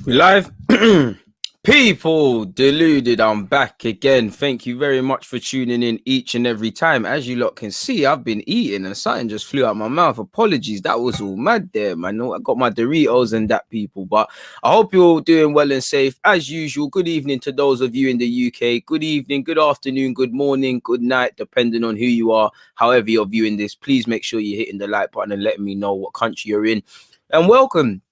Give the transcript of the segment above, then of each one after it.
We live. People, deluded, I'm back again. Thank you very much for tuning in each and every time. As you lot can see, I've been eating and something just flew out my mouth. Apologies, that was all mad there, man. I got my Doritos and that, people. But I hope you're all doing well and safe. As usual, good evening to those of you in the UK. Good evening, good afternoon, good morning, good night, depending on who you are, however you're viewing this. Please make sure you're hitting the like button and letting me know what country you're in. And welcome.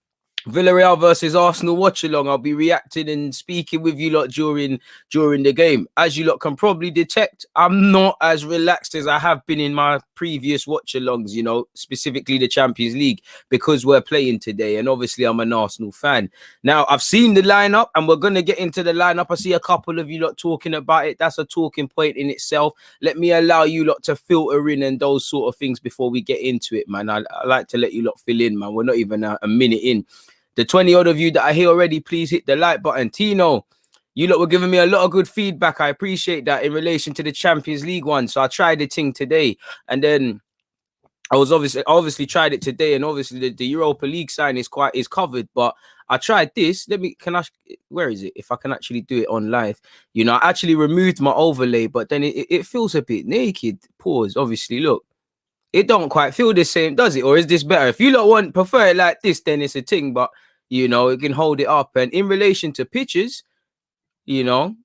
Villarreal versus Arsenal watch-along. I'll be reacting and speaking with you lot during the game. As you lot can probably detect, I'm not as relaxed as I have been in my previous watch-alongs, you know, specifically the Champions League, because we're playing today. And obviously, I'm an Arsenal fan. Now, I've seen the lineup and we're going to get into the lineup. I see a couple of you lot talking about it. That's a talking point in itself. Let me allow you lot to filter in and those sort of things before we get into it, man. I like to let you lot fill in, man. We're not even a minute in. The 20 odd of you that are here already, please hit the like button. Tino, you lot were giving me a lot of good feedback. I appreciate that in relation to the Champions League one. So I tried the thing today, and then I obviously tried it today, and obviously the Europa League sign is covered. But I tried this. Where is it? If I can actually do it on live, you know, I actually removed my overlay, but then it feels a bit naked. Pause. Obviously, look. It don't quite feel the same, does it? Or is this better? If you lot prefer it like this, then it's a thing. But, you know, it can hold it up. And in relation to pictures, you know,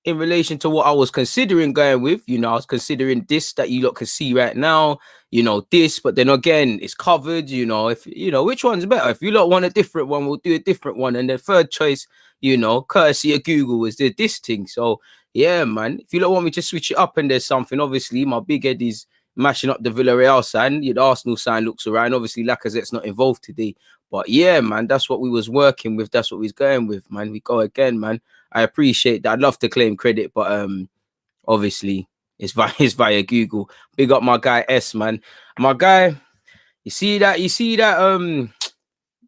in relation to what I was considering going with, you know, I was considering this that you lot can see right now, you know, this. But then again, it's covered, you know, which one's better? If you lot want a different one, we'll do a different one. And the third choice, you know, courtesy of Google, is this thing. So, yeah, man, if you lot want me to switch it up and there's something, obviously, my big head is mashing up the Villarreal sign. The Arsenal sign looks all right. And obviously, Lacazette's not involved today. But yeah, man, that's what we was working with. That's what we was going with, man. We go again, man. I appreciate that. I'd love to claim credit, but obviously, it's via Google. Big up my guy S, man. My guy, you see that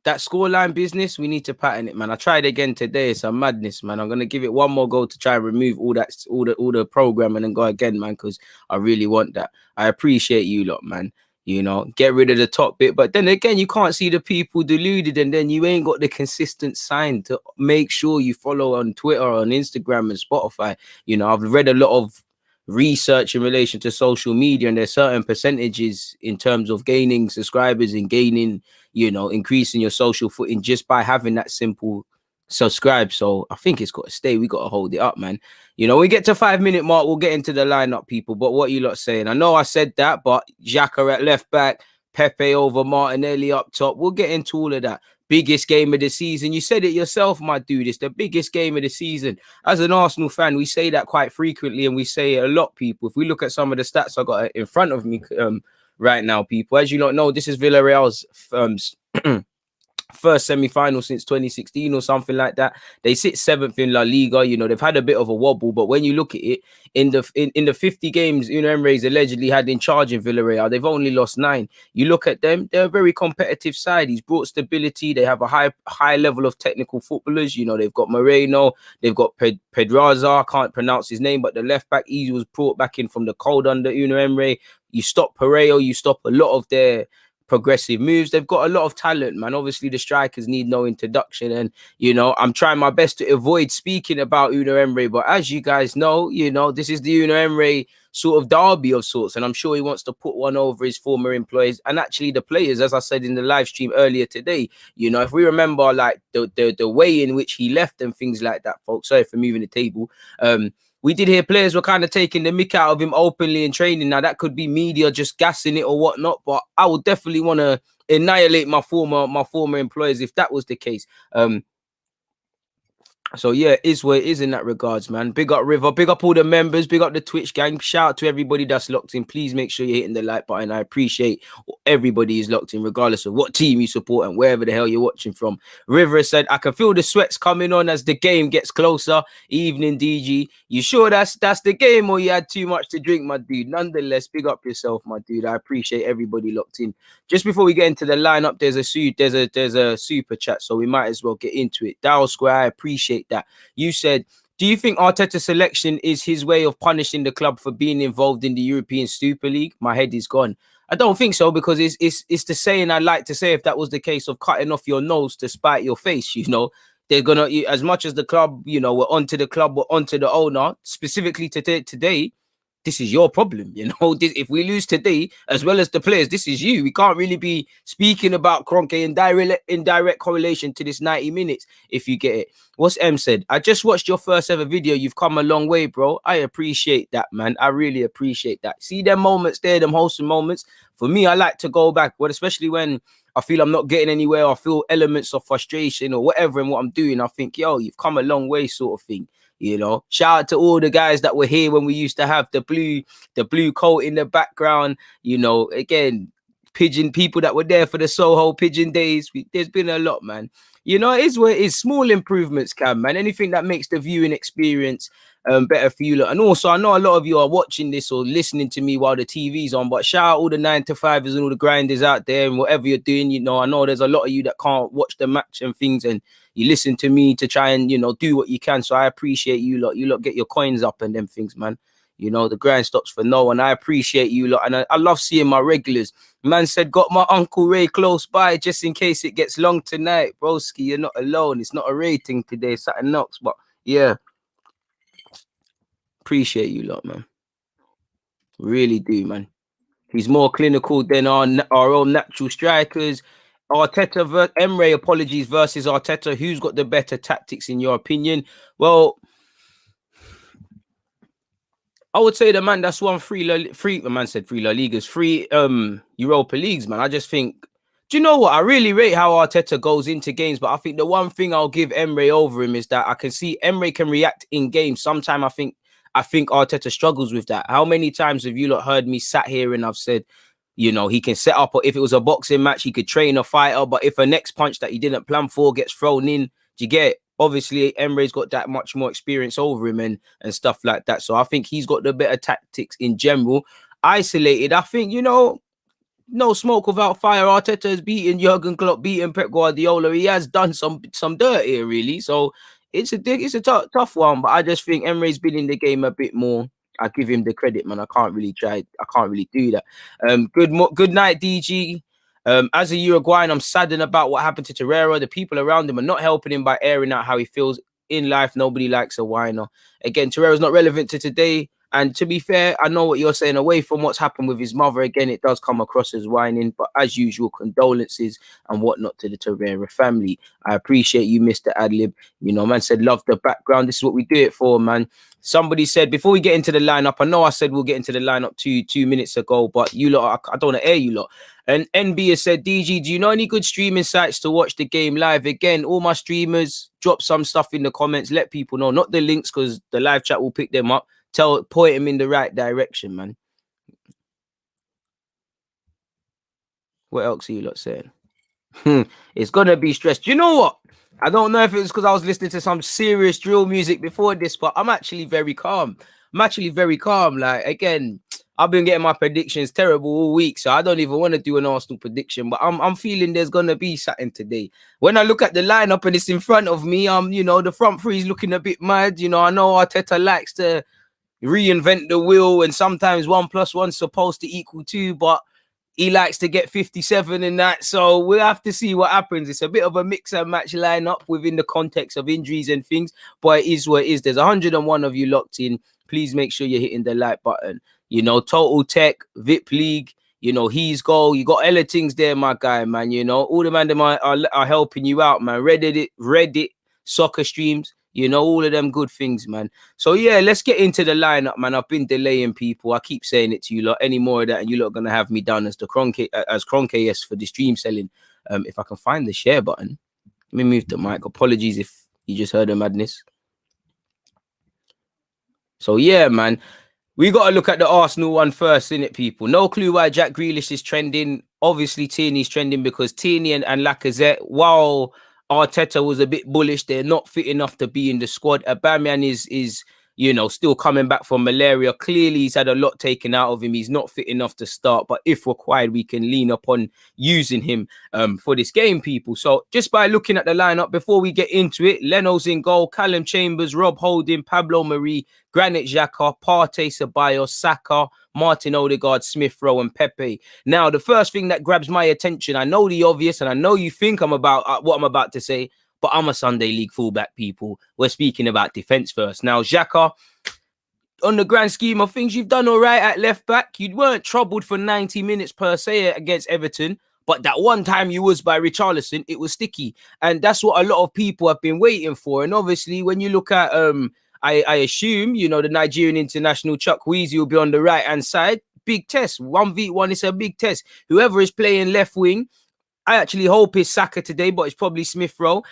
that scoreline business, we need to pattern it, man. I tried again today. It's a madness, man. I'm gonna give it one more go to try and remove all the programming and go again, man, because I really want that. I appreciate you lot, man. You know, get rid of the top bit, but then again, you can't see the people deluded, and then you ain't got the consistent sign to make sure you follow on Twitter, on Instagram, and Spotify. You know, I've read a lot of research in relation to social media, and there's certain percentages in terms of gaining subscribers and gaining, you know, increasing your social footing just by having that simple subscribe. So I think it's got to stay. We got to hold it up, man. You know, we get to 5-minute mark, we'll get into the lineup, people. But what you lot saying? I know I said that, but Xhaka at left back, Pepe over Martinelli up top. We'll get into all of that. Biggest game of the season. You said it yourself, my dude. It's the biggest game of the season. As an Arsenal fan, we say that quite frequently, and we say it a lot, people. If we look at some of the stats I got in front of me right now, people, as you lot know, this is Villarreal's first semi-final since 2016 or something like that. They sit 7th in La Liga. You know, they've had a bit of a wobble, but when you look at it, in the 50 games Unai Emery's allegedly had in charge in Villarreal, they've only lost 9. You look at them, they're a very competitive side. He's brought stability. They have a high level of technical footballers. You know, they've got Moreno, they've got Pedraza, I can't pronounce his name, but the left back, he was brought back in from the cold under Unai Emery. You stop Pereiro, you stop a lot of their progressive moves. They've got a lot of talent, man. Obviously, the strikers need no introduction, and you know, I'm trying my best to avoid speaking about Unai Emery, but as you guys know, you know, this is the Unai Emery sort of derby of sorts, and I'm sure he wants to put one over his former employees and actually the players. As I said in the live stream earlier today, you know, if we remember like the way in which he left and things like that, folks. Sorry for moving the table. We did hear players were kind of taking the mick out of him openly in training. Now, that could be media just gassing it or whatnot, but I would definitely want to annihilate my former employers if that was the case. So yeah, it is what it is in that regards, man. Big up River, big up all the members, big up the Twitch gang. Shout out to everybody that's locked in. Please make sure you're hitting the like button. I appreciate everybody is locked in, regardless of what team you support and wherever the hell you're watching from. River said, I can feel the sweats coming on as the game gets closer. Evening, DG. You sure that's the game, or you had too much to drink, my dude? Nonetheless, big up yourself, my dude. I appreciate everybody locked in. Just before we get into the lineup, there's a super chat, so we might as well get into it. Dow Square, I appreciate that. You said, do you think Arteta's selection is his way of punishing the club for being involved in the European Super League? My head is gone. I don't think so, because it's the saying I like to say, if that was the case, of cutting off your nose to spite your face, you know. they're gonna, as much as the club, you know, we're onto the club, we're onto the owner, specifically today. This is your problem, you know. If we lose today, as well as the players, this is you. We can't really be speaking about Kroenke in direct correlation to this 90 minutes, if you get it. What's M said? I just watched your first ever video. You've come a long way, bro. I appreciate that, man. I really appreciate that. See them moments there, them wholesome moments. For me, I like to go back, but especially when I feel I'm not getting anywhere, I feel elements of frustration or whatever in what I'm doing. I think, yo, you've come a long way, sort of thing. You know, shout out to all the guys that were here when we used to have the blue coat in the background. You know, again, pigeon people that were there for the Soho pigeon days. There's been a lot, man. You know, it is where it's small improvements, Cam, man. Anything that makes the viewing experience better for you lot. And also, I know a lot of you are watching this or listening to me while the TV's on, but shout out all the 9-to-5ers and all the grinders out there and whatever you're doing. You know, I know there's a lot of you that can't watch the match and things, and you listen to me to try and, you know, do what you can. So I appreciate you lot. You lot get your coins up and them things, man. You know, the grind stops for no one. I appreciate you lot. And I love seeing my regulars. Man said, got my Uncle Ray close by just in case it gets long tonight. Broski, you're not alone. It's not a rating today. Something else. But yeah, appreciate you lot, man. Really do, man. He's more clinical than our own natural strikers. Arteta Emre, apologies, versus Arteta. Who's got the better tactics in your opinion? Well, I would say the man that's won the man said three La Ligas, three Europa Leagues, man. I just think, do you know what? I really rate how Arteta goes into games, but I think the one thing I'll give Emre over him is that I can see Emre can react in games. Sometimes I think Arteta struggles with that. How many times have you lot heard me sat here and I've said, you know, he can set up, or if it was a boxing match, he could train a fighter, but if a next punch that he didn't plan for gets thrown in, do you get it? Obviously, Emre's got that much more experience over him and stuff like that. So I think he's got the better tactics in general. Isolated, I think, you know, no smoke without fire. Arteta has beaten Jurgen Klopp, beaten Pep Guardiola. He has done some dirt here, really. So it's a tough one, but I just think Emre's been in the game a bit more. I give him the credit, man. I can't really do that. Good night, DG. As a Uruguayan, I'm saddened about what happened to Torreira. The people around him are not helping him by airing out how he feels in life. Nobody likes a whiner. Again, Torreira's not relevant to today. And to be fair, I know what you're saying. Away from what's happened with his mother, again, it does come across as whining. But as usual, condolences and whatnot to the Torreira family. I appreciate you, Mr. Adlib. You know, man said, love the background. This is what we do it for, man. Somebody said, before we get into the lineup, I know I said we'll get into the lineup 2 minutes ago, but you lot, I don't want to air you lot. And NB has said, DG, do you know any good streaming sites to watch the game live? Again, all my streamers, drop some stuff in the comments. Let people know, not the links, because the live chat will pick them up. Point him in the right direction, man. What else are you lot saying? It's gonna be stressed. You know what? I don't know if it was because I was listening to some serious drill music before this, but I'm actually very calm. Like, again, I've been getting my predictions terrible all week, so I don't even want to do an Arsenal prediction. But I'm feeling there's gonna be something today. When I look at the lineup and it's in front of me, you know, the front three is looking a bit mad. You know, I know Arteta likes to reinvent the wheel, and sometimes 1 + 1's supposed to equal 2, but he likes to get 57 in that. So we'll have to see what happens. It's a bit of a mix and match lineup within the context of injuries and things, but it is what it is. There's 101 of you locked in. Please make sure you're hitting the like button. You know, Total Tech, VIP League, you know, He's Goal. You got Ella Things there, my guy, man. You know, all the man them are helping you out, man. Reddit, soccer streams. You know, all of them good things, man. So, yeah, let's get into the lineup, man. I've been delaying people. I keep saying it to you lot. Any more of that, and you lot are going to have me done as Kroenke, yes, for the stream selling. If I can find the share button. Let me move the mic. Apologies if you just heard the madness. So, yeah, man. We got to look at the Arsenal one first, innit, people? No clue why Jack Grealish is trending. Obviously, Tierney's trending because Tierney and Lacazette, while Arteta was a bit bullish, they're not fit enough to be in the squad. Aubameyang is you know, still coming back from malaria. Clearly, he's had a lot taken out of him. He's not fit enough to start, but if required, we can lean upon using him for this game, people. So just by looking at the lineup, before we get into it, Leno's in goal, Callum Chambers, Rob Holding, Pablo Marie, Granit Xhaka, Partey Ceballos, Saka, Martin Odegaard, Smith Rowe, and Pepe. Now, the first thing that grabs my attention, I know the obvious, and I know you think I'm about what I'm about to say, but I'm a Sunday League fullback, people. We're speaking about defence first. Now, Xhaka, on the grand scheme of things, you've done all right at left back. You weren't troubled for 90 minutes per se against Everton, but that one time you was by Richarlison, it was sticky. And that's what a lot of people have been waiting for. And obviously, when you look at, I assume, you know, the Nigerian international Chuck Weezy will be on the right-hand side. Big test. 1v1 is a big test. Whoever is playing left wing, I actually hope it's Saka today, but it's probably Smith Rowe.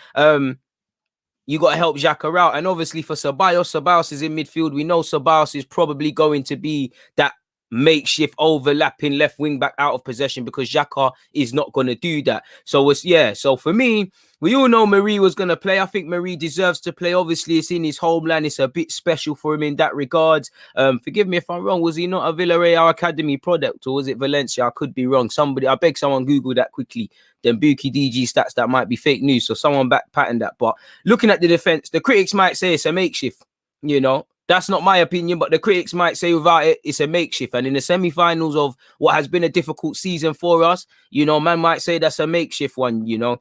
You got to help Xhaka out. And obviously for Ceballos is in midfield. We know Ceballos is probably going to be that makeshift overlapping left wing back out of possession because Xhaka is not going to do that. So so for me, we all know Marie was going to play. I think Marie deserves to play. Obviously, it's in his homeland. It's a bit special for him in that regard. Forgive me if I'm wrong. Was he not a Villarreal Academy product or was it Valencia? I could be wrong. I beg someone Google that quickly. Then Buki DG stats, that might be fake news. So someone back pattern that. But looking at the defense, the critics might say it's a makeshift. You know, that's not my opinion, but the critics might say without it, it's a makeshift. And in the semi-finals of what has been a difficult season for us, you know, man might say that's a makeshift one, you know.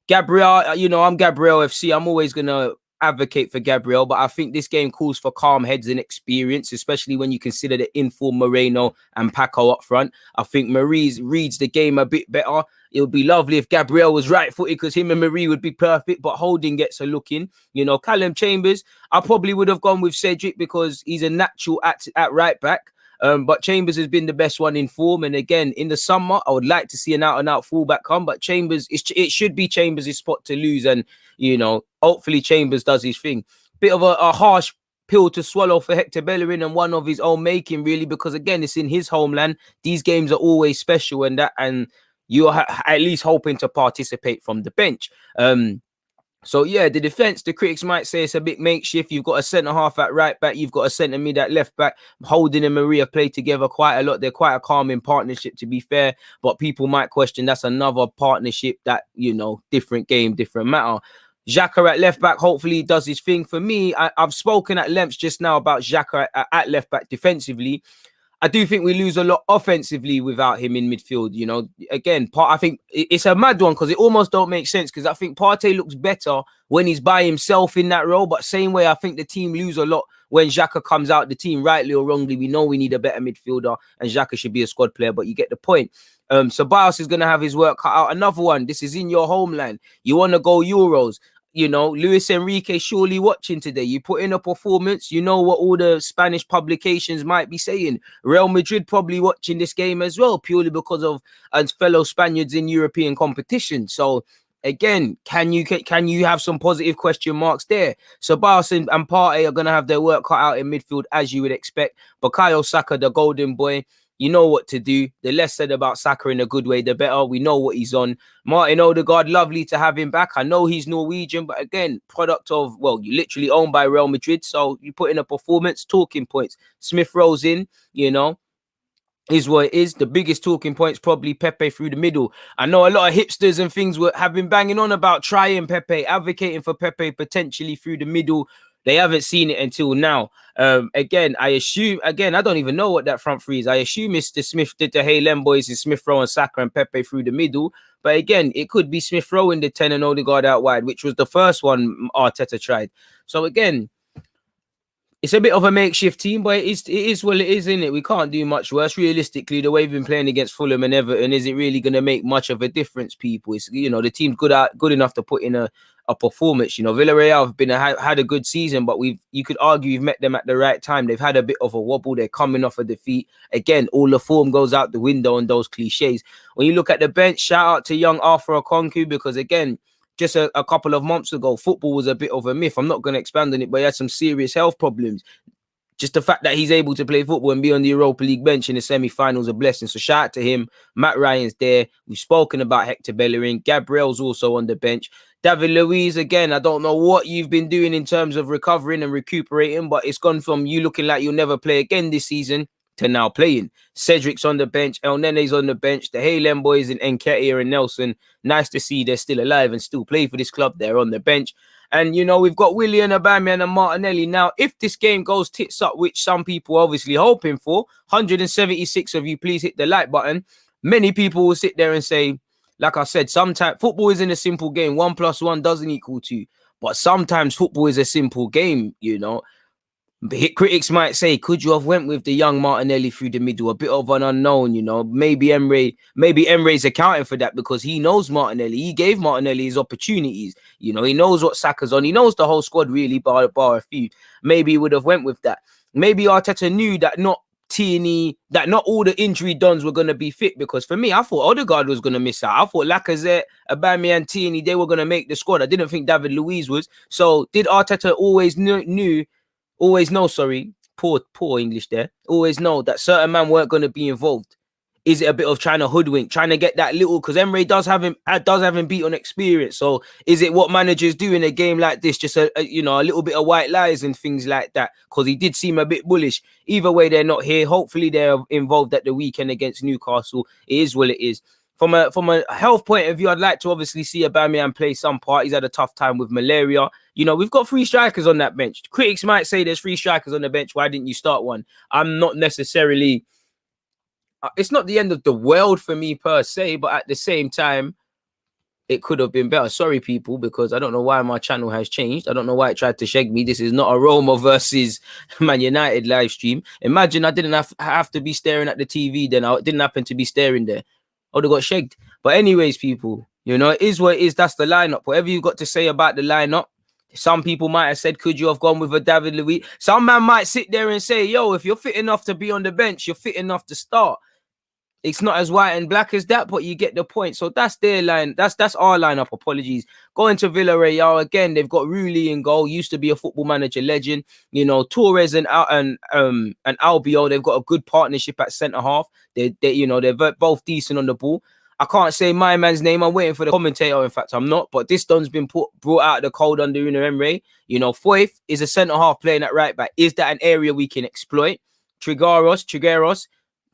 Gabriel, you know, I'm Gabriel FC. I'm always going to advocate for Gabriel, but I think this game calls for calm heads and experience, especially when you consider the informed Moreno and Paco up front. I think Marie reads the game a bit better. It would be lovely if Gabriel was right-footed because him and Marie would be perfect, but Holding gets a look in. You know, Callum Chambers, I probably would have gone with Cedric because he's a natural at right back. But Chambers has been the best one in form. And again, in the summer, I would like to see an out-and-out fullback come. But Chambers, it should be Chambers' spot to lose. And, you know, hopefully Chambers does his thing. Bit of a harsh pill to swallow for Hector Bellerin and one of his own making, really, because, again, it's in his homeland. These games are always special and you're at least hoping to participate from the bench. So, yeah, the defense, the critics might say it's a bit makeshift. You've got a centre-half at right back. You've got a centre mid at left back. Holding and Maria play together quite a lot. They're quite a calming partnership, to be fair. But people might question that's another partnership that, you know, different game, different matter. Xhaka at left back, hopefully he does his thing. For me, I've spoken at length just now about Xhaka at left back defensively. I do think we lose a lot offensively without him in midfield. You know, again, I think it's a mad one because it almost don't make sense because I think Partey looks better when he's by himself in that role. But same way, I think the team lose a lot when Xhaka comes out the team, rightly or wrongly. We know we need a better midfielder and Xhaka should be a squad player, but you get the point. Ceballos is going to have his work cut out. Another one, this is in your homeland. You want to go Euros. You know, Luis Enrique surely watching today. You put in a performance. You know what all the Spanish publications might be saying. Real Madrid probably watching this game as well, purely because of fellow Spaniards in European competition. So, again, can you have some positive question marks there? Ceballos and Partey are going to have their work cut out in midfield, as you would expect. Bukayo Saka, the golden boy, you know what to do. The less said about Saka in a good way, the better. We know what he's on. Martin Odegaard, lovely to have him back. I know he's Norwegian, but again, product of, well, you literally owned by Real Madrid. So you put in a performance, talking points. Smith Rowe's in, you know, is what it is. The biggest talking points probably Pepe through the middle. I know a lot of hipsters and things have been banging on about trying Pepe, advocating for Pepe potentially through the middle. They haven't seen it until now. Again, I don't even know what that front three is. I assume Mr. Smith did the Hey boys is Smith Rowe and Saka and Pepe through the middle. But again, it could be Smith Rowe in the 10 and Odegaard out wide, which was the first one Arteta tried. So again, it's a bit of a makeshift team, but it is what it is, isn't it? We can't do much worse. Realistically, the way we've been playing against Fulham and Everton isn't really going to make much of a difference, people. It's, you know, the team's good enough to put in a performance. You know, Villarreal have had a good season, but you could argue we've met them at the right time. They've had a bit of a wobble. They're coming off a defeat. Again, all the form goes out the window on those cliches. When you look at the bench, shout out to young Arthur Okonkwo, because again, just a couple of months ago, football was a bit of a myth. I'm not going to expand on it, but he had some serious health problems. Just the fact that he's able to play football and be on the Europa League bench in the semi-finals, a blessing. So shout out to him. Matt Ryan's there. We've spoken about Hector Bellerin. Gabriel's also on the bench. David Luiz, again, I don't know what you've been doing in terms of recovering and recuperating, but it's gone from you looking like you'll never play again this season to now playing. Cedric's on the bench. El Nene's on the bench. The Haylen boys and Nketiah and Nelson. Nice to see they're still alive and still play for this club. They're on the bench. And, you know, we've got Willian, Aubameyang and Martinelli. Now, if this game goes tits up, which some people are obviously hoping for, 176 of you, please hit the like button. Many people will sit there and say, like I said, sometimes football isn't a simple game. 1 + 1 doesn't equal 2. But sometimes football is a simple game, you know. Critics might say, could you have went with the young Martinelli through the middle? A bit of an unknown, you know. Maybe Emre's accounting for that because he knows Martinelli. He gave Martinelli his opportunities. You know, he knows what Saka's on. He knows the whole squad really, bar a few. Maybe he would have went with that. Maybe Arteta knew that not all the injury dons were going to be fit, because for me, I thought Odegaard was going to miss out. I thought Lacazette, Aubameyang, Tierney, they were going to make the squad. I didn't think David Luiz was. So did Arteta always poor English there, always know that certain men weren't going to be involved? Is it a bit of trying to hoodwink, trying to get that little, because Emre does have him beat on experience? So is it what managers do in a game like this, just a little bit of white lies and things like that? Because he did seem a bit bullish. Either way, they're not here. Hopefully they're involved at the weekend against Newcastle. It is what it is. From a health point of view, I'd like to obviously see Aubameyang play some part. He's had a tough time with malaria. You know, we've got 3 strikers on that bench. Critics might say there's 3 strikers on the bench. Why didn't you start one? I'm not necessarily... It's not the end of the world for me per se, but at the same time, it could have been better. Sorry, people, because I don't know why my channel has changed. I don't know why it tried to shake me. This is not a Roma versus Man United live stream. Imagine I didn't have to be staring at the TV then. I didn't happen to be staring there. I would have got shagged. But anyways, people, you know, it is what it is. That's the lineup. Whatever you got to say about the lineup, some people might have said, could you have gone with a David Luiz? Some man might sit there and say, yo, if you're fit enough to be on the bench, you're fit enough to start. It's not as white and black as that, but you get the point. So that's their line. That's our lineup. Apologies. Going to Villarreal again. They've got Rulli in goal. Used to be a Football Manager legend. You know, Torres and Albiol. They've got a good partnership at centre half. They're both decent on the ball. I can't say my man's name. I'm waiting for the commentator. In fact, I'm not. But this don's been brought out of the cold under Unai Emery. You know, Foyth is a centre half playing at right back. Is that an area we can exploit? Trigueros.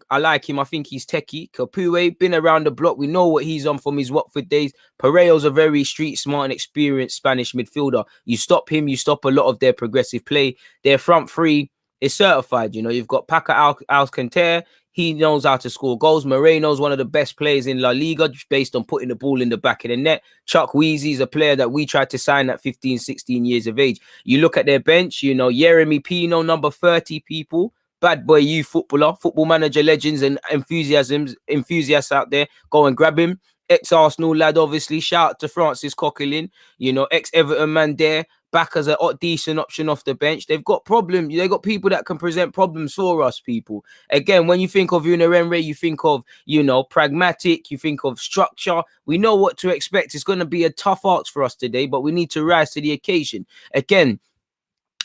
I like him. I think he's techie. Capoue, been around the block. We know what he's on from his Watford days. Pereira's a very street smart and experienced Spanish midfielder. You stop him, you stop a lot of their progressive play. Their front three is certified. You know, you've got Paco Alcántara. He knows how to score goals. Moreno's one of the best players in La Liga, just based on putting the ball in the back of the net. Chuck Wheezy's a player that we tried to sign at 15, 16 years of age. You look at their bench, you know, Yeremy Pino, number 30, people. Bad boy, you footballer, Football Manager legends and enthusiasts out there, go and grab him. Ex-Arsenal lad, obviously. Shout out to Francis Coquelin, you know, ex-Everton man there, back as a decent option off the bench. They've got problems. They've got people that can present problems for us, people. Again, when you think of Unai Emery, you think of, you know, pragmatic, you think of structure. We know what to expect. It's going to be a tough ask for us today, but we need to rise to the occasion. Again,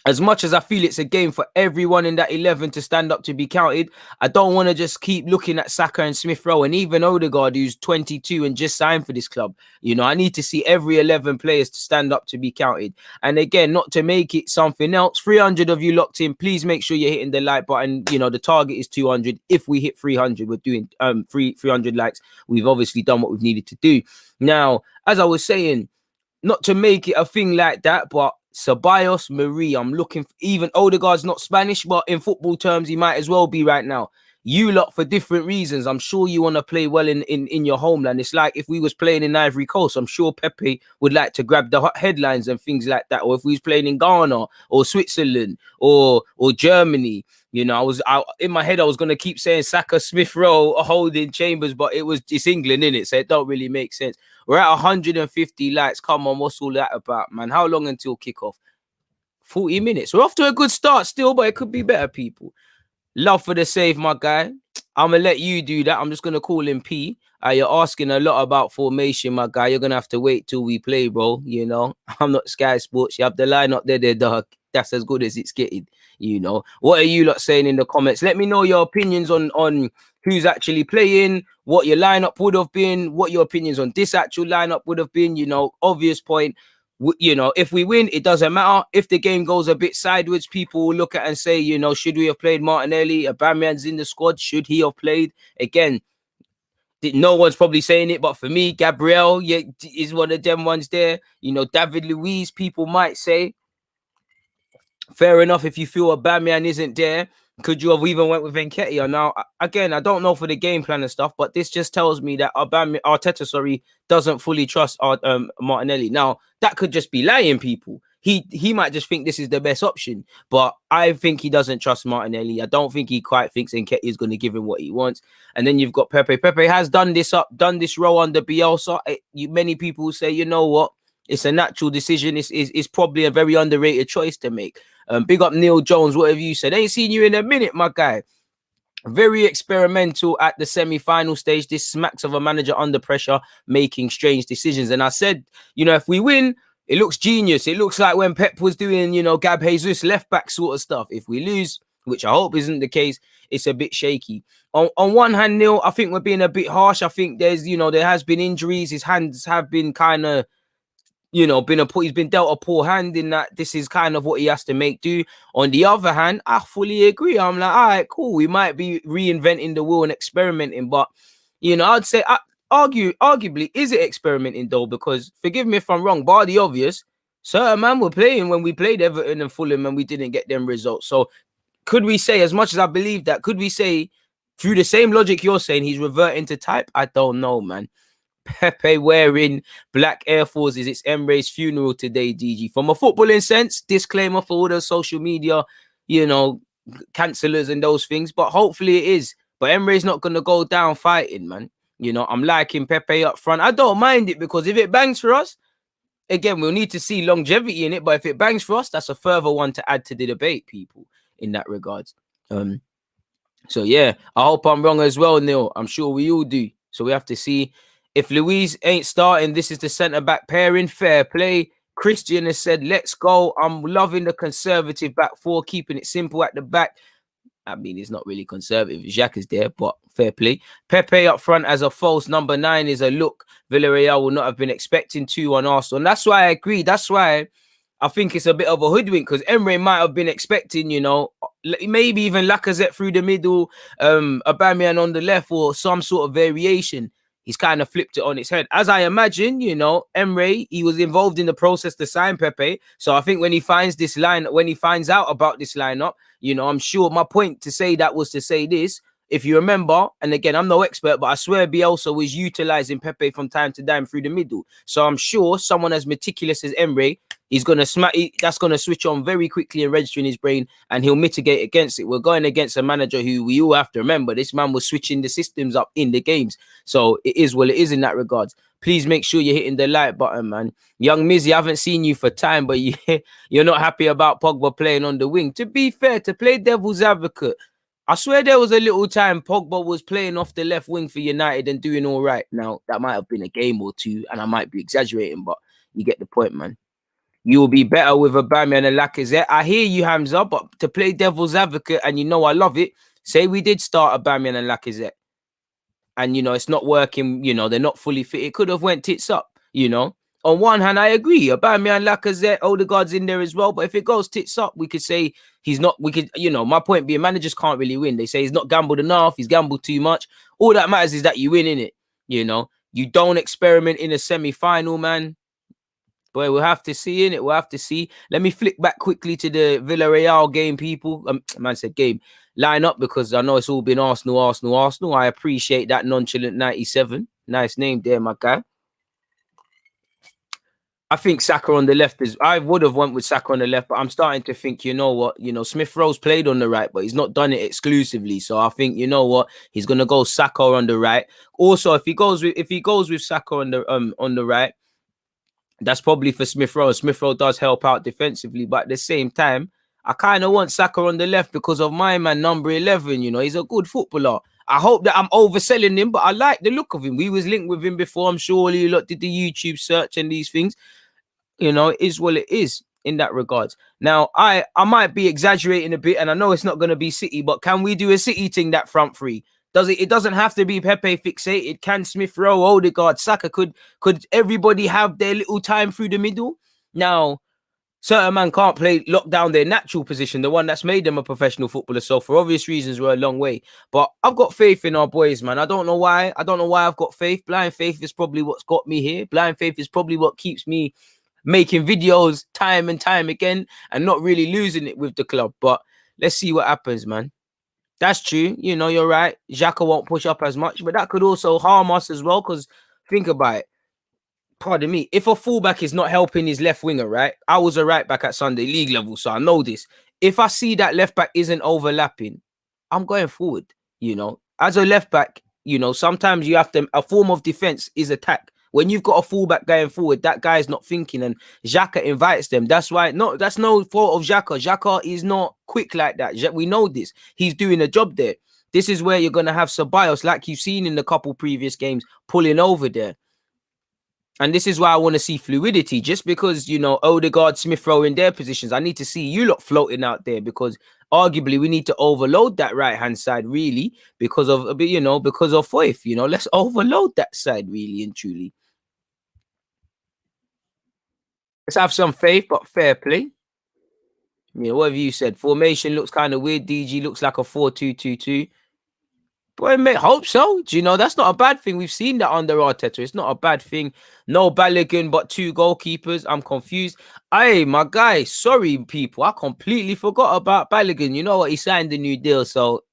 as much as I feel it's a game for everyone in that 11 to stand up to be counted, I don't want to just keep looking at Saka and Smith Rowe and even Odegaard, who's 22 and just signed for this club. You know, I need to see every 11 players to stand up to be counted. And again, not to make it something else, 300 of you locked in, please make sure you're hitting the like button. You know, the target is 200. If we hit 300, we're doing 300 likes. We've obviously done what we've needed to do. Now, as I was saying, not to make it a thing like that, but Ceballos, Marie, I'm looking for, even Odegaard's not Spanish, but in football terms, he might as well be right now. You lot, for different reasons, I'm sure you want to play well in your homeland. It's like if we was playing in Ivory Coast, I'm sure Pepe would like to grab the headlines and things like that. Or if we was playing in Ghana or Switzerland or Germany, you know, in my head, I was going to keep saying Saka, Smith Rowe, Holding, Chambers, but it's England, innit? So it don't really make sense. We're at 150 likes. Come on, what's all that about, man? How long until kickoff? 40 minutes. We're off to a good start still, but it could be better, people. Love for the save, my guy. I'm going to let you do that. I'm just going to call him P. You're asking a lot about formation, my guy. You're going to have to wait till we play, bro. You know, I'm not Sky Sports. You have the line up there, dog. That's as good as it's getting, you know. What are you lot saying in the comments? Let me know your opinions on who's actually playing, what your lineup would have been, what your opinions on this actual lineup would have been. You know, obvious point. You know, if we win, it doesn't matter. If the game goes a bit sideways, people will look at and say, you know, should we have played Martinelli? Aubameyang's in the squad. Should he have played? Again, no one's probably saying it, but for me, Gabriel is one of them ones there. You know, David Luiz, people might say. Fair enough if you feel Aubameyang isn't there. Could you have even went with Nketiah? Now, again, I don't know for the game plan and stuff, but this just tells me that Arteta, doesn't fully trust Martinelli. Now, that could just be lying, people. He might just think this is the best option, but I think he doesn't trust Martinelli. I don't think he quite thinks Nketiah is going to give him what he wants. And then you've got Pepe. Pepe has done this role under Bielsa. Many people say, you know what? It's a natural decision. It's probably a very underrated choice to make. Big up Neil Jones, whatever you said. Ain't seen you in a minute, my guy. Very experimental at the semi-final stage. This smacks of a manager under pressure, making strange decisions. And I said, if we win, it looks genius. It looks like when Pep was doing, Gab Jesus left back sort of stuff. If we lose, which I hope isn't the case, it's a bit shaky. On one hand, Neil, I think we're being a bit harsh. I think there's, there has been injuries. His hands have been kind of, he's been dealt a poor hand in that this is kind of what he has to make do. On the other hand, I fully agree. I'm like, all right, cool. We might be reinventing the wheel and experimenting, but I'd say arguably, is it experimenting though? Because forgive me if I'm wrong, bar the obvious, certain man were playing when we played Everton and Fulham and we didn't get them results. So could we say, as much as I believe that, could we say through the same logic you're saying he's reverting to type? I don't know, man. Pepe wearing black Air Forces. It's Emre's funeral today, DG. From a footballing sense, disclaimer for all the social media, cancellers and those things. But hopefully it is. But Emre's not going to go down fighting, man. I'm liking Pepe up front. I don't mind it because if it bangs for us, again, we'll need to see longevity in it. But if it bangs for us, that's a further one to add to the debate, people, in that regard. So, yeah, I hope I'm wrong as well, Neil. I'm sure we all do. So we have to see. If Luis ain't starting, this is the centre-back pairing. Fair play. Christian has said, let's go. I'm loving the conservative back four, keeping it simple at the back. I mean, it's not really conservative. Jacques is there, but fair play. Pepe up front as a false number 9 is a look Villarreal will not have been expecting to on Arsenal. And that's why I agree. That's why I think it's a bit of a hoodwink, because Emre might have been expecting, maybe even Lacazette through the middle, Aubameyang on the left, or some sort of variation. He's kind of flipped it on its head. As I imagine, Emre, he was involved in the process to sign Pepe. So I think when he finds out about this lineup, I'm sure my point to say that was to say this. If you remember, and again, I'm no expert, but I swear Bielsa was utilizing Pepe from time to time through the middle. So I'm sure someone as meticulous as Emre, he's going to that's going to switch on very quickly and register in his brain, and he'll mitigate against it. We're going against a manager who we all have to remember, this man was switching the systems up in the games. So it is what it is in that regard. Please make sure you're hitting the like button, man. Young Mizzy, I haven't seen you for time, but you're not happy about Pogba playing on the wing. To be fair, to play devil's advocate, I swear there was a little time Pogba was playing off the left wing for United and doing all right. Now, that might have been a game or two, and I might be exaggerating, but you get the point, man. You will be better with Aubameyang and Lacazette. I hear you, Hamza, but to play devil's advocate, and I love it, say we did start Aubameyang and Lacazette, and, it's not working, they're not fully fit. It could have went tits up, On one hand, I agree. Aubameyang, Lacazette, Odegaard's in there as well. But if it goes tits up, we could say he's not. We could, my point being, managers can't really win. They say he's not gambled enough. He's gambled too much. All that matters is that you win, innit? You don't experiment in a semi-final, man. Boy, we'll have to see, innit? We'll have to see. Let me flick back quickly to the Villarreal game, people. Man said game lineup, because I know it's all been Arsenal. I appreciate that nonchalant 97. Nice name there, my guy. I think Saka on the left I would have went with Saka on the left, but I'm starting to think, you know what, Smith Rowe's played on the right, but he's not done it exclusively. So I think, he's gonna go Saka on the right. Also, if he goes with Saka on the right, that's probably for Smith Rowe. Smith Rowe does help out defensively, but at the same time, I kind of want Saka on the left because of my man, number 11. He's a good footballer. I hope that I'm overselling him, but I like the look of him. We was linked with him before. I'm sure you lot did the YouTube search and these things. It is what it is in that regard. Now, I might be exaggerating a bit, and I know it's not going to be City, but can we do a City thing, that front three? It doesn't have to be Pepe fixated. Can Smith Rowe, Odegaard, Saka, could everybody have their little time through the middle? Now, certain man can't lock down their natural position, the one that's made them a professional footballer. So for obvious reasons, we're a long way. But I've got faith in our boys, man. I don't know why. I've got faith. Blind faith is probably what's got me here. Blind faith is probably what keeps me making videos time and time again and not really losing it with the club. But let's see what happens, man. That's true. You know, you're right. Xhaka won't push up as much, but that could also harm us as well. Because think about it. Pardon me. If a fullback is not helping his left winger, right? I was a right back at Sunday League level, so I know this. If I see that left back isn't overlapping, I'm going forward. You know, as a left back, you know, sometimes you have to. A form of defense is attack. When you've got a fullback going forward, that guy's not thinking, and Xhaka invites them. That's why. No, that's no fault of Xhaka. Xhaka is not quick like that. We know this. He's doing a job there. This is where you're gonna have Ceballos, like you've seen in the couple previous games, pulling over there. And this is why I want to see fluidity. Just because, you know, Odegaard, Smith Rowe in their positions, I need to see you lot floating out there, because arguably we need to overload that right-hand side, really, because of, you know, because of Foyth. You know, let's overload that side, really and truly. Let's have some faith, but fair play. Yeah, what have you said? Formation looks kind of weird. DG looks like a 4-2-2-2. Boy, mate, hope so. Do you know, that's not a bad thing. We've seen that under Arteta. It's not a bad thing. No Balogun, but 2 goalkeepers. I'm confused. Hey, my guy, sorry, people. I completely forgot about Balogun. You know what? He signed a new deal. So,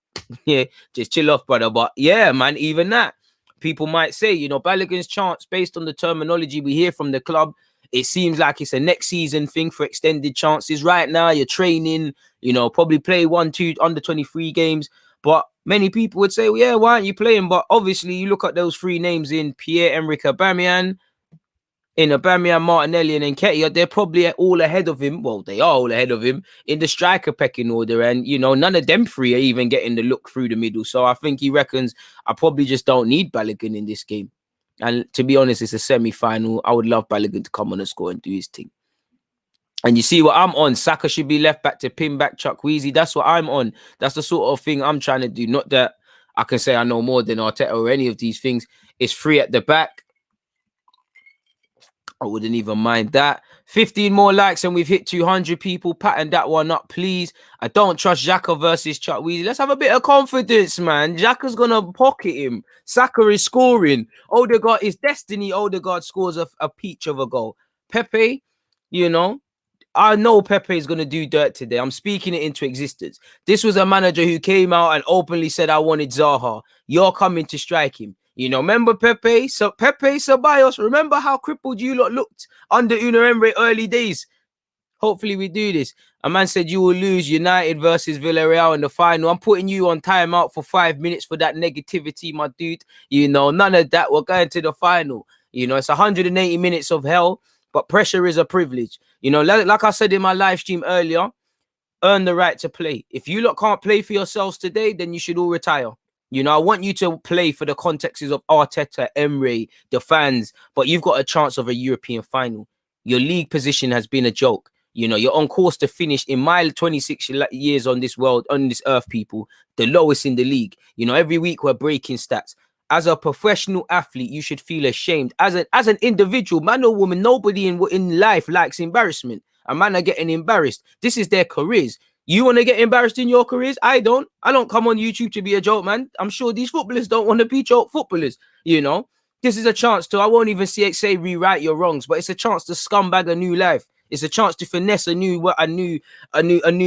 yeah, just chill off, brother. But yeah, man, even that. People might say, you know, Balogun's chance, based on the terminology we hear from the club, it seems like it's a next season thing for extended chances. Right now, you're training, you know, probably play 1-2 under 23 games. But many people would say, well, yeah, why aren't you playing? But obviously, you look at those 3 names in Pierre-Emerick Aubameyang, Martinelli, and Nketiah, they're probably all ahead of him. Well, they are all ahead of him in the striker pecking order. And, you know, none of them 3 are even getting the look through the middle. So I think he reckons I probably just don't need Balogun in this game. And to be honest, it's a semi-final. I would love Balogun to come on and score and do his thing. And you see what I'm on. Saka should be left back to pin back Chukwueze. That's what I'm on. That's the sort of thing I'm trying to do. Not that I can say I know more than Arteta or any of these things. It's 3 at the back. I wouldn't even mind that. 15 more likes and we've hit 200 people. Pattern that one up, please. I don't trust Xhaka versus Chukwueze. Let's have a bit of confidence, man. Xhaka's going to pocket him. Saka is scoring. Odegaard is destiny. Odegaard scores a peach of a goal. Pepe, you know, I know Pepe is going to do dirt today. I'm speaking it into existence. This was a manager who came out and openly said, I wanted Zaha. You're coming to strike him. You know, remember Pepe? So Pepe, Ceballos, remember how crippled you lot looked under Unai Emery early days? Hopefully we do this. A man said you will lose United versus Villarreal in the final. I'm putting you on timeout for 5 minutes for that negativity, my dude. You know, none of that. We're going to the final. You know, it's 180 minutes of hell, but pressure is a privilege. You know, like I said in my live stream earlier, earn the right to play. If you lot can't play for yourselves today, then you should all retire. You know, I want you to play for the contexts of Arteta, Emery, the fans, but you've got a chance of a European final. Your league position has been a joke. You know, you're on course to finish, in my 26 years on this world, on this earth, people, the lowest in the league. You know, every week we're breaking stats. As a professional athlete, you should feel ashamed. As an individual, man or woman, nobody in life likes embarrassment. A man are getting embarrassed. This is their careers. You want to get embarrassed in your careers? I don't. I don't come on YouTube to be a joke, man. I'm sure these footballers don't want to be joke footballers. You know, this is a chance to, I won't even say rewrite your wrongs, but it's a chance to scumbag a new life. It's a chance to finesse a new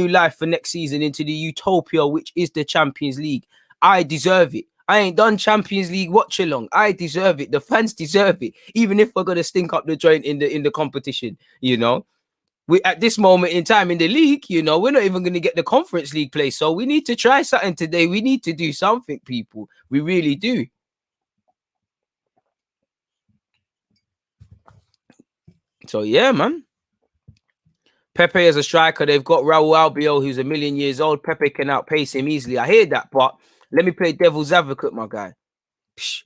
life for next season into the utopia, which is the Champions League. I deserve it. I ain't done Champions League watchalong. I deserve it. The fans deserve it. Even if we're gonna stink up the joint in the competition, you know. We at this moment in time in the league, you know, we're not even going to get the Conference League play. So we need to try something today. We need to do something, people. We really do. So yeah, man. Pepe as a striker, they've got Raul Albiol, who's 1,000,000 years old. Pepe can outpace him easily. I hear that, but let me play devil's advocate, my guy. Psh,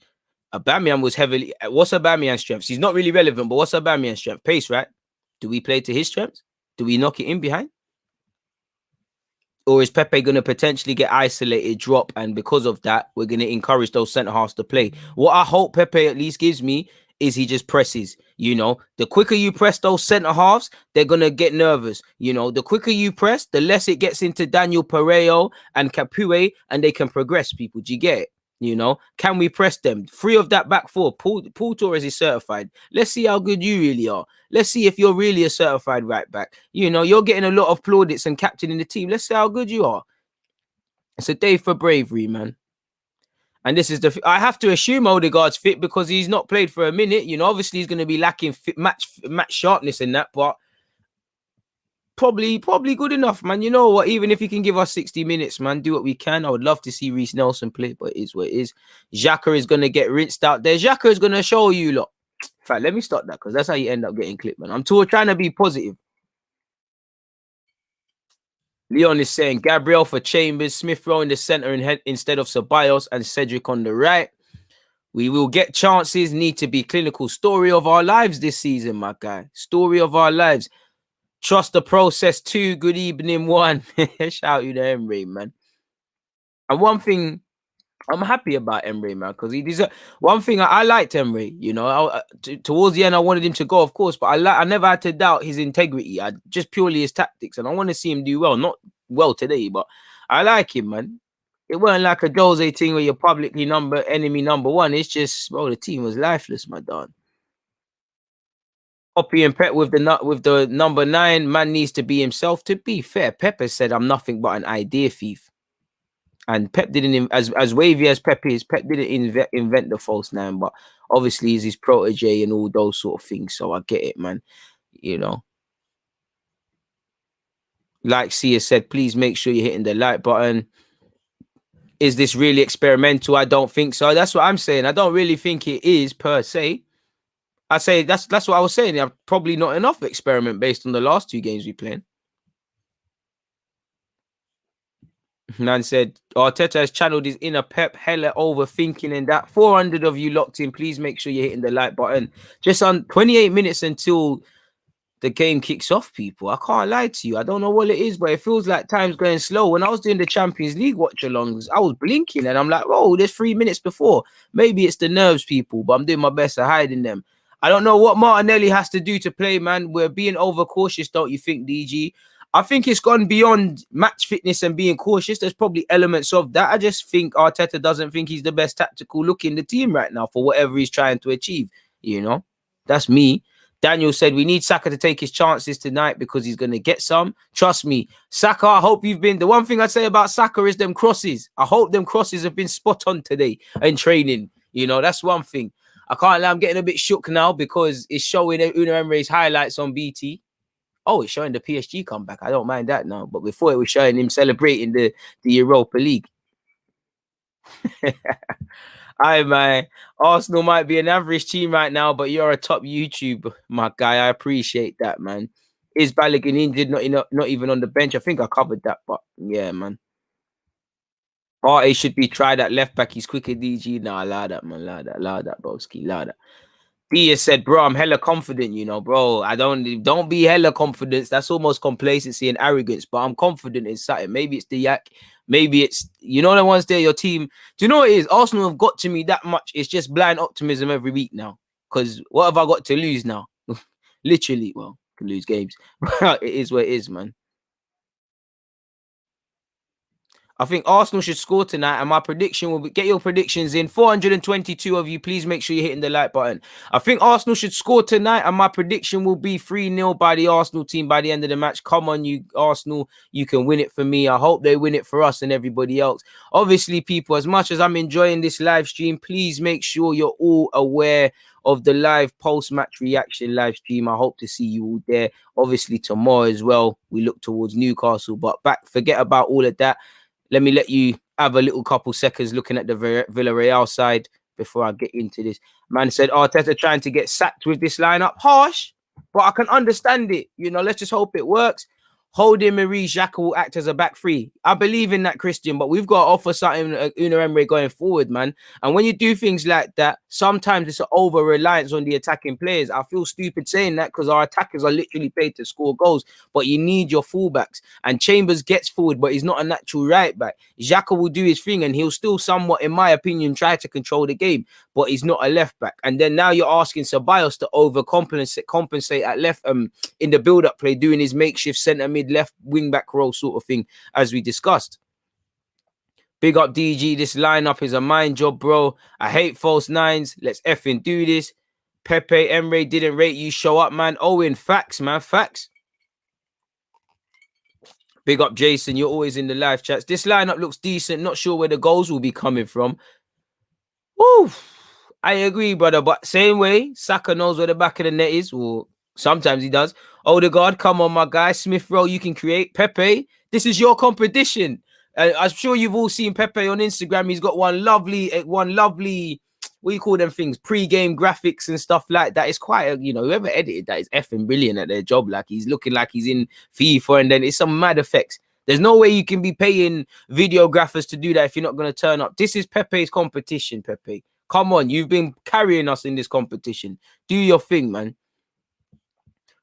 Aubameyang was heavily. What's Aubameyang's strengths? He's not really relevant, but what's Aubameyang's strength? Pace, right? Do we play to his strengths? Do we knock it in behind? Or is Pepe going to potentially get isolated, drop, and because of that, we're going to encourage those centre halves to play? What I hope Pepe at least gives me is he just presses. You know, the quicker you press those centre halves, they're going to get nervous. You know, the quicker you press, the less it gets into Daniel Pereiro and Capoue, and they can progress, people. Do you get it? You know, can we press them? 3 of that back 4. Paul Torres is certified. Let's see how good you really are. Let's see if you're really a certified right back. You know, you're getting a lot of plaudits and captaining the team. Let's see how good you are. It's a day for bravery, man. And this is I have to assume Odegaard's fit because he's not played for a minute. You know, obviously he's going to be lacking match sharpness in that, but probably good enough, man. You know what? Even if he can give us 60 minutes, man, do what we can. I would love to see Reece Nelson play, but it is what it is. Xhaka is going to get rinsed out there. Xhaka is going to show you, lot. In fact, let me start that because that's how you end up getting clipped, man. I'm trying to be positive. Leon is saying Gabriel for Chambers, Smith Rowe in the center instead of Ceballos, and Cedric on the right. We will get chances, need to be clinical. Story of our lives this season, my guy. Story of our lives. Trust the process too. Good evening, one. Shout you to Emre, man. And one thing I'm happy about Emre, man, because he deserves. One thing I liked Emre, you know, towards the end I wanted him to go, of course, but I never had to doubt his integrity. I just purely his tactics, and I want to see him do well. Not well today, but I like him, man. It wasn't like a Jose thing where you're publicly enemy number one. It's just, bro, the team was lifeless, my dog. Poppy and Pep with the number 9, man needs to be himself. To be fair, Pep has said I'm nothing but an idea thief. And Pep didn't, as wavy as Pep is, Pep didn't invent the false 9, but obviously he's his protege and all those sort of things. So I get it, man. You know, like Sia said, please make sure you're hitting the like button. Is this really experimental? I don't think so. That's what I'm saying. I don't really think it is per se. I say that's what I was saying. I'm probably not enough experiment based on the last 2 games we played. Man said Arteta has channeled his inner Pep, hella overthinking, and that 400 of you locked in. Please make sure you're hitting the like button. Just on 28 minutes until the game kicks off, people. I can't lie to you. I don't know what it is, but it feels like time's going slow. When I was doing the Champions League watch-alongs, I was blinking and I'm like, oh, there's 3 minutes before. Maybe it's the nerves, people, but I'm doing my best at hiding them. I don't know what Martinelli has to do to play, man. We're being overcautious, don't you think, DG? I think it's gone beyond match fitness and being cautious. There's probably elements of that. I just think Arteta doesn't think he's the best tactical look in the team right now for whatever he's trying to achieve. You know, that's me. Daniel said we need Saka to take his chances tonight because he's going to get some. Trust me, Saka, I hope you've been... The one thing I'd say about Saka is them crosses. I hope them crosses have been spot on today in training. You know, that's one thing. I can't lie, I'm getting a bit shook now because it's showing Unai Emery's highlights on BT. Oh, it's showing the PSG comeback. I don't mind that now. But before it was showing him celebrating the Europa League. Hi, man. Arsenal might be an average team right now, but you're a top YouTuber, my guy. I appreciate that, man. Is Balogun injured? Not even on the bench. I think I covered that, but yeah, man. Partey should be tried at left back. He's quicker, DG. Nah, allow that, man. Allow that, broski. Allow that. Dia said, bro, I'm hella confident, you know, bro. I don't be hella confident. That's almost complacency and arrogance, but I'm confident in something. Maybe it's the yak. Maybe it's, you know, the ones there, your team. Do you know what it is? Arsenal have got to me that much. It's just blind optimism every week now. Because what have I got to lose now? Literally, well, can lose games. It is what it is, man. I think Arsenal should score tonight, and my prediction will be, get your predictions in. 422 of you, please make sure you're hitting the like button. I think Arsenal should score tonight, and my prediction will be 3-0 by the Arsenal team by the end of the match. Come on, you Arsenal, you can win it for me. I hope they win it for us and everybody else. Obviously, people, as much as I'm enjoying this live stream, please make sure you're all aware of the live post-match reaction live stream. I hope to see you all there. Obviously, tomorrow as well, we look towards Newcastle, but forget about all of that. Let me let you have a little couple seconds looking at the Villarreal side before I get into this. Man said, Arteta trying to get sacked with this lineup. Harsh, but I can understand it. You know, let's just hope it works. Holding Marie Xhaka will act as a back three. I believe in that, Christian, but we've got to offer something Unai Emery going forward, man. And when you do things like that, sometimes it's an over-reliance on the attacking players. I feel stupid saying that because our attackers are literally paid to score goals, but you need your fullbacks. And Chambers gets forward, but he's not a natural right back. Xhaka will do his thing, and he'll still somewhat, in my opinion, try to control the game, but he's not a left back. And then now you're asking Ceballos to compensate at left in the build-up play, doing his makeshift centre mid left wing back role sort of thing, as we discussed. Big up DG. This lineup is a mind job, bro. I hate false nines. Let's effing do this. Pepe Emre didn't rate you. Show up, man. Owen, facts, man. Facts. Big up Jason, you're always in the live chats. This lineup looks decent. Not sure where the goals will be coming from. Woo! I agree, brother. But same way, Saka knows where the back of the net is, or sometimes he does. Odegaard, come on, my guy. Smith Rowe, you can create. Pepe, this is your competition. I'm sure you've all seen Pepe on Instagram. He's got one lovely, what do you call them things? Pre-game graphics and stuff like that. It's quite whoever edited that is effing brilliant at their job. Like, he's looking like he's in FIFA, and then it's some mad effects. There's no way you can be paying videographers to do that if you're not going to turn up. This is Pepe's competition, Pepe. Come on, you've been carrying us in this competition. Do your thing, man.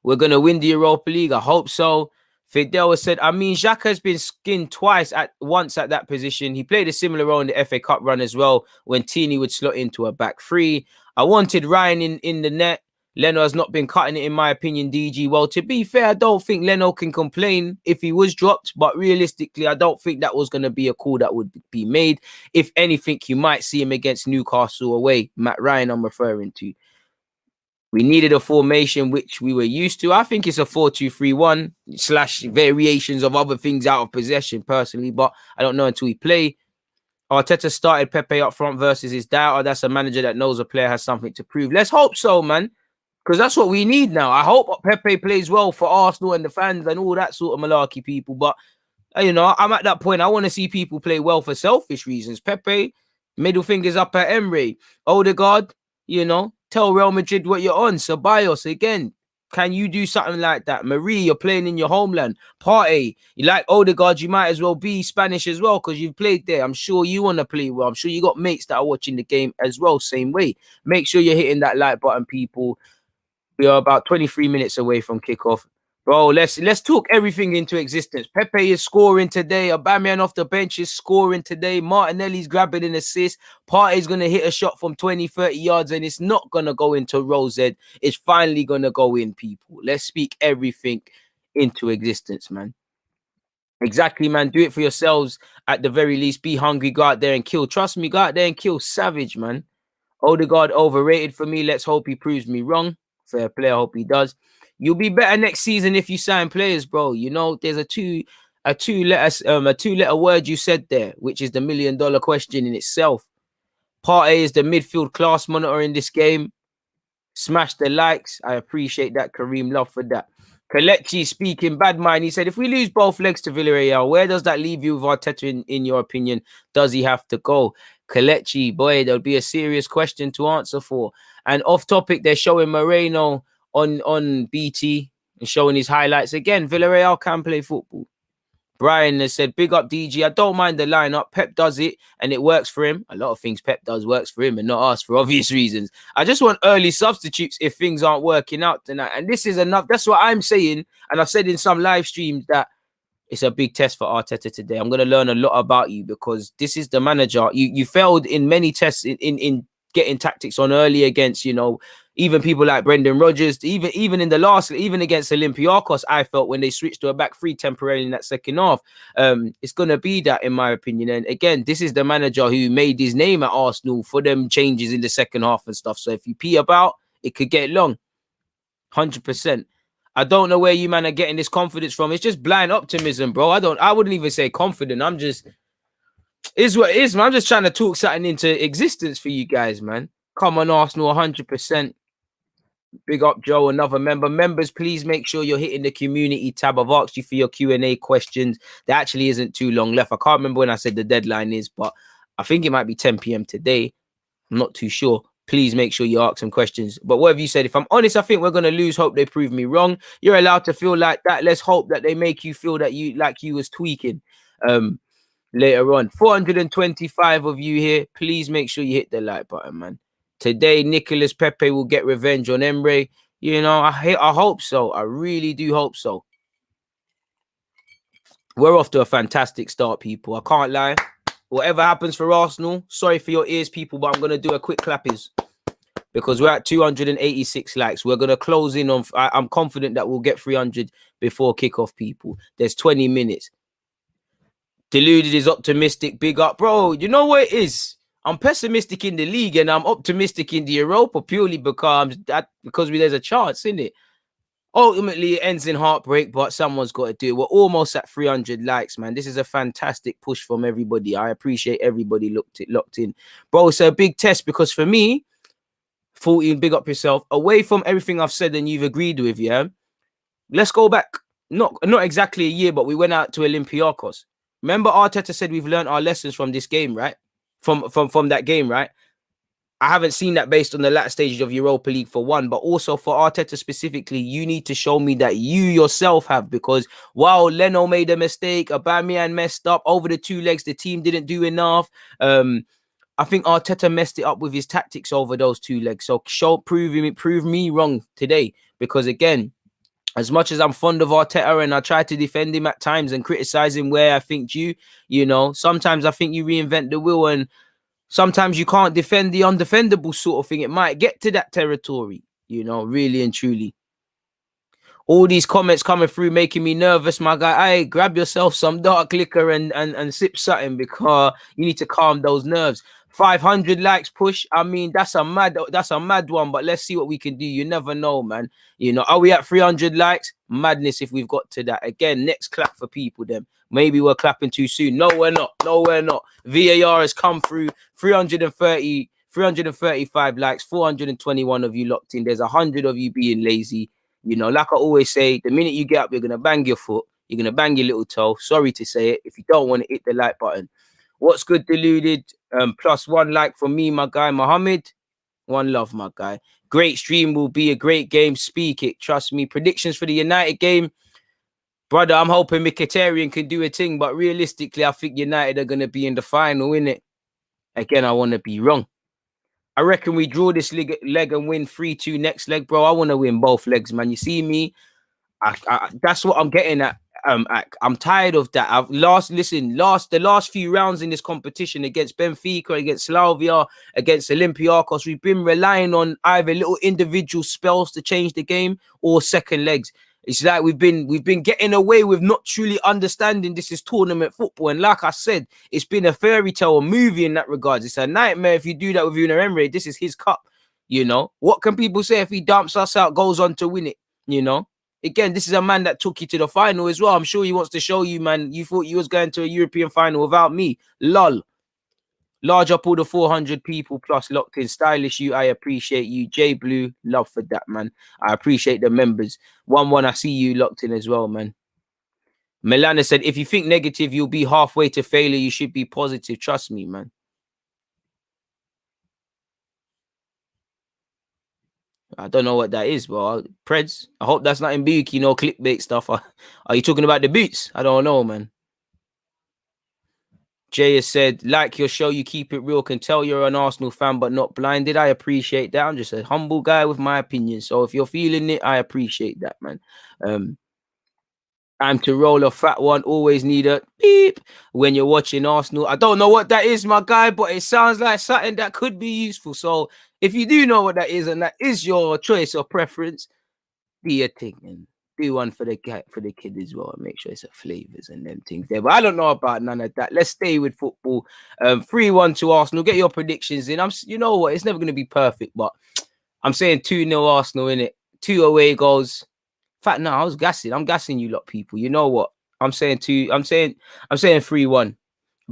We're going to win the Europa League. I hope so. Fidel said, I mean, Xhaka has been skinned once at that position. He played a similar role in the FA Cup run as well, when Tini would slot into a back three. I wanted Ryan in the net. Leno has not been cutting it, in my opinion, DG. Well, to be fair, I don't think Leno can complain if he was dropped, but realistically, I don't think that was going to be a call that would be made. If anything, you might see him against Newcastle away. Matt Ryan, I'm referring to. We needed a formation which we were used to. I think it's a 4-2-3-1 / variations of other things out of possession, personally, but I don't know until we play. Arteta started Pepe up front versus his doubter. That's a manager that knows a player has something to prove. Let's hope so, man. Because that's what we need now. I hope Pepe plays well for Arsenal and the fans and all that sort of malarkey people. But, I'm at that point. I want to see people play well for selfish reasons. Pepe, middle fingers up at Emery. Odegaard, tell Real Madrid what you're on. Ceballos, again, can you do something like that? Marie, you're playing in your homeland. Partey, you like Odegaard, you might as well be Spanish as well because you've played there. I'm sure you want to play well. I'm sure you got mates that are watching the game as well, same way. Make sure you're hitting that like button, people. We are about 23 minutes away from kickoff. Bro, let's talk everything into existence. Pepe is scoring today. Aubameyang off the bench is scoring today. Martinelli's grabbing an assist. Partey's going to hit a shot from 20, 30 yards, and it's not going to go into Rose. It's finally going to go in, people. Let's speak everything into existence, man. Exactly, man. Do it for yourselves at the very least. Be hungry. Go out there and kill. Trust me, go out there and kill. Savage, man. Odegaard overrated for me. Let's hope he proves me wrong. Fair play. I hope he does. You'll be better next season if you sign players, bro. There's a two-letter word you said there, which is the $1 million question in itself. Partey is the midfield class monitor in this game. Smash the likes. I appreciate that, Kareem. Love for that. Kelechi speaking bad mind. He said, if we lose both legs to Villarreal, where does that leave you with Arteta in your opinion? Does he have to go? Kelechi, boy, there'll be a serious question to answer for. And off topic, they're showing Moreno on BT and showing his highlights. Again, Villarreal can play football. Brian has said, big up DG. I don't mind the lineup. Pep does it and it works for him. A lot of things Pep does works for him and not us for obvious reasons. I just want early substitutes if things aren't working out tonight. And this is enough. That's what I'm saying. And I've said in some live streams that it's a big test for Arteta today. I'm going to learn a lot about you because this is the manager. You failed in many tests in getting tactics on early against, even people like Brendan Rodgers, even in the last, even against Olympiacos, I felt when they switched to a back three temporarily in that second half, it's going to be that, in my opinion. And again, this is the manager who made his name at Arsenal for them changes in the second half and stuff. So if you pee about, it could get long. 100%. I don't know where you, man, are getting this confidence from. It's just blind optimism, bro. I wouldn't even say confident. Is what it is, man. I'm just trying to talk something into existence for you guys, man. Come on, Arsenal, 100%. Big up, Joe, another member. Members, please make sure you're hitting the community tab. I've asked you for your Q&A questions. There actually isn't too long left. I can't remember when I said the deadline is, but I think it might be 10 p.m. today. I'm not too sure. Please make sure you ask some questions. But what have you said? If I'm honest, I think we're going to lose. Hope they prove me wrong. You're allowed to feel like that. Let's hope that they make you feel that you was tweaking. Later on, 425 of you here. Please make sure you hit the like button, man. Today, Nicolas Pepe will get revenge on Emre. I hope so. I really do hope so. We're off to a fantastic start, people. I can't lie. Whatever happens for Arsenal, sorry for your ears, people, but I'm going to do a quick clappers because we're at 286 likes. We're going to close in on... I'm confident that we'll get 300 before kickoff, people. There's 20 minutes. Deluded is optimistic. Big up. Bro, you know what it is? I'm pessimistic in the league and I'm optimistic in the Europa purely because there's a chance, isn't it? Ultimately, it ends in heartbreak, but someone's got to do it. We're almost at 300 likes, man. This is a fantastic push from everybody. I appreciate everybody locked in. Bro, it's a big test because for me, 14, big up yourself. Away from everything I've said and you've agreed with, yeah? Let's go back. Not exactly a year, but we went out to Olympiacos. Remember Arteta said we've learned our lessons from this game, right? From that game, right? I haven't seen that based on the latter stages of Europa League for one, but also for Arteta specifically, you need to show me that you yourself have, because while Leno made a mistake, Aubameyang messed up over the two legs, the team didn't do enough. I think Arteta messed it up with his tactics over those two legs. So prove me wrong today, because again, as much as I'm fond of Arteta and I try to defend him at times and criticize him where I think you know, sometimes I think you reinvent the wheel and sometimes you can't defend the undefendable sort of thing. It might get to that territory, you know, really and truly. All these comments coming through making me nervous, my guy. Hey, grab yourself some dark liquor and sip something, because you need to calm those nerves. 500 likes push. I mean, that's a mad one, but let's see what we can do. You never know, man. You know, are we at 300 likes? Madness if we've got to that. Again, next clap for people then. Maybe we're clapping too soon. No, we're not. No, we're not. VAR has come through. 335 likes, 421 of you locked in. There's 100 of you being lazy. You know, like I always say, the minute you get up, you're going to bang your foot. You're going to bang your little toe. Sorry to say it. If you don't want to, hit the like button. What's good, Deluded? Plus one like from me, my guy, Mohammed. One love, my guy. Great stream, will be a great game. Speak it. Trust me. Predictions for the United game. Brother, I'm hoping Mkhitaryan can do a thing, but realistically, I think United are going to be in the final, innit? Again, I want to be wrong. I reckon we draw this leg and win 3-2 next leg, bro. I want to win both legs, man. You see me? That's what I'm getting at. I'm tired of that. The last few rounds in this competition against Benfica, against Slavia, against Olympiacos, we've been relying on either little individual spells to change the game or second legs. It's like we've been getting away with not truly understanding this is tournament football. And like I said, it's been a fairy tale, a movie in that regard. It's a nightmare if you do that with Unai Emery. This is his cup, you know. What can people say if he dumps us out, goes on to win it, you know? Again, this is a man that took you to the final as well. I'm sure he wants to show you, man. You thought you was going to a European final without me. Lol. Large up all the 400 people plus locked in. Stylish you, I appreciate you. J Blue, love for that, man. I appreciate the members. 1-1, I see you locked in as well, man. Melana said, if you think negative, you'll be halfway to failure. You should be positive. Trust me, man. I don't know what that is, but Preds, I hope that's not in Buki, no clickbait stuff. Are you talking about the boots? I don't know, man. Jay has said, like your show, you keep it real. Can tell you're an Arsenal fan, but not blinded. I appreciate that. I'm just a humble guy with my opinion. So if you're feeling it, I appreciate that, man. I'm to roll a fat one. Always need a beep when you're watching Arsenal. I don't know what that is, my guy, but it sounds like something that could be useful. So if you do know what that is, and that is your choice or preference, be a thing and do one for the kid as well, and make sure it's a flavors and them things there. But I don't know about none of that. Let's stay with football. 3-1 to Arsenal. Get your predictions in. You know what? It's never going to be perfect, but I'm saying 2-0 Arsenal in it. 2 away goals. In fact, no, I was gassing. I'm gassing you lot, people. You know what? I'm saying 3-1. I've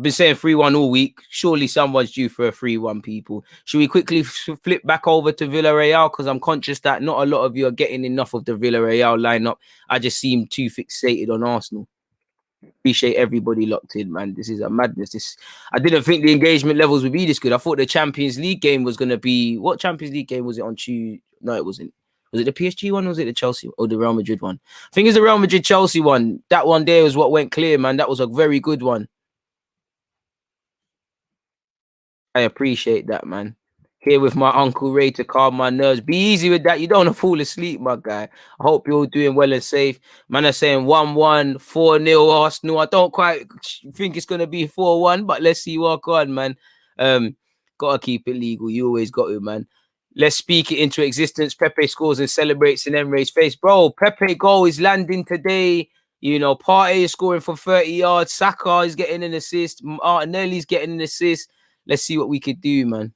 been saying 3-1 all week. Surely someone's due for a 3-1, people. Should we quickly flip back over to Villarreal? Because I'm conscious that not a lot of you are getting enough of the Villarreal lineup. I just seem too fixated on Arsenal. Appreciate everybody locked in, man. This is a madness. I didn't think the engagement levels would be this good. I thought the Champions League game was going to be... What Champions League game was it on Tuesday? No, it wasn't. Was it the PSG one or was it the Chelsea or the Real Madrid one? I think it's the Real Madrid-Chelsea one. That one there was what went clear, man. That was a very good one. I appreciate that, man. Here with my Uncle Ray to calm my nerves. Be easy with that. You don't want to fall asleep, my guy. I hope you're doing well and safe. Man, I'm saying 1-1, 4-0 Arsenal. I don't quite think it's going to be 4-1, but let's see what on, man. Got to keep it legal. You always got to, man. Let's speak it into existence. Pepe scores and celebrates in Emre's face. Bro, Pepe goal is landing today. You know, Partey is scoring for 30 yards. Saka is getting an assist. Martinelli's getting an assist. Let's see what we could do, man.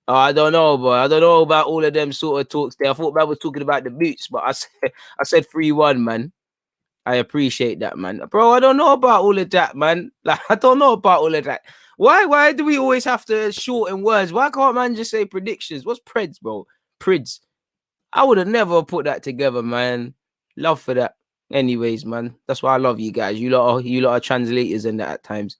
I don't know, boy. I don't know about all of them sort of talks there. I thought man was talking about the boots, but I said 3-1, man. I appreciate that, man. Bro, I don't know about all of that, man. Like, I don't know about all of that. Why do we always have to shorten words? Why can't man just say predictions? What's Preds, bro? Prids. I would have never put that together, man. Love for that. Anyways, man. That's why I love you guys. You lot are translators in that at times.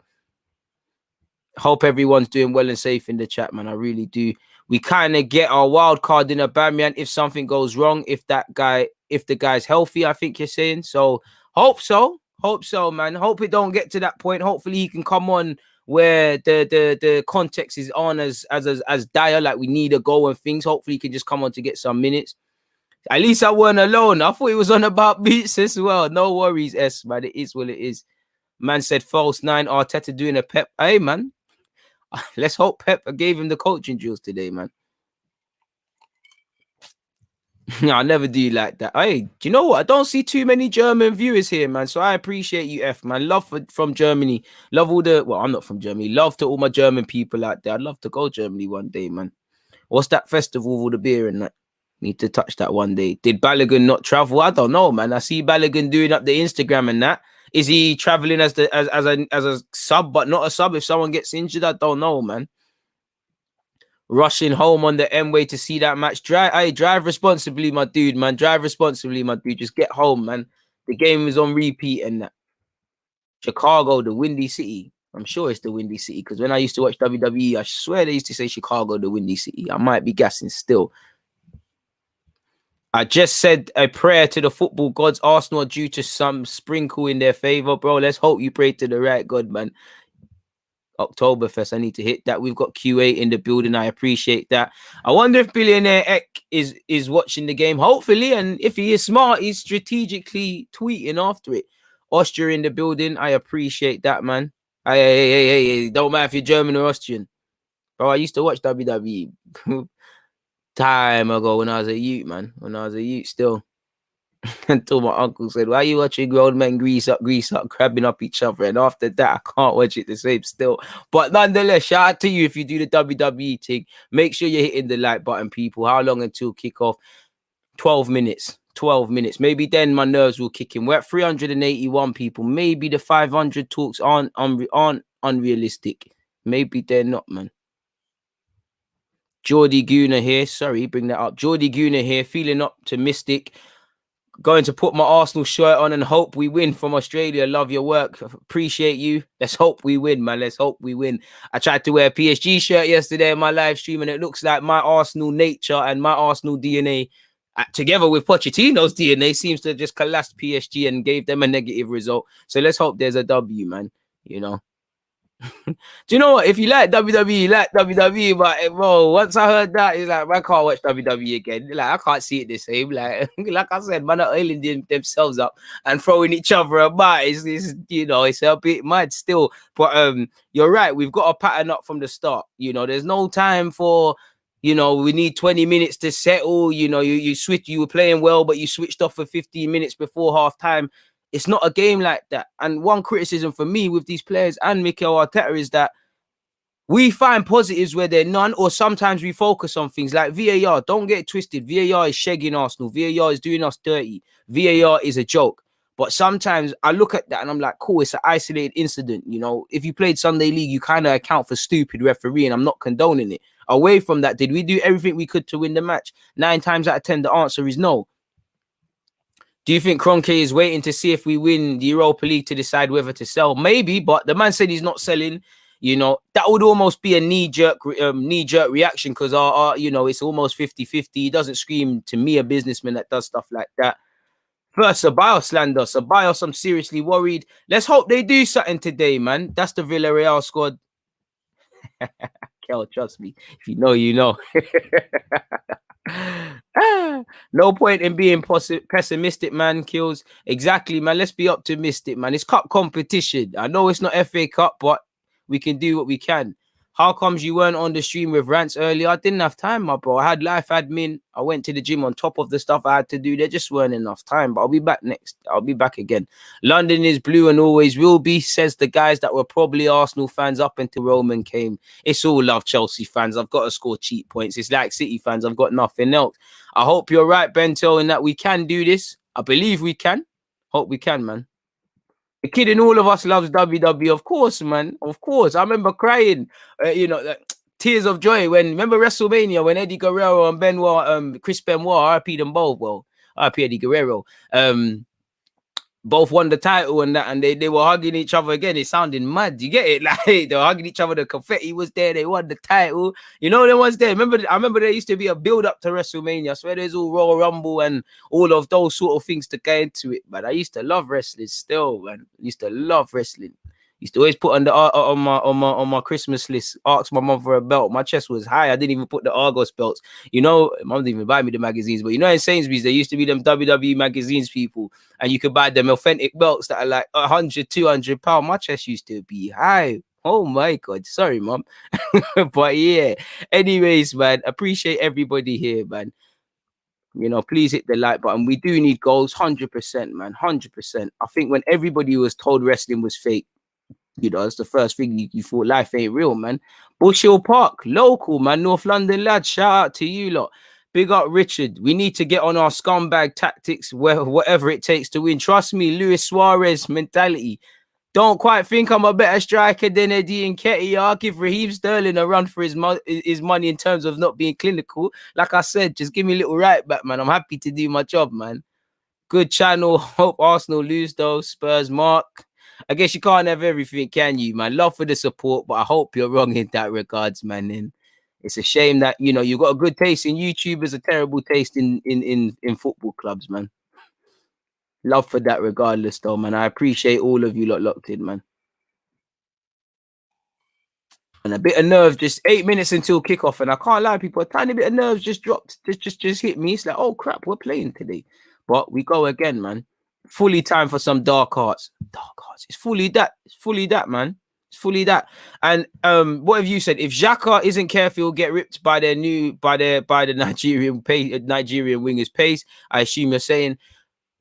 Hope everyone's doing well and safe in the chat, man. I really do. We kind of get our wild card in a Bamian if something goes wrong, if the guy's healthy, I think you're saying. So hope so, man. Hope it don't get to that point. Hopefully he can come on where the context is on as dire, like we need a goal and things. Hopefully he can just come on to get some minutes. At least I weren't alone. I thought it was on about beats as well. No worries, S, man. It is what it is. Man said false 9, Arteta doing a pep. Hey, man. Let's hope Pep gave him the coaching drills today, man. I never do like that. Hey, do you know what? I don't see too many German viewers here, man. So I appreciate you, F, man. Love from Germany. Love all the... Well, I'm not from Germany. Love to all my German people out there. I'd love to go Germany one day, man. What's that festival with all the beer and that? Need to touch that one day. Did Balogun not travel? I don't know, man. I see Balogun doing up the Instagram and that. Is he traveling as a sub, but not a sub? If someone gets injured, I don't know, man. Rushing home on the M-way to see that match. Drive responsibly, my dude, man. Drive responsibly, my dude. Just get home, man. The game is on repeat and that. Chicago, the Windy City. I'm sure it's the Windy City because when I used to watch WWE, I swear they used to say Chicago, the Windy City. I might be gassing still. I just said a prayer to the football gods. Arsenal are due to some sprinkle in their favor, bro. Let's hope you pray to the right God, man. Oktoberfest, I need to hit that. We've got Q8 in the building. I appreciate that. I wonder if Billionaire Eck is watching the game. Hopefully, and if he is smart, he's strategically tweeting after it. Austria in the building. I appreciate that, man. Hey, don't matter if you're German or Austrian. Bro, I used to watch WWE time ago when I was a youth, man. When I was a youth still. Until my uncle said, why are you watching grown men grease up, crabbing up each other? And after that, I can't watch it the same still. But nonetheless, shout out to you if you do the WWE thing. Make sure you're hitting the like button, people. How long until kickoff? 12 minutes. 12 minutes. Maybe then my nerves will kick in. We're at 381 people. Maybe the 500 talks aren't unrealistic. Maybe they're not, man. Geordie Gooner here. Sorry, bring that up. Geordie Gooner here, feeling optimistic. Going to put my Arsenal shirt on and hope we win from Australia. Love your work. Appreciate you. Let's hope we win, man. Let's hope we win. I tried to wear a PSG shirt yesterday in my live stream, and it looks like my Arsenal nature and my Arsenal DNA, together with Pochettino's DNA, seems to just collapse PSG and gave them a negative result. So let's hope there's a W, man. You know. Do you know what? If you like WWE, you like WWE, but bro, once I heard that, it's like I can't watch WWE again. Like I can't see it the same. Like I said, man, are oiling themselves up and throwing each other about. It's you know, it's a bit mad still. But you're right. We've got a pattern up from the start. You know, there's no time for. You know, we need 20 minutes to settle. You know, you switch. You were playing well, but you switched off for 15 minutes before half time. It's not a game like that. And one criticism for me with these players and Mikel Arteta is that we find positives where they're none, or sometimes we focus on things like VAR. Don't get it twisted. VAR is shagging Arsenal. VAR is doing us dirty. VAR is a joke. But sometimes I look at that and I'm like, cool, it's an isolated incident. You know, if you played Sunday League, you kind of account for stupid refereeing. I'm not condoning it. Away from that, did we do everything we could to win the match? 9 times out of 10, the answer is no. Do you think Kroenke is waiting to see if we win the Europa League to decide whether to sell? Maybe, but the man said he's not selling. You know, that would almost be a knee-jerk reaction because, you know, it's almost 50-50. He doesn't scream to me a businessman that does stuff like that. First, Ceballos slander. Ceballos, I'm seriously worried. Let's hope they do something today, man. That's the Villarreal squad. Kel, trust me. If you know, you know. No point in being pessimistic, man. Kills. Exactly, man. Let's be optimistic, man. It's cup competition. I know it's not FA Cup, but we can do what we can. How comes you weren't on the stream with rants earlier? I didn't have time, my bro. I had life admin. I went to the gym on top of the stuff I had to do. There just weren't enough time. But I'll be back next. I'll be back again. London is blue and always will be, says the guys that were probably Arsenal fans up until Roman came. It's all love, Chelsea fans. I've got to score cheap points. It's like City fans. I've got nothing else. I hope you're right, Bento, in that we can do this. I believe we can. Hope we can, man. The kid in all of us loves WWE, of course, man. Of course. I remember crying, tears of joy when, remember WrestleMania when Eddie Guerrero and Benoit, Chris Benoit, RP them both, well, RP Eddie Guerrero, both won the title and that, and they were hugging each other again. It sounded mad. You get it? Like they were hugging each other. The confetti was there. They won the title. You know, there was there. I remember there used to be a build up to WrestleMania. I swear there's all Royal Rumble and all of those sort of things to get into it. But I used to love wrestling still, man. I used to love wrestling. Used to always put on my Christmas list. Ask my mom for a belt. My chest was high. I didn't even put the Argos belts. You know, mom didn't even buy me the magazines. But you know, in Sainsbury's, there used to be them WWE magazines, people, and you could buy them authentic belts that are like 100, 200 pounds. My chest used to be high. Oh my God. Sorry, mom. But yeah. Anyways, man, appreciate everybody here, man. You know, please hit the like button. We do need goals, 100%, man, 100%. I think when everybody was told wrestling was fake, you know, it's the first thing you thought life ain't real, man. Bush Hill Park, local, man. North London lad. Shout out to you lot. Big up, Richard. We need to get on our scumbag tactics, whatever it takes to win. Trust me, Luis Suarez mentality. Don't quite think I'm a better striker than Eddie and Ketty. I'll give Raheem Sterling a run for his money in terms of not being clinical. Like I said, just give me a little right back, man. I'm happy to do my job, man. Good channel. Hope Arsenal lose, though. Spurs, Mark. I guess you can't have everything, can you, man? Love for the support, but I hope you're wrong in that regards, man. And it's a shame that, you know, you got a good taste in YouTubers, a terrible taste in football clubs, man. Love for that regardless, though, man. I appreciate all of you lot locked in, man. And a bit of nerves, just 8 minutes until kickoff, and I can't lie, people, a tiny bit of nerves just dropped, just hit me. It's like, oh crap, we're playing today. But we go again, man. Fully time for some dark arts. Dark arts. It's fully that. It's fully that, man. It's fully that. And what have you said? If Xhaka isn't careful, he'll get ripped by the Nigerian wingers pace. I assume you're saying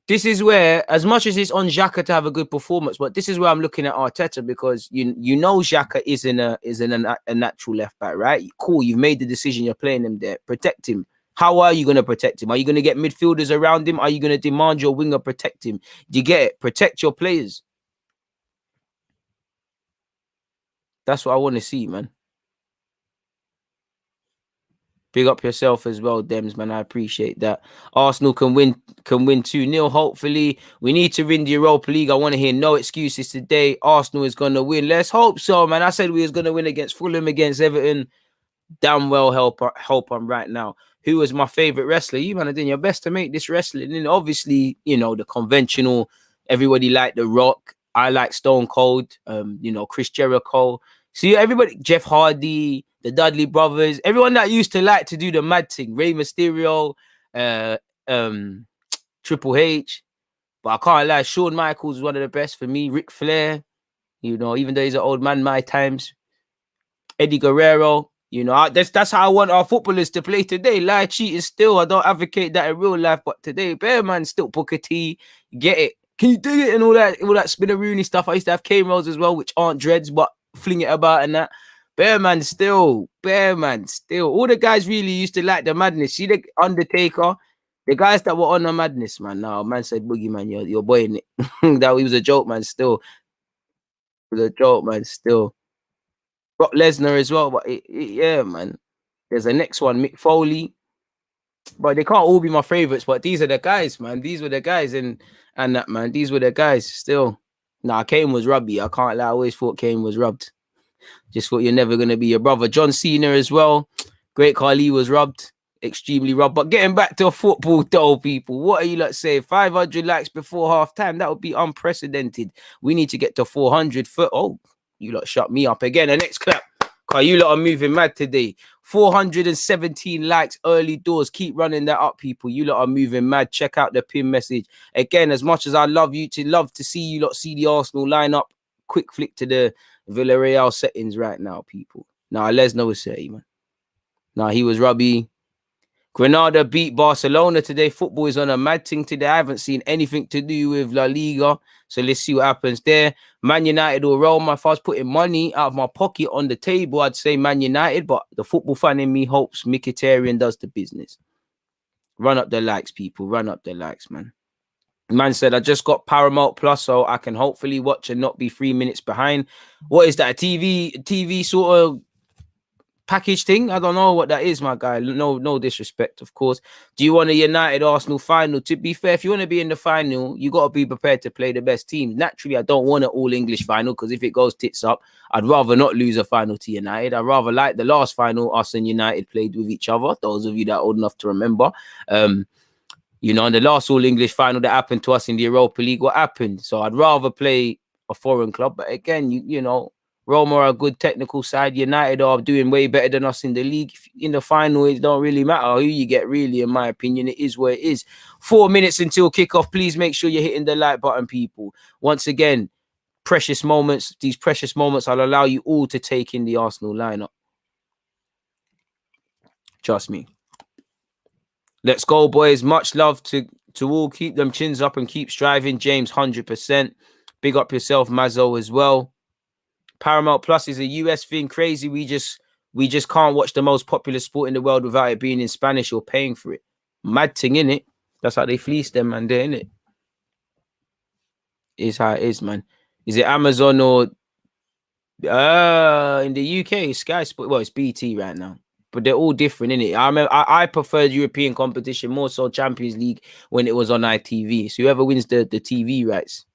this is where, as much as it's on Xhaka to have a good performance, but this is where I'm looking at Arteta, because you know Xhaka isn't a natural left back, right? Cool, you've made the decision, you're playing him there. Protect him. How are you going to protect him? Are you going to get midfielders around him? Are you going to demand your winger protect him? Do you get it? Protect your players. That's what I want to see, man. Big up yourself as well, Dems, man. I appreciate that. Arsenal can win 2-0, hopefully. We need to win the Europa League. I want to hear no excuses today. Arsenal is going to win. Let's hope so, man. I said we was going to win against Fulham, against Everton. Damn well hope I'm right now. Who was my favorite wrestler? You, man, are doing your best to make this wrestling. And obviously, you know, the conventional, everybody liked The Rock. I like Stone Cold, you know, Chris Jericho. See, everybody, Jeff Hardy, the Dudley Brothers, everyone that used to like to do the mad thing, Rey Mysterio, Triple H. But I can't lie, Shawn Michaels is one of the best for me. Ric Flair, you know, even though he's an old man, my times. Eddie Guerrero, you know, that's how I want our footballers to play today. Lie, cheat is still, I don't advocate that in real life, but today, bear man, still Booker T, get it. Can you do it? And all that Spinneroonie stuff. I used to have cane rolls as well, which aren't dreads, but fling it about and that. Bear man still. All the guys really used to like the madness. See the Undertaker, the guys that were on the madness, man. Now, man said, Boogie, man, you're boying it. That he was a joke, man, still. It was a joke, man, still. Brock Lesnar as well, but yeah, man. There's a next one, Mick Foley. But they can't all be my favorites, but these are the guys, man. These were the guys, and that, man. These were the guys still. Nah, Kane was rubby. I can't lie. I always thought Kane was rubbed. Just thought you're never going to be your brother. John Cena as well. Great Khali was rubbed. Extremely rubbed. But getting back to football, though, people, what are you like saying? 500 likes before half time. That would be unprecedented. We need to get to 400. Oh, you lot shut me up again. The next clap. Because you lot are moving mad today. 417 likes early doors. Keep running that up, people. You lot are moving mad. Check out the pin message. Again, as much as I love to see you lot see the Arsenal lineup, quick flick to the Villarreal settings right now, people. Nah, Lesnar was 30, man. Nah, he was rubby. Granada beat Barcelona today. Football is on a mad thing today. I haven't seen anything to do with La Liga. So let's see what happens there. Man United or Roma. If I was putting money out of my pocket on the table, I'd say Man United. But the football fan in me hopes Mkhitaryan does the business. Run up the likes, people. Run up the likes, man. Man said, I just got Paramount Plus, so I can hopefully watch and not be 3 minutes behind. What is that? A TV sort of package thing? I don't know what that is, my guy. No disrespect, of course. Do you want a United Arsenal final? To be fair, if you want to be in the final, you got to be prepared to play the best team. Naturally, I don't want an all-English final because if it goes tits up, I'd rather not lose a final to United. I'd rather like the last final us and United played with each other. Those of you that are old enough to remember. You know, in the last all-English final that happened to us in the Europa League, what happened? So I'd rather play a foreign club. But again, you know, Roma are a good technical side. United are doing way better than us in the league. In the final, it don't really matter who you get, really, in my opinion. It is what it is. 4 minutes until kickoff. Please make sure you're hitting the like button, people. Once again, precious moments. These precious moments, I'll allow you all to take in the Arsenal lineup. Trust me. Let's go, boys. Much love to all. Keep them chins up and keep striving. James, 100%. Big up yourself, Mazzo, as well. Paramount Plus is a US thing. Crazy. We just can't watch the most popular sport in the world without it being in Spanish or paying for it. Mad thing, innit? That's how they fleece them, man. There, innit? Is how it is, man. Is it Amazon or in the UK, Sky Sport? Well, it's BT right now. But they're all different, innit? I remember I preferred European competition, more so Champions League when it was on ITV. So whoever wins the TV rights,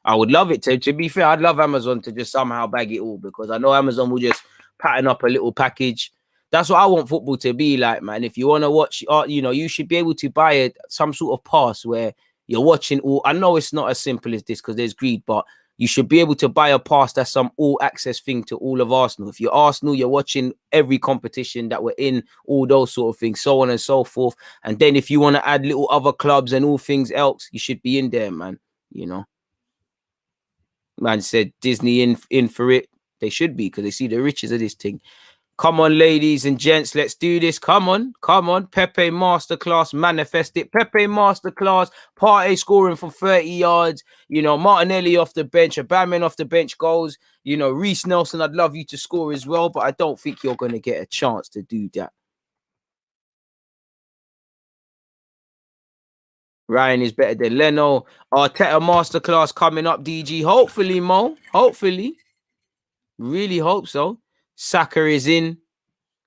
I would love it to be fair. I'd love Amazon to just somehow bag it all because I know Amazon will just pattern up a little package. That's what I want football to be like, man. If you want to watch, you know, you should be able to buy some sort of pass where you're watching all. I know it's not as simple as this because there's greed, but you should be able to buy a pass that's some all access thing to all of Arsenal. If you're Arsenal, you're watching every competition that we're in, all those sort of things, so on and so forth. And then if you want to add little other clubs and all things else, you should be in there, man. You know, man said Disney in for it. They should be because they see the riches of this thing. Come on, ladies and gents, let's do this. Come on. Pepe Masterclass, manifest it. Pepe Masterclass, Partey scoring from 30 yards. You know, Martinelli off the bench, Aubameyang off the bench goals. You know, Reece Nelson, I'd love you to score as well, but I don't think you're going to get a chance to do that. Ryan is better than Leno. Arteta Masterclass coming up, DG. Hopefully, Mo. Hopefully. Really hope so. Saka is in.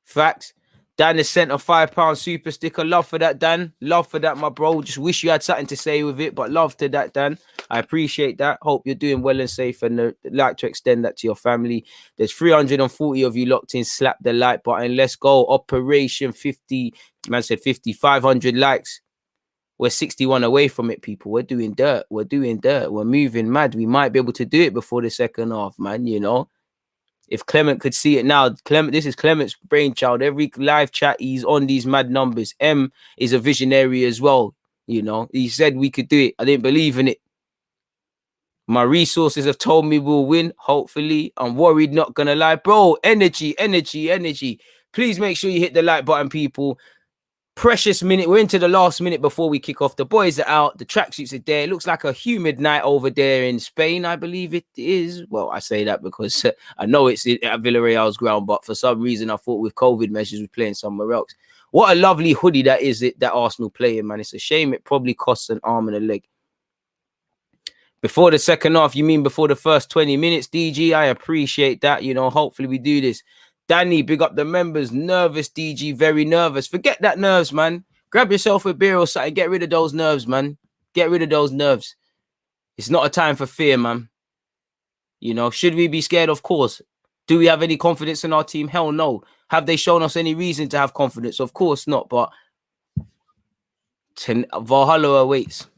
Facts. Dan has sent a £5 super sticker. Love for that, Dan. Love for that, my bro. Just wish you had something to say with it, but love to that, Dan. I appreciate that. Hope you're doing well and safe, and like to extend that to your family. There's 340 of you locked in. Slap the like button. Let's go. Operation 50. Man said 50. 500 likes. We're 61 away from it, people. We're doing dirt. We're moving mad. We might be able to do it before the second half, man, you know. If Clement could see it now, this is Clement's brainchild. Every live chat, he's on these mad numbers. M is a visionary as well. You know, he said we could do it. I didn't believe in it. My resources have told me we'll win. Hopefully, I'm worried, not gonna lie. Bro, energy. Please make sure you hit the like button, people. Precious minute. We're into the last minute before we kick off. The boys are out. The tracksuits are there. It looks like a humid night over there in Spain, I believe it is. Well, I say that because I know it's at Villarreal's ground, but for some reason I thought with COVID measures we're playing somewhere else. What a lovely hoodie that is, that Arsenal playing, man. It's a shame it probably costs an arm and a leg. Before the second half, you mean before the first 20 minutes, DG? I appreciate that. You know, hopefully we do this. Danny, big up the members. Nervous, DG, very nervous. Forget that nerves, man. Grab yourself a beer or something. Get rid of those nerves, man. Get rid of those nerves. It's not a time for fear, man. You know, should we be scared? Of course. Do we have any confidence in our team? Hell no. Have they shown us any reason to have confidence? Of course not, but Valhalla awaits.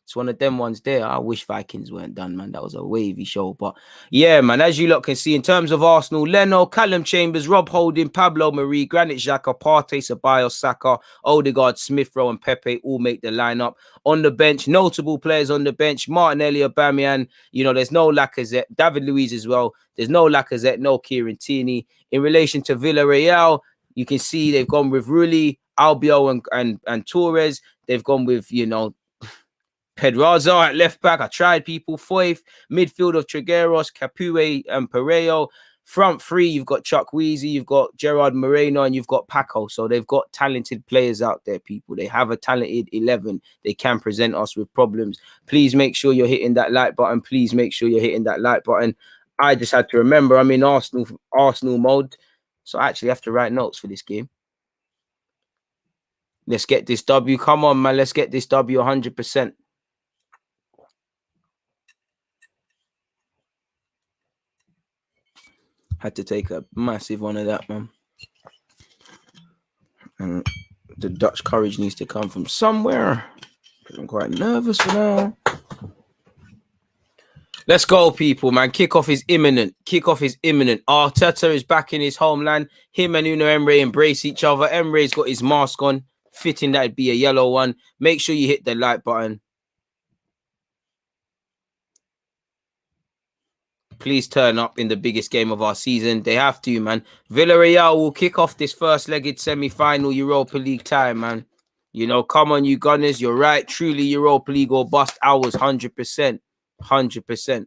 It's one of them ones there. I wish Vikings weren't done, man. That was a wavy show. But yeah, man, as you lot can see, in terms of Arsenal, Leno, Callum Chambers, Rob Holding, Pablo Marie, Granit Xhaka, Partey, Ceballos, Saka, Odegaard, Smith Rowe, and Pepe all make the lineup. On the bench, notable players on the bench, Martinelli, Aubameyang, there's no Lacazette, David Luiz as well. There's no Lacazette, no Kieran Tierney. In relation to Villarreal, you can see they've gone with Rulli, Albiol, and Torres. They've gone with, Pedraza at left back. I tried people. Foyth. Midfield of Trigueros, Capoue, and Pereiro. Front three, you've got Chuck Weezy, you've got Gerard Moreno, and you've got Paco. So they've got talented players out there, people. They have a talented 11. They can present us with problems. Please make sure you're hitting that like button. Please make sure you're hitting that like button. I just had to remember I'm in Arsenal mode. So I actually have to write notes for this game. Let's get this W. Come on, man. Let's get this W 100%. Had to take a massive one of that, man. And the Dutch courage needs to come from somewhere. I'm quite nervous for now. Let's go, people, man. Kickoff is imminent. Arteta is back in his homeland. Him and Unai Emery embrace each other. Emery's got his mask on. Fitting that it'd be a yellow one. Make sure you hit the like button. Please turn up in the biggest game of our season. They have to, man. Villarreal will kick off this first-legged semi-final Europa League time, man. Come on, you Gunners. You're right. Truly Europa League or bust hours, 100%. 100%.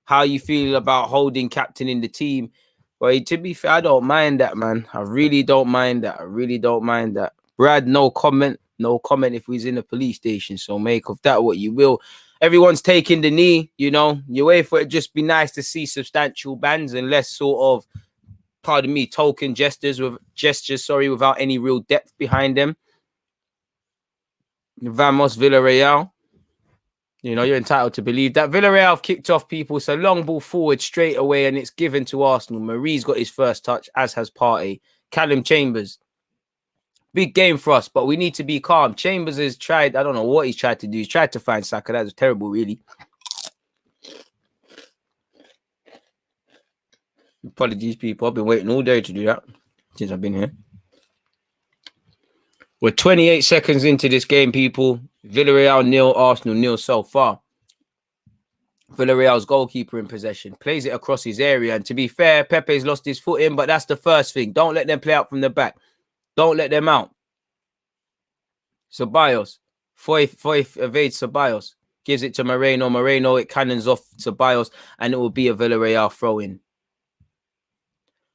How you feel about Holding captain in the team? Well, to be fair, I don't mind that, man. I really don't mind that. Brad, no comment. No comment if he's in the police station. So make of that what you will. Everyone's taking the knee, You wait for it. Just be nice to see substantial bans and less sort of, pardon me, token gestures without any real depth behind them. Vamos Villarreal. You're entitled to believe that. Villarreal have kicked off, people. It's a long ball forward straight away, and it's given to Arsenal. Marie's got his first touch, as has Partey. Callum Chambers. Big game for us, but we need to be calm. Chambers has tried, I don't know what he's tried to do. He's tried to find Saka. That was terrible, really. Apologies, people. I've been waiting all day to do that since I've been here. We're 28 seconds into this game, people. Villarreal 0, Arsenal 0 so far. Villarreal's goalkeeper in possession. Plays it across his area. And to be fair, Pepe's lost his foot in, but that's the first thing. Don't let them play out from the back. Don't let them out. Ceballos. Foyth evades Ceballos. Gives it to Moreno. Moreno, it cannons off Ceballos, and it will be a Villarreal throw-in.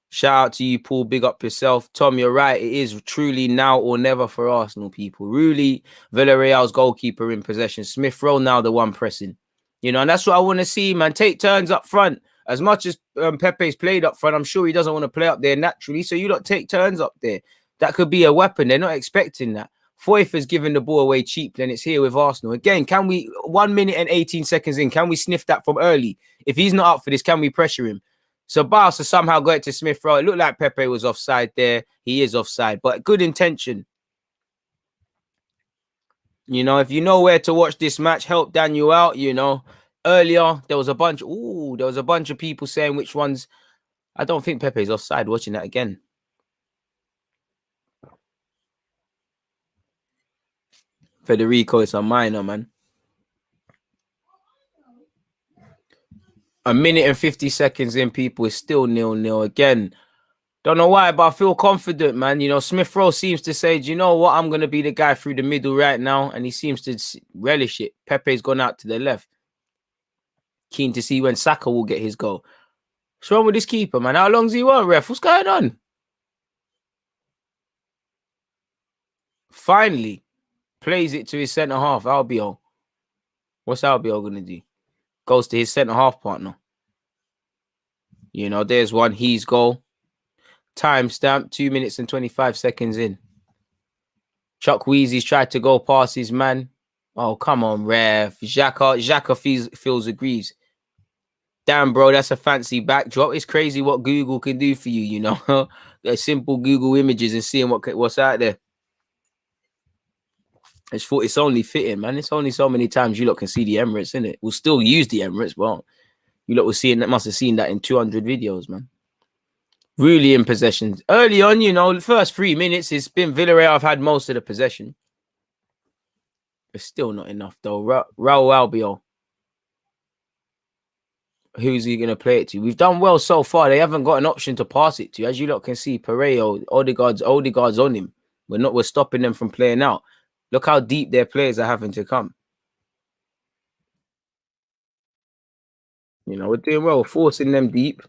Shout out to you, Paul. Big up yourself. Tom, you're right. It is truly now or never for Arsenal, people. Really, Villarreal's goalkeeper in possession. Smith Rowe now the one pressing. And that's what I want to see, man. Take turns up front. As much as Pepe's played up front, I'm sure he doesn't want to play up there naturally. So you don't take turns up there. That could be a weapon. They're not expecting that. Foyth has given the ball away cheap, then it's here with Arsenal. Again, can we, 1 minute and 18 seconds in, can we sniff that from early? If he's not up for this, can we pressure him? So Barca somehow got it to Smith Rowe. It looked like Pepe was offside there. He is offside, but good intention. If you know where to watch this match, help Daniel out, Earlier, there was a bunch of people saying which ones. I don't think Pepe's offside. Watching that again. Federico is a minor, man. 1 minute and 50 seconds in, people. Is still 0-0 again. Don't know why, but I feel confident, man. Smith Rowe seems to say, do you know what? I'm going to be the guy through the middle right now. And he seems to relish it. Pepe's gone out to the left. Keen to see when Saka will get his goal. What's wrong with this keeper, man? How long's he want, ref? What's going on? Finally, plays it to his centre-half, Albiol. What's Albiol going to do? Goes to his centre-half partner. There's one. He's goal. Timestamp, 2 minutes and 25 seconds in. Chuck Weezy's tried to go past his man. Oh, come on, ref. Xhaka feels agrees. Damn, bro, that's a fancy backdrop. It's crazy what Google can do for you, The simple Google images and seeing what's out there. It's only fitting, man. It's only so many times you lot can see the Emirates, innit? We'll still use the Emirates, but you lot must have seen that in 200 videos, man. Really in possession. Early on, the first 3 minutes, it's been Villarreal have had most of the possession. It's still not enough, though. Raul Albiol. Who's he going to play it to? We've done well so far. They haven't got an option to pass it to. As you lot can see, Pereiro, Odegaard's on him. We're stopping them from playing out. Look how deep their players are having to come. We're doing well, forcing them deep.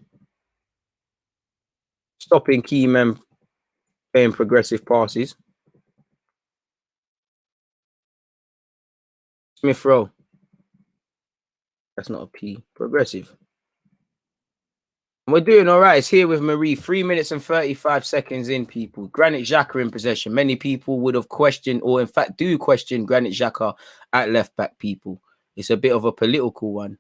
Stopping key men playing progressive passes. Smith Rowe. That's not a P. Progressive. And we're doing all right. It's here with Marie. 3 minutes and 35 seconds in, people. Granit Xhaka in possession. Many people would have questioned, or in fact do question, Granit Xhaka at left back, people. It's a bit of a political one.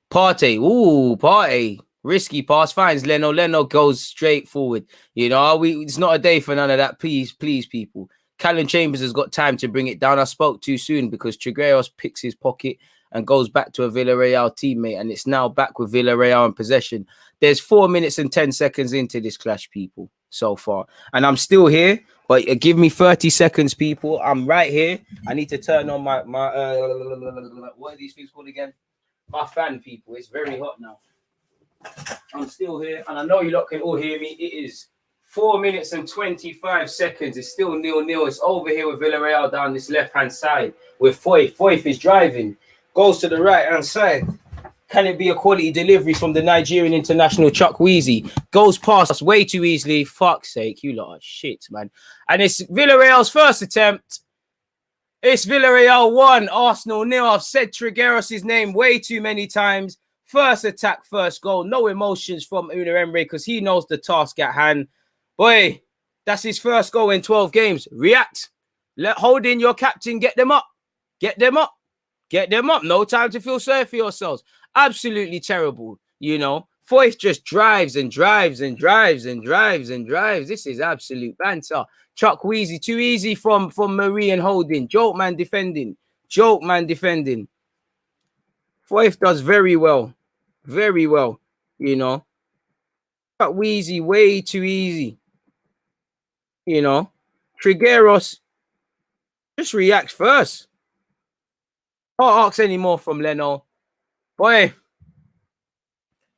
Partey. Ooh, Partey. Risky pass. Finds Leno. Leno goes straight forward. It's not a day for none of that. Please, people. Callum Chambers has got time to bring it down. I spoke too soon because Trigueros picks his pocket and goes back to a Villarreal teammate, and it's now back with Villarreal in possession. There's 4 minutes and 10 seconds into this clash, people, so far. And I'm still here, but give me 30 seconds, people. I'm right here. I need to turn on my what are these things called again? My fan, people. It's very hot now. I'm still here, and I know you lot can all hear me. It is 4 minutes and 25 seconds. It's still 0-0. It's over here with Villarreal down this left-hand side with Foyth. Foyth is driving. Goes to the right-hand side. Can it be a quality delivery from the Nigerian international Chuck Weezy? Goes past us way too easily. Fuck's sake, you lot are shit, man. And it's Villarreal's first attempt. It's Villarreal 1, Arsenal 0. I've said Trigueros' name way too many times. First attack, first goal. No emotions from Unai Emery because he knows the task at hand. Boy, that's his first goal in 12 games. React. Hold in your captain. Get them up. Get them up. Get them up. No time to feel sorry for yourselves. Absolutely terrible. Foyth just drives and drives and drives and drives and drives. This is absolute banter. Chuck Weezy, too easy from Marie and Holding. Joke man defending. Foyth does very well. Very well. Chuck Weezy, way too easy. Trigueros just reacts first. Can't ask any more from Leno. Boy,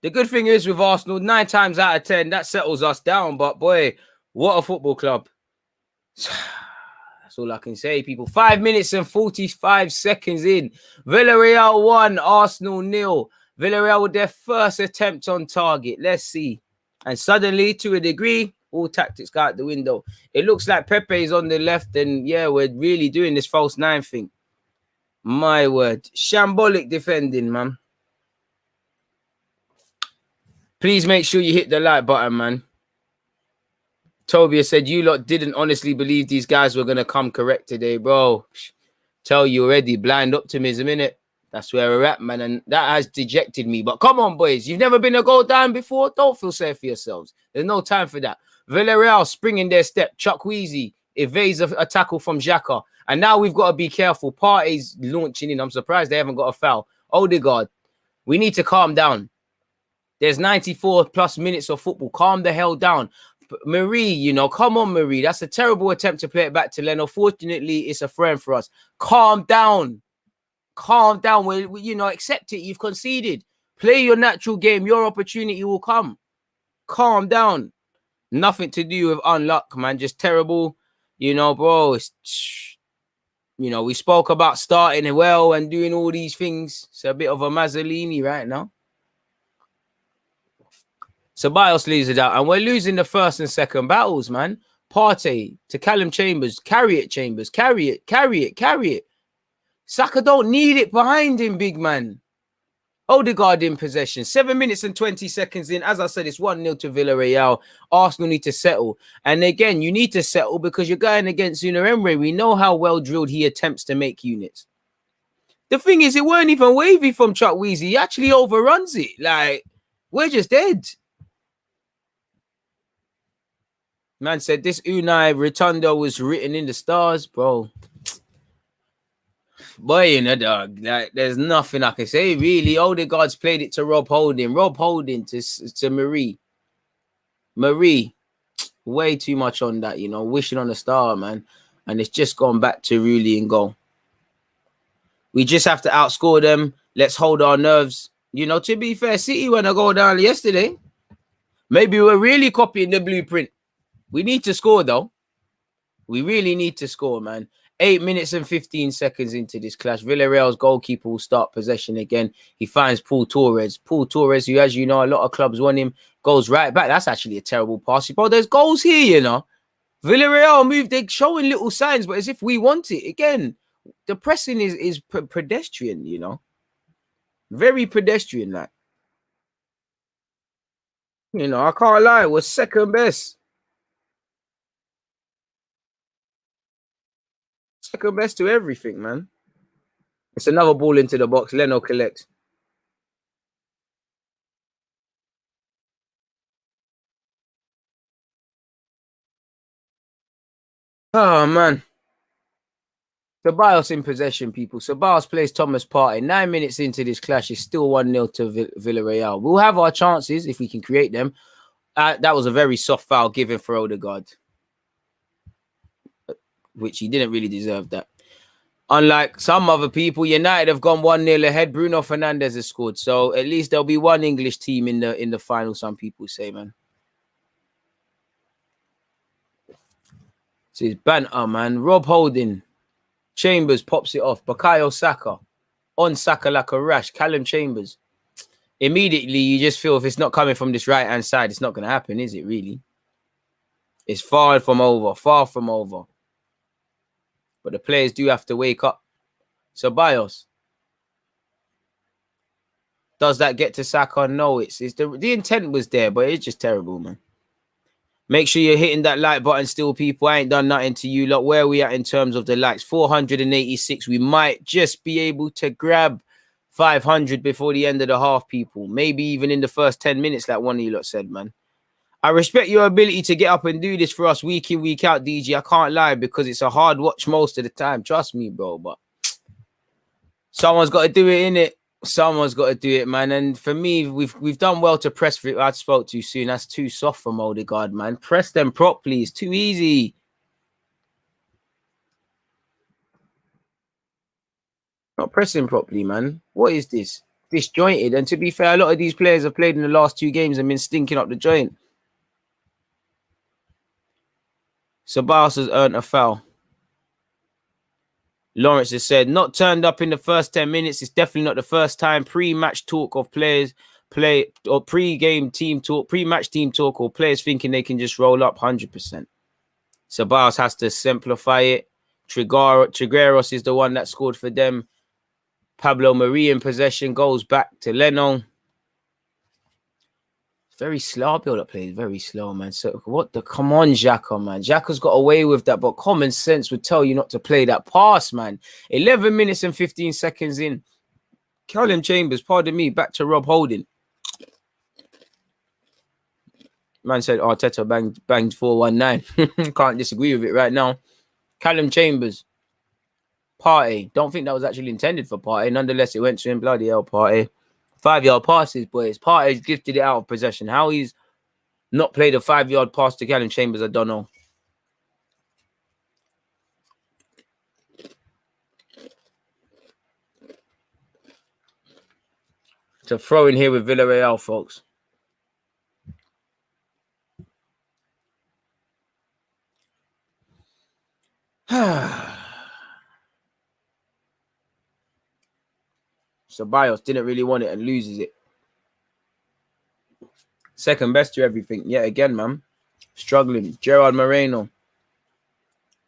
the good thing is with Arsenal, 9 times out of 10, that settles us down. But boy, what a football club. That's all I can say, people. 5 minutes and 45 seconds in. Villarreal 1, Arsenal 0. Villarreal with their first attempt on target. Let's see. And suddenly, to a degree, all tactics go out the window. It looks like Pepe is on the left. And yeah, we're really doing this false 9 thing. My word. Shambolic defending, man. Please make sure you hit the like button, man. Tobias said, you lot didn't honestly believe these guys were going to come correct today, bro. Tell you already, blind optimism, innit? That's where we're at, man. And that has dejected me. But come on, boys. You've never been a goal down before? Don't feel sorry for yourselves. There's no time for that. Villarreal springing their step. Chuck Weezy evades a tackle from Xhaka. And now we've got to be careful. Partey's launching in. I'm surprised they haven't got a foul. Odegaard, we need to calm down. There's 94 plus minutes of football. Calm the hell down. Marie, come on, Marie. That's a terrible attempt to play it back to Leno. Fortunately, it's a friend for us. Calm down. Calm down. Accept it. You've conceded. Play your natural game. Your opportunity will come. Calm down. Nothing to do with unluck, man. Just terrible. Bro, we spoke about starting well and doing all these things. It's a bit of a Mazzolini right now. Ceballos leaves it out, and we're losing the first and second battles, man. Partey to Callum Chambers. Carry it, Chambers. Carry it. Saka don't need it behind him, big man. Odegaard in possession. 7 minutes and 20 seconds in. As I said, it's 1-0 to Villarreal. Arsenal need to settle. And again, you need to settle because you're going against Unai Emery. We know how well drilled he attempts to make units. The thing is, it weren't even wavy from Chuck Weezy. He actually overruns it. Like, we're just dead. Man said this Unai Rotundo was written in the stars, bro. Boy, you know, dog, like, there's nothing I can say, really. Odegaard's played it to Rob Holding. Rob Holding to Marie. Marie, way too much on that, you know, wishing on a star, man. And it's just gone back to Rooney in goal. We just have to outscore them. Let's hold our nerves. You know, to be fair, City when I go down yesterday, maybe we're really copying the blueprint. We need to score, though. We really need to score, man. 8 minutes and 15 seconds into this clash. Villarreal's goalkeeper will start possession again. He finds Paul Torres. Paul Torres, who, as you know, a lot of clubs want him, goes right back. That's actually a terrible pass. Bro, there's goals here, you know. Villarreal moved. They're showing little signs, but as if we want it. Again, the pressing is pedestrian, you know. Very pedestrian, like. You know, I can't lie. We're second best. Second best to everything, man. It's another ball into the box. Leno collects. Oh, man. Ceballos in possession, people. Ceballos plays Thomas Partey. 9 minutes into this clash, it's still 1-0 to Villarreal. We'll have our chances if we can create them. That was a very soft foul given for Odegaard, which he didn't really deserve that. Unlike some other people, United have gone 1-0 ahead. Bruno Fernandes has scored. So at least there'll be one English team in the final, some people say, man. So it's banter, man. Rob Holding. Chambers pops it off. Bukayo Saka. On Saka like a rash. Callum Chambers. Immediately, you just feel if it's not coming from this right-hand side, it's not going to happen, is it really? It's far from over. Far from over. But the players do have to wake up. Ceballos. Does that get to Saka? No, it's the intent was there, but it's just terrible, man. Make sure you're hitting that like button still, people. I ain't done nothing to you. Look, where are we at in terms of the likes? 486. We might just be able to grab 500 before the end of the half, people. Maybe even in the first 10 minutes, like one of you lot said, man. I respect your ability to get up and do this for us week in, week out, DG. I can't lie because it's a hard watch most of the time. Trust me, bro. But someone's got to do it, innit? Someone's got to do it, man. And for me, we've done well to press for it. I spoke too soon. That's too soft from Odegaard, man. Press them properly. It's too easy. Not pressing properly, man. What is this? Disjointed. And to be fair, a lot of these players have played in the last 2 games and been stinking up the joint. Ceballos has earned a foul. Lawrence has said, not turned up in the first 10 minutes. It's definitely not the first time. Pre-match talk of players play or pre-game team talk, pre-match team talk, or players thinking they can just roll up 100%. Ceballos has to simplify it. Trigueros is the one that scored for them. Pablo Marie in possession goes back to Leno. Very slow build-up play. Very slow, man. So what the? Come on, Xhaka, man. Xhaka's got away with that, but common sense would tell you not to play that pass, man. 11 minutes and 15 seconds in. Callum Chambers, pardon me, back to Rob Holding. Man said Arteta banged 419. Can't disagree with it right now. Callum Chambers. Partey. Don't think that was actually intended for Partey. Nonetheless, it went to him. Bloody hell, Partey. 5-yard passes, boys. Partey's gifted it out of possession. How he's not played a 5-yard pass to Callum Chambers, I don't know. So throw in here with Villarreal, folks. Ceballos didn't really want it and loses it. Second best to everything. Yeah, again, man. Struggling. Gerard Moreno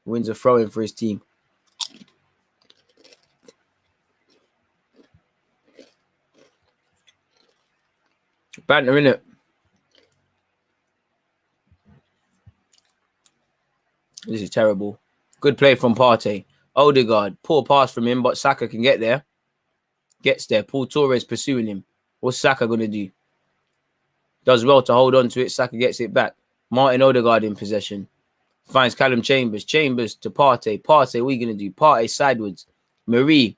wins a throw-in for his team. Banter, innit? This is terrible. Good play from Partey. Odegaard. Poor pass from him, but Saka can get there. Gets there. Paul Torres pursuing him. What's Saka going to do? Does well to hold on to it. Saka gets it back. Martin Odegaard in possession. Finds Callum Chambers. Chambers to Partey. Partey, what are you going to do? Partey sideways. Marie.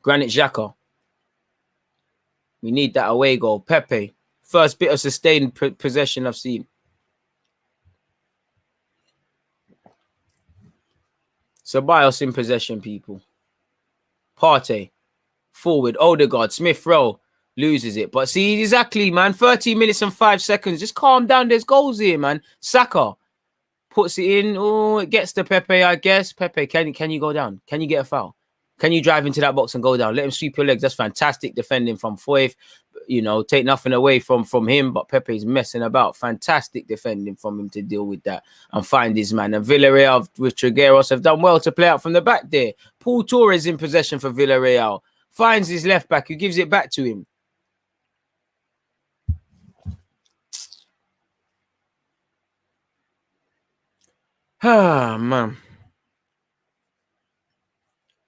Granit Xhaka. We need that away goal. Pepe. First bit of sustained possession I've seen. Ceballos in possession, people. Partey. Forward. Odegaard. Smith Rowe. Loses it. But see, exactly, man. 30 minutes and 5 seconds. Just calm down. There's goals here, man. Saka. Puts it in. Oh, it gets to Pepe, I guess. Pepe, can you go down? Can you get a foul? Can you drive into that box and go down? Let him sweep your legs. That's fantastic defending from Foyth. You know, take nothing away from him, but Pepe's messing about. Fantastic defending from him to deal with that and find his man. And Villarreal with Trigueros have done well to play out from the back there. Paul Torres in possession for Villarreal. Finds his left back who gives it back to him. Ah, man.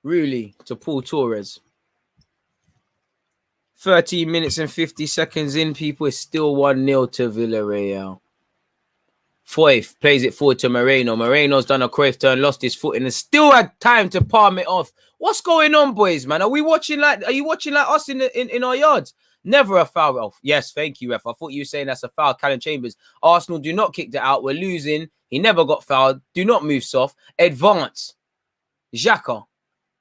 Really, to Paul Torres. 13 minutes and 50 seconds in, people. It's still 1-0 to Villarreal. Foyth plays it forward to Moreno. Moreno's done a Cruyff turn, lost his footing, and still had time to palm it off. What's going on, boys, man? Are you watching like us in our yards? Never a foul, Ralph. Yes, thank you, ref. I thought you were saying that's a foul. Callum Chambers. Arsenal do not kick that out. We're losing. He never got fouled. Do not move soft. Advance. Xhaka.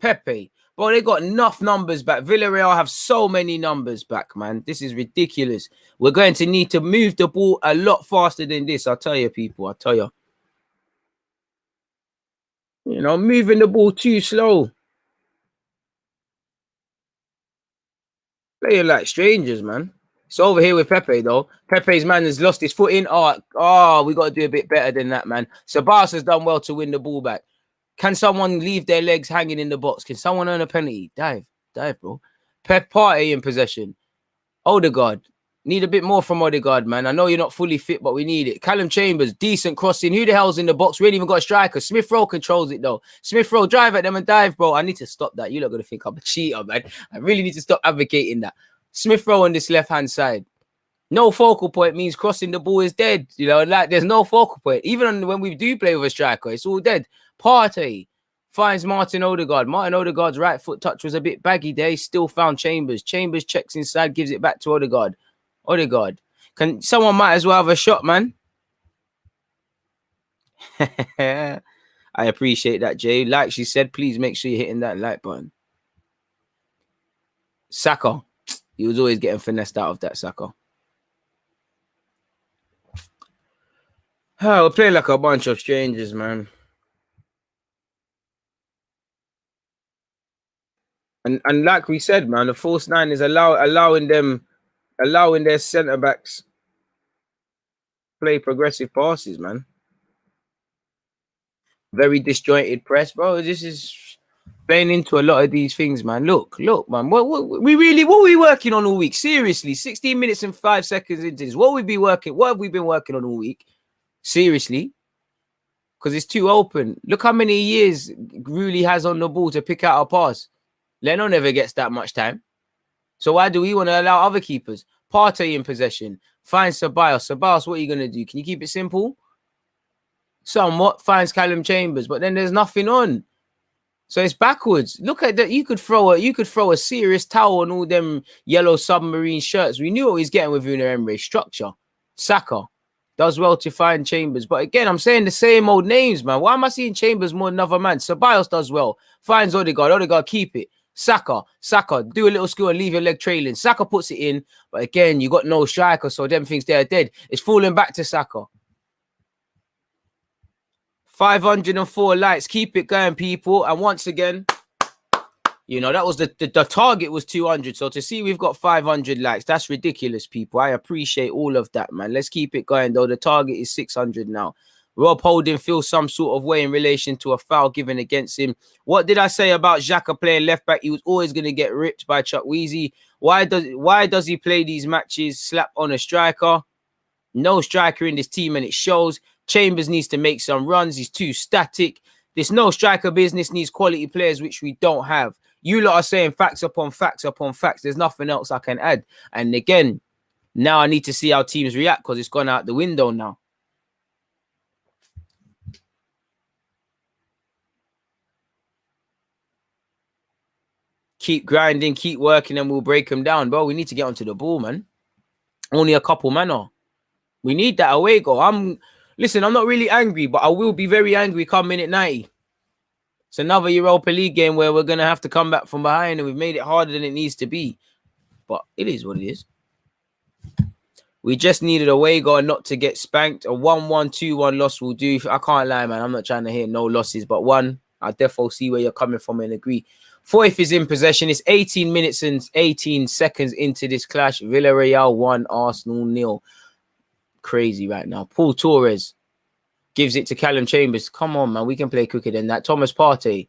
Pepe. Bro, they got enough numbers back. Villarreal have so many numbers back, man. This is ridiculous. We're going to need to move the ball a lot faster than this. I'll tell you, people. I'll tell you. You know, moving the ball too slow. Playing like strangers, man. It's over here with Pepe, though. Pepe's man has lost his footing. Oh, we got to do a bit better than that, man. Ceballos has done well to win the ball back. Can someone leave their legs hanging in the box? Can someone earn a penalty? Dive, bro. Partey in possession. Odegaard. Need a bit more from Odegaard, man. I know you're not fully fit, but we need it. Callum Chambers, decent crossing. Who the hell's in the box? We ain't even got a striker. Smith Rowe controls it, though. Smith Rowe, drive at them and dive, bro. I need to stop that. You're not going to think I'm a cheater, man. I really need to stop advocating that. Smith Rowe on this left-hand side. No focal point means crossing the ball is dead. You know, like there's no focal point. Even when we do play with a striker, it's all dead. Partey finds Martin Odegaard. Martin Odegaard's right foot touch was a bit baggy there. He still found Chambers. Chambers checks inside, gives it back to Odegaard. Odegaard. Can someone might as well have a shot, man? I appreciate that, Jay. Like she said, please make sure you're hitting that like button. Saka. He was always getting finessed out of that, Saka. We're playing like a bunch of strangers, man. And like we said, man, the false nine is allowing their centre backs play progressive passes, man. Very disjointed press, bro. This is playing into a lot of these things, man. Look, man. What are we working on all week? Seriously, 16 minutes and 5 seconds into this. What have we been working on all week? Seriously. Because it's too open. Look how many years Rulli has on the ball to pick out a pass. Leno never gets that much time. So why do we want to allow other keepers? Partey in possession. Find Ceballos. Ceballos, what are you going to do? Can you keep it simple? Somewhat. Finds Callum Chambers. But then there's nothing on. So it's backwards. Look at that. You could throw a serious towel on all them yellow submarine shirts. We knew what he's getting with Unai Emery. Structure. Saka. Does well to find Chambers. But again, I'm saying the same old names, man. Why am I seeing Chambers more than another man? Ceballos does well. Finds Odegaard. Odegaard, keep it. Saka, do a little skill and leave your leg trailing. Saka puts it in. But again, you got no striker, so them things they're dead. It's falling back to Saka. 504 likes. Keep it going, people. And once again, you know, that was the target was 200. So to see we've got 500 likes, that's ridiculous, people. I appreciate all of that, man. Let's keep it going, though. The target is 600 now. Rob Holding feels some sort of way in relation to a foul given against him. What did I say about Xhaka playing left back? He was always going to get ripped by Chuck Weezy. Why does he play these matches? Slap on a striker. No striker in this team, and it shows. Chambers needs to make some runs. He's too static. This no striker business needs quality players, which we don't have. You lot are saying facts upon facts upon facts. There's nothing else I can add. And again, now I need to see how teams react because it's gone out the window now. Keep grinding, keep working, and we'll break them down. Bro, we need to get onto the ball, man. Only a couple, man. We need that away goal. Listen, I'm not really angry, but I will be very angry come minute 90. It's another Europa League game where we're going to have to come back from behind, and we've made it harder than it needs to be. But it is what it is. We just needed a away goal not to get spanked. A 1-1, 2-1 loss will do. I can't lie, man. I'm not trying to hear no losses, but one, I definitely see where you're coming from and agree. Fourth is in possession. It's 18 minutes and 18 seconds into this clash. Villarreal 1, Arsenal 0. Crazy right now. Paul Torres gives it to Callum Chambers. Come on, man. We can play quicker than that. Thomas Partey.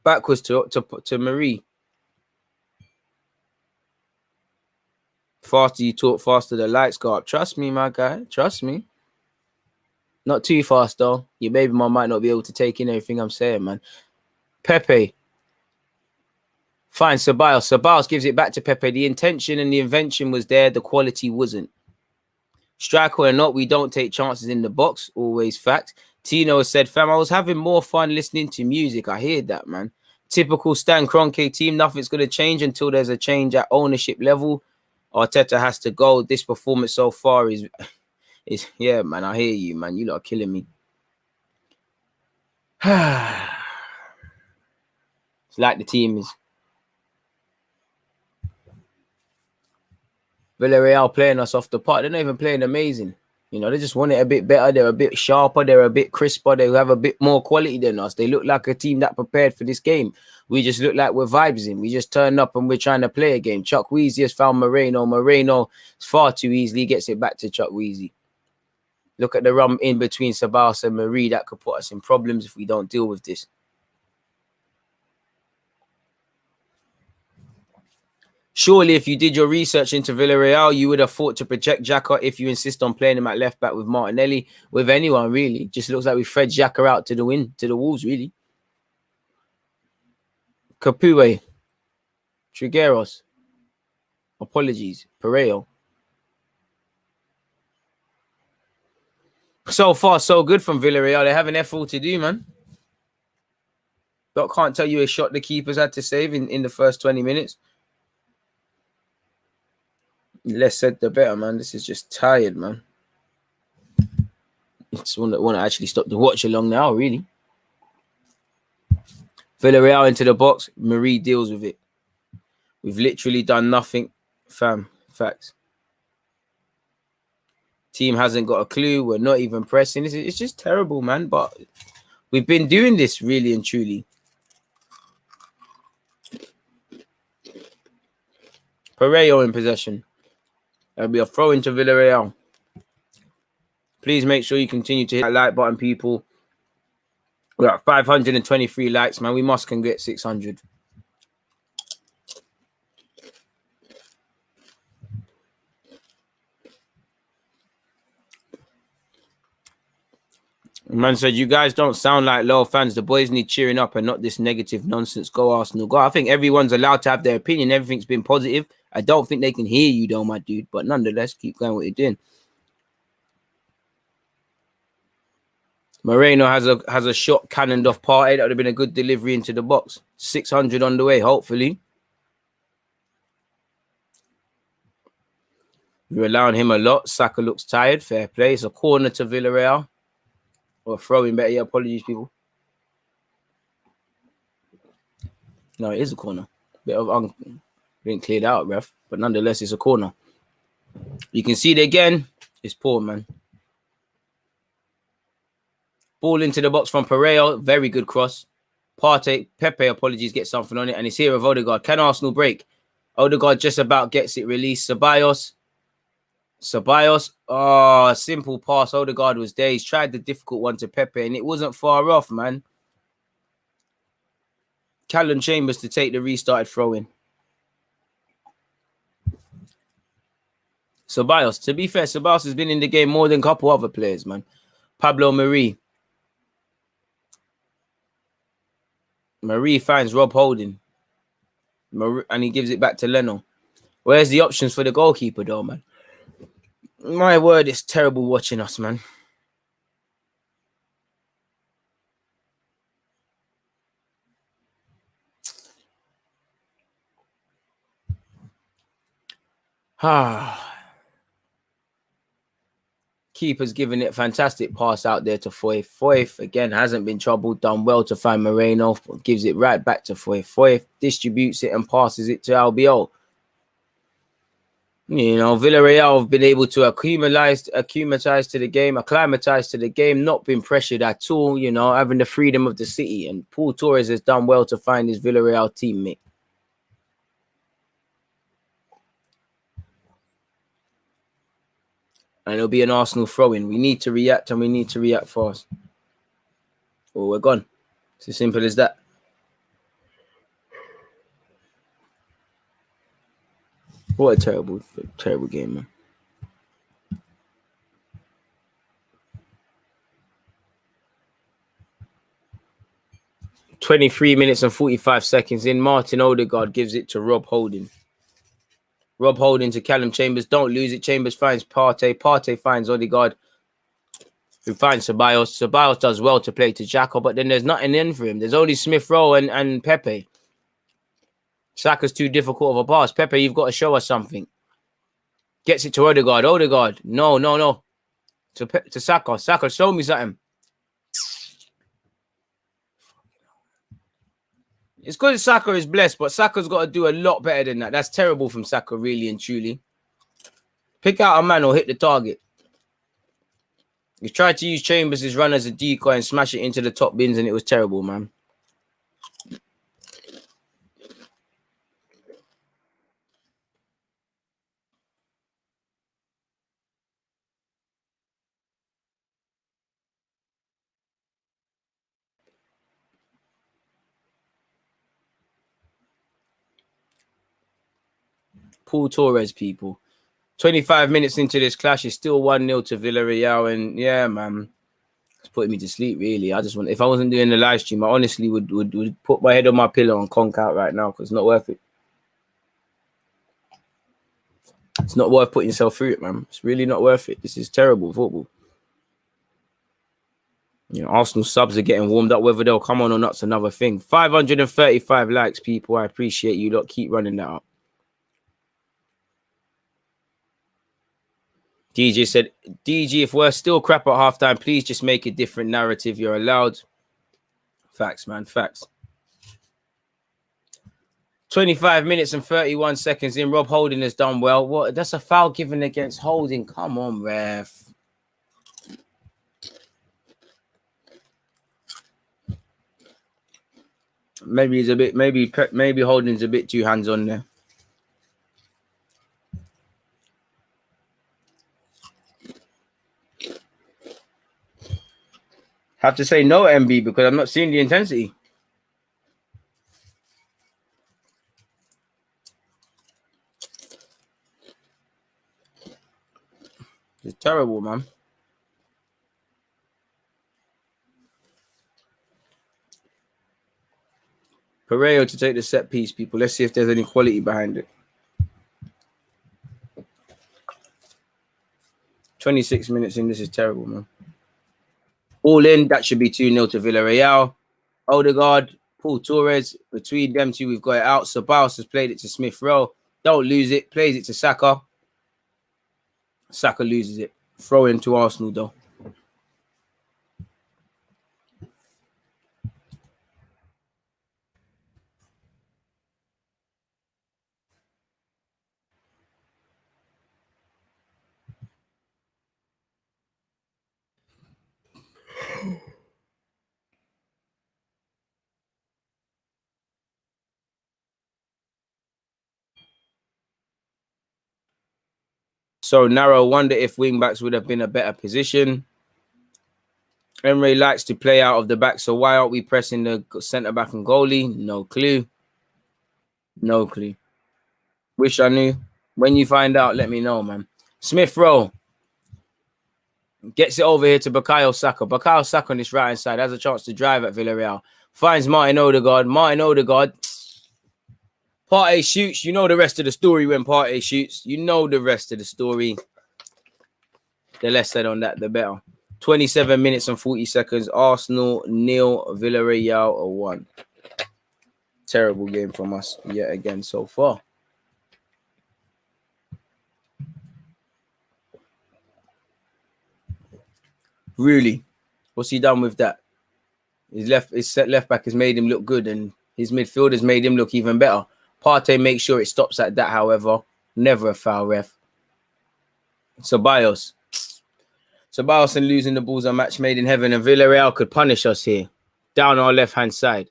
Backwards to Marie. Faster you talk, faster the lights go up. Trust me, my guy. Trust me. Not too fast, though. Your baby mom might not be able to take in everything I'm saying, man. Pepe. Fine, Ceballos. Ceballos gives it back to Pepe. The intention and the invention was there. The quality wasn't. Striker or not, we don't take chances in the box. Always fact. Tino said, fam, I was having more fun listening to music. I hear that, man. Typical Stan Kroenke team. Nothing's going to change until there's a change at ownership level. Arteta has to go. This performance so far is yeah, man. I hear you, man. You lot are killing me. It's like the team is. Villarreal playing us off the park. They're not even playing amazing. You know, they just want it a bit better. They're a bit sharper. They're a bit crisper. They have a bit more quality than us. They look like a team that prepared for this game. We just look like we're vibes. We just turn up and we're trying to play a game. Chuck Weezy has found Moreno. Moreno far too easily gets it back to Chuck Weezy. Look at the run in between Ceballos and Marie. That could put us in problems if we don't deal with this. Surely, if you did your research into Villarreal, you would have thought to project Xhaka if you insist on playing him at left back with Martinelli, with anyone, really. Just looks like we fed Xhaka out to the Wolves, really. Capoue. Trigueros. Apologies. Pereiro. So far, so good from Villarreal. They have an effort to do, man. But can't tell you a shot the keepers had to save in the first 20 minutes. Less said, the better, man. This is just tired, man. Just want to actually stop the watch along now, really. Villarreal into the box. Marie deals with it. We've literally done nothing, fam. Facts. Team hasn't got a clue. We're not even pressing. It's just terrible, man. But we've been doing this really and truly. Pereiro in possession. There'll be a throw into Villarreal. Please make sure you continue to hit that like button, people. We're at 523 likes, man. We must can get 600. Man said, you guys don't sound like loyal fans. The boys need cheering up and not this negative nonsense. Go Arsenal, go. I think everyone's allowed to have their opinion. Everything's been positive. I don't think they can hear you, though, my dude. But nonetheless, keep going what you're doing. Moreno has a shot cannoned off Partey. That would have been a good delivery into the box. 600 on the way, hopefully. We're allowing him a lot. Saka looks tired. Fair play. It's a corner to Villarreal. Or throwing better. Yeah, apologies, people. No, it is a corner. Bit of didn't clear it out, ref. But nonetheless, it's a corner. You can see it again. It's poor, man. Ball into the box from Pereiro. Very good cross. Pepe, apologies, get something on it. And it's here of Odegaard. Can Arsenal break? Odegaard just about gets it released. Ceballos. Oh, simple pass. Odegaard was there. He's tried the difficult one to Pepe, and it wasn't far off, man. Callum Chambers to take the restarted throw-in. Ceballos. To be fair, Ceballos has been in the game more than a couple other players, man. Pablo Marie. Marie finds Rob Holding. And he gives it back to Leno. Where's the options for the goalkeeper, though, man? My word, it's terrible watching us, man. Keeper's giving it a fantastic pass out there to Foyth. Foyth, again, hasn't been troubled. Done well to find Moreno. Gives it right back to Foyth. Foyth distributes it and passes it to Albiol. You know, Villarreal have been able to acclimatize to the game, not been pressured at all, you know, having the freedom of the city. And Paul Torres has done well to find his Villarreal teammate. And it'll be an Arsenal throw-in. We need to react, and we need to react fast. Or we're gone. It's as simple as that. What a terrible game, man. 23 minutes and 45 seconds in. Martin Odegaard gives it to Rob Holding. Rob Holding to Callum Chambers. Don't lose it. Chambers finds Partey. Partey finds Odegaard, who finds Ceballos. Ceballos does well to play to Xhaka, but then there's nothing in for him. There's only Smith Rowe and Pepe. Saka's too difficult of a pass. Pepe, you've got to show us something. Gets it to Odegaard. Odegaard. No. To Saka. Saka, show me something. It's because Saka is blessed, but Saka's got to do a lot better than that. That's terrible from Saka, really and truly. Pick out a man or hit the target. He tried to use Chambers' run as a decoy and smash it into the top bins, and it was terrible, man. Paul Torres, people. 25 minutes into this clash, it's still 1-0 to Villarreal, and yeah, man, it's putting me to sleep, really. I just want, if I wasn't doing the live stream, I honestly would put my head on my pillow and conk out right now, because it's not worth it. It's not worth putting yourself through it, man. It's really not worth it. This is terrible football. You know, Arsenal subs are getting warmed up. Whether they'll come on or not's another thing. 535 likes, people. I appreciate you lot. Keep running that up. DJ said, DG, if we're still crap at halftime, please just make a different narrative. You're allowed. Facts, man. Facts. 25 minutes and 31 seconds in. Rob Holding has done well. What? That's a foul given against Holding. Come on, ref. Maybe he's a bit. Maybe Holding's a bit too hands on there. Have to say no, MB, because I'm not seeing the intensity. It's terrible, man. Pereiro to take the set piece, people. Let's see if there's any quality behind it. 26 minutes in. This is terrible, man. All in. That should be 2-0 to Villarreal. Odegaard, Paul Torres. Between them two, we've got it out. Ceballos has played it to Smith Rowe. Don't lose it. Plays it to Saka. Saka loses it. Throw in to Arsenal, though. So narrow. Wonder if wingbacks would have been a better position. Emery likes to play out of the back, so why aren't we pressing the centre back and goalie? No clue. No clue. Wish I knew. When you find out, let me know, man. Smith Rowe gets it over here to Bukayo Saka. Bukayo Saka on this right hand side has a chance to drive at Villarreal. Finds Martin Odegaard. Martin Odegaard. Partey shoots. You know the rest of the story when Partey shoots. You know the rest of the story. The less said on that, the better. 27 minutes and 40 seconds. Arsenal 0, Villarreal 1. Terrible game from us yet again so far. Really, what's he done with that? His set left back has made him look good, and his midfield has made him look even better. Partey makes sure it stops at that, however. Never a foul, ref. Ceballos and losing the ball's a match made in heaven, and Villarreal could punish us here. Down our left-hand side.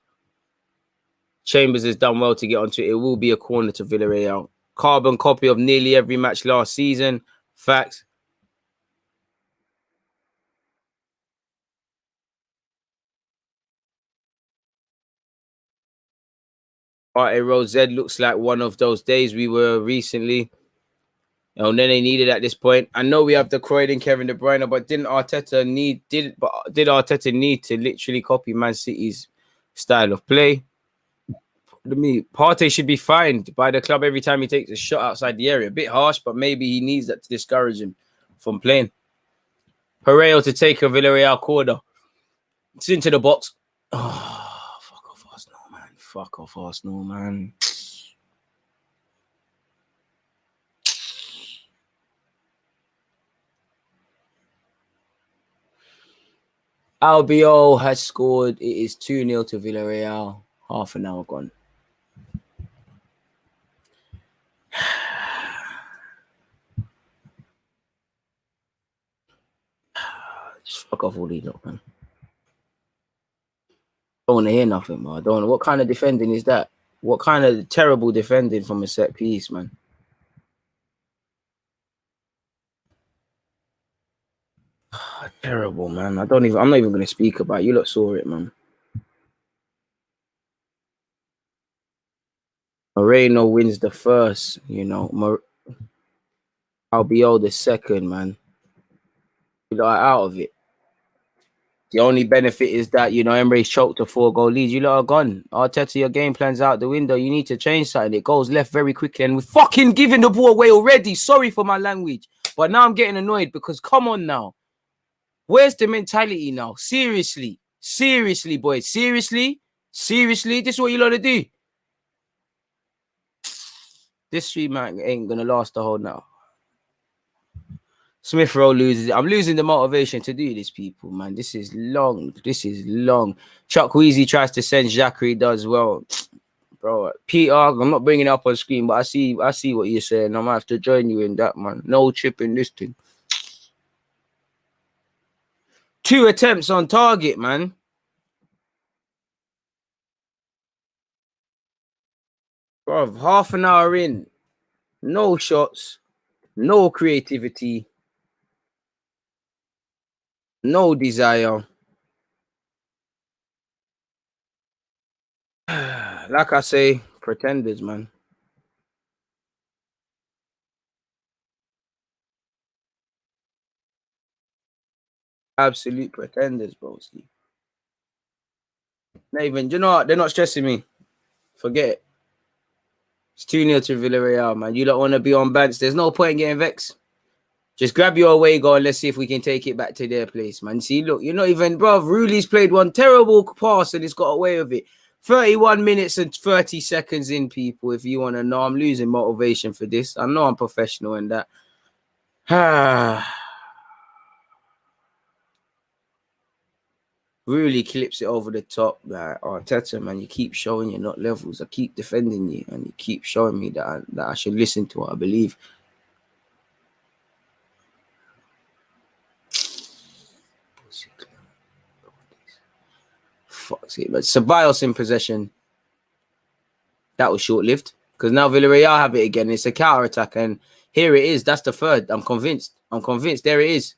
Chambers has done well to get onto it. It will be a corner to Villarreal. Carbon copy of nearly every match last season. Facts. Road Z looks like one of those days we were recently. And then they needed at this point. I know we have the Croydon, Kevin De Bruyne, but did Arteta need to literally copy Man City's style of play? Partey should be fined by the club every time he takes a shot outside the area. A bit harsh, but maybe he needs that to discourage him from playing. Herrero to take a Villarreal corner. It's into the box. Oh, fuck off Arsenal, man. Albiol has scored. It is 2-0 to Villarreal. Half an hour gone. Just fuck off all these lot, man. Don't want to hear nothing, man. Don't know. What kind of defending is that? What kind of terrible defending from a set piece, man? Terrible, man. I'm not even going to speak about it. You lot saw it, man. Moreno wins the first, Albiol the second, man. You lot are out of it. The only benefit is that, Emre's choked a 4-goal lead. You lot are gone. Arteta, your game plan's out the window. You need to change something. It goes left very quickly, and we're fucking giving the ball away already. Sorry for my language. But now I'm getting annoyed because, come on now. Where's the mentality now? Seriously, boys. Seriously. This is what you lot to do. This stream ain't going to last the whole now. Smith Rowe loses. I'm losing the motivation to do this, people, man. This is long. Chuck Weezy tries to send Jackery, does well. Bro, Peter, I'm not bringing it up on screen, but I see what you're saying. I'm going to have to join you in that, man. No chip in this thing. 2 attempts on target, man. Bro, half an hour in. No shots. No creativity. No desire. Like I say, pretenders, man. Absolute pretenders, bro. Not even, you know what? They're not stressing me. Forget it. It's 2-0 to Villarreal, man. You don't want to be on bants. There's no point in getting vexed. Just grab your away goal and let's see if we can take it back to their place, man. See, look, you're not even, bro. Ruli's played one terrible pass and he's got away with it. 31 minutes and 30 seconds in, people, if you want to know. I'm losing motivation for this. I know I'm professional in that. Really clips it over the top. Like, Arteta, man, you keep showing you're not levels. I keep defending you, and you keep showing me that I should listen to what I believe. Fuck's it. But Ceballos in possession. That was short-lived. Because now Villarreal have it again. It's a counter-attack, and here it is. That's the third. I'm convinced. There it is.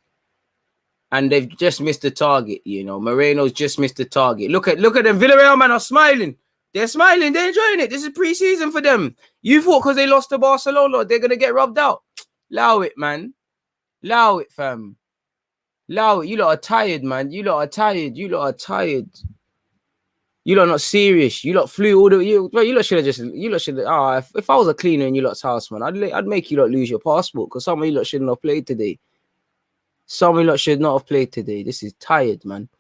And they've just missed the target, Moreno's just missed the target. Look at them. Villarreal, man, are smiling. They're smiling. They're enjoying it. This is pre-season for them. You thought because they lost to Barcelona, they're going to get rubbed out. Allow it, man. Allow it, fam. Allow it. You lot are tired, man. You lot are tired. You lot not serious. You lot flew all the... You lot should have... if I was a cleaner in you lot's house, man, I'd make you lot lose your passport because some of you lot shouldn't have played today. Some of you lot should not have played today. This is tired, man.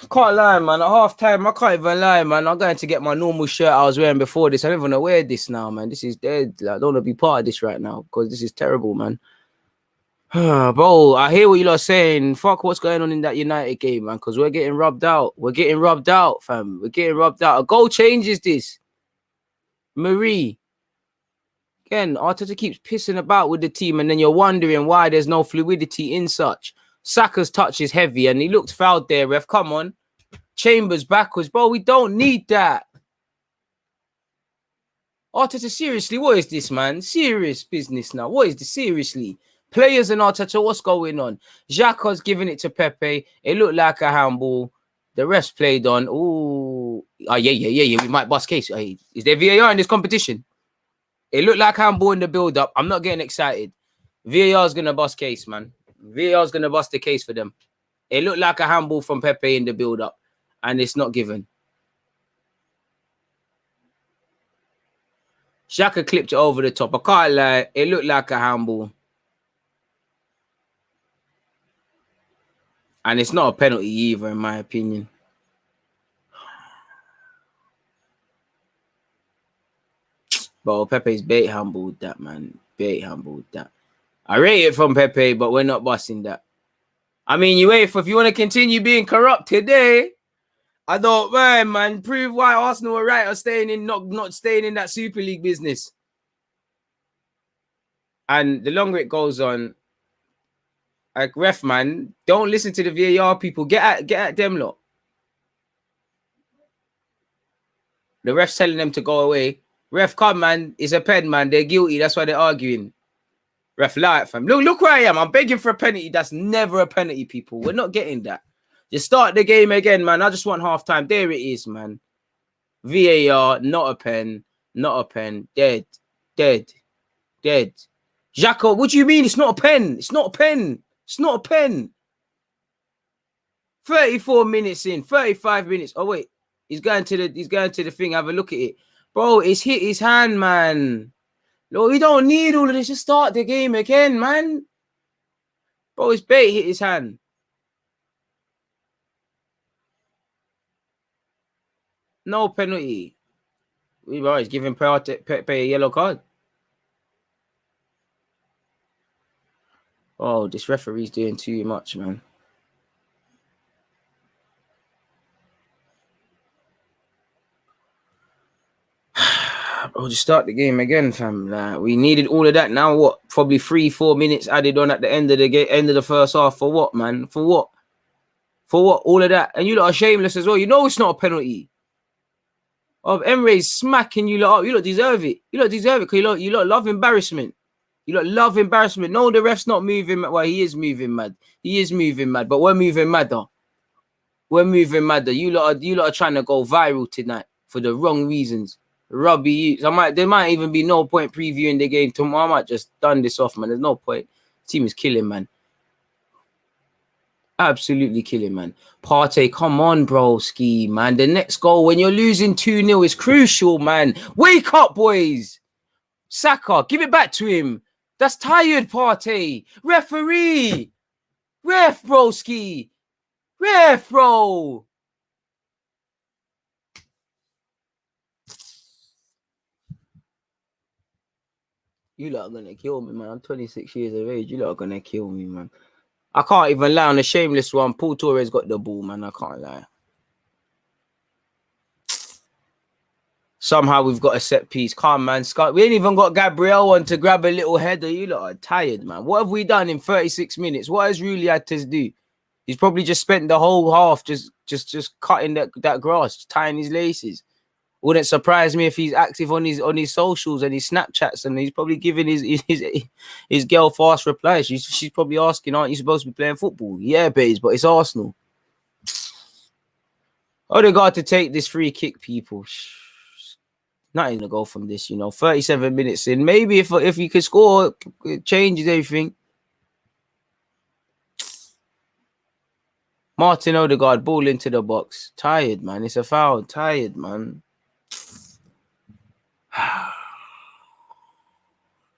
Can't lie, man. At half time, I can't even lie, man. I'm going to get my normal shirt I was wearing before this. I don't even want to wear this now, man. This is dead. Like, I don't want to be part of this right now because this is terrible, man. Bro, I hear what you lot are saying. Fuck what's going on in that United game, man, because we're getting rubbed out. We're getting rubbed out, fam. We're getting rubbed out. A goal changes this. Marie. Again, Arteta keeps pissing about with the team, and then you're wondering why there's no fluidity in such. Saka's touch is heavy, and he looked fouled there, ref. Come on. Chambers backwards. Bro, we don't need that. Arteta, seriously, what is this, man? Serious business now. What is this? Seriously. Players and Arteta, what's going on? Xhaka's giving it to Pepe. It looked like a handball. The refs played on. Ooh. Oh, yeah. We might bust case. Hey, is there VAR in this competition? It looked like handball in the build-up. I'm not getting excited. VAR's going to bust case, man. VAR's going to bust the case for them. It looked like a handball from Pepe in the build-up, and it's not given. Xhaka clipped it over the top. I can't lie. It looked like a handball. And it's not a penalty either, in my opinion. But Pepe's bait handballed that, man. Bait handballed that. I rate it from Pepe, but we're not busting that. I mean, if you want to continue being corrupt today, I don't mind, man. Prove why Arsenal were right or staying in, not staying in that Super League business. And the longer it goes on, like, ref, man, don't listen to the VAR people. Get at them lot. The ref's telling them to go away. Ref, come, man. It's a pen, man. They're guilty. That's why they're arguing. Ref, lie, fam. Look where I am. I'm begging for a penalty. That's never a penalty, people. We're not getting that. Just start the game again, man. I just want halftime. There it is, man. VAR, not a pen. Not a pen. Dead. Xhaka, what do you mean? It's not a pen. It's not a pen. It's not a pen. 34 minutes in, 35 minutes. Oh, wait. He's going to the thing. Have a look at it. Bro, it's hit his hand, man. No, we don't need all of this. Just start the game again, man. Bro, his bait hit his hand. No penalty. He's giving Pepe a yellow card. Oh, this referee's doing too much, man. Bro, just start the game again, fam. Like, we needed all of that. Now what? Probably 3-4 minutes added on at the end of the first half. For what, man? For what? All of that. And you lot are shameless as well. You know it's not a penalty. Emre's smacking you lot up. You lot deserve it. You lot deserve it because you lot love embarrassment. You lot love embarrassment. No, the ref's not moving. Well, he is moving mad. He is moving mad, but we're moving madder. We're moving madder. You lot are trying to go viral tonight for the wrong reasons. Rubby you. There might even be no point previewing the game tomorrow. I might just done this off, man. There's no point. The team is killing, man. Absolutely killing, man. Partey, come on, bro, ski, man. The next goal when you're losing 2-0 is crucial, man. Wake up, boys. Saka, give it back to him. That's tired, Partey. Referee. Ref, bro, ski. Ref, bro. You lot are going to kill me, man. I'm 26 years of age. You lot are going to kill me, man. I can't even lie on the shameless one. Paul Torres got the ball, man. I can't lie. Somehow we've got a set piece. Calm, man. We ain't even got Gabriel on to grab a little header. You lot are tired, man. What have we done in 36 minutes? What has Rulli had to do? He's probably just spent the whole half just cutting that grass, tying his laces. Wouldn't surprise me if he's active on his socials and his Snapchats, and he's probably giving his girl fast replies. She's probably asking, "Aren't you supposed to be playing football?" Yeah, babes, but it's Arsenal. Odegaard to take this free kick, people. Nothing to go from this, 37 minutes in. Maybe if you could score, it changes everything. Martin Odegaard, ball into the box. Tired, man. It's a foul. Tired, man.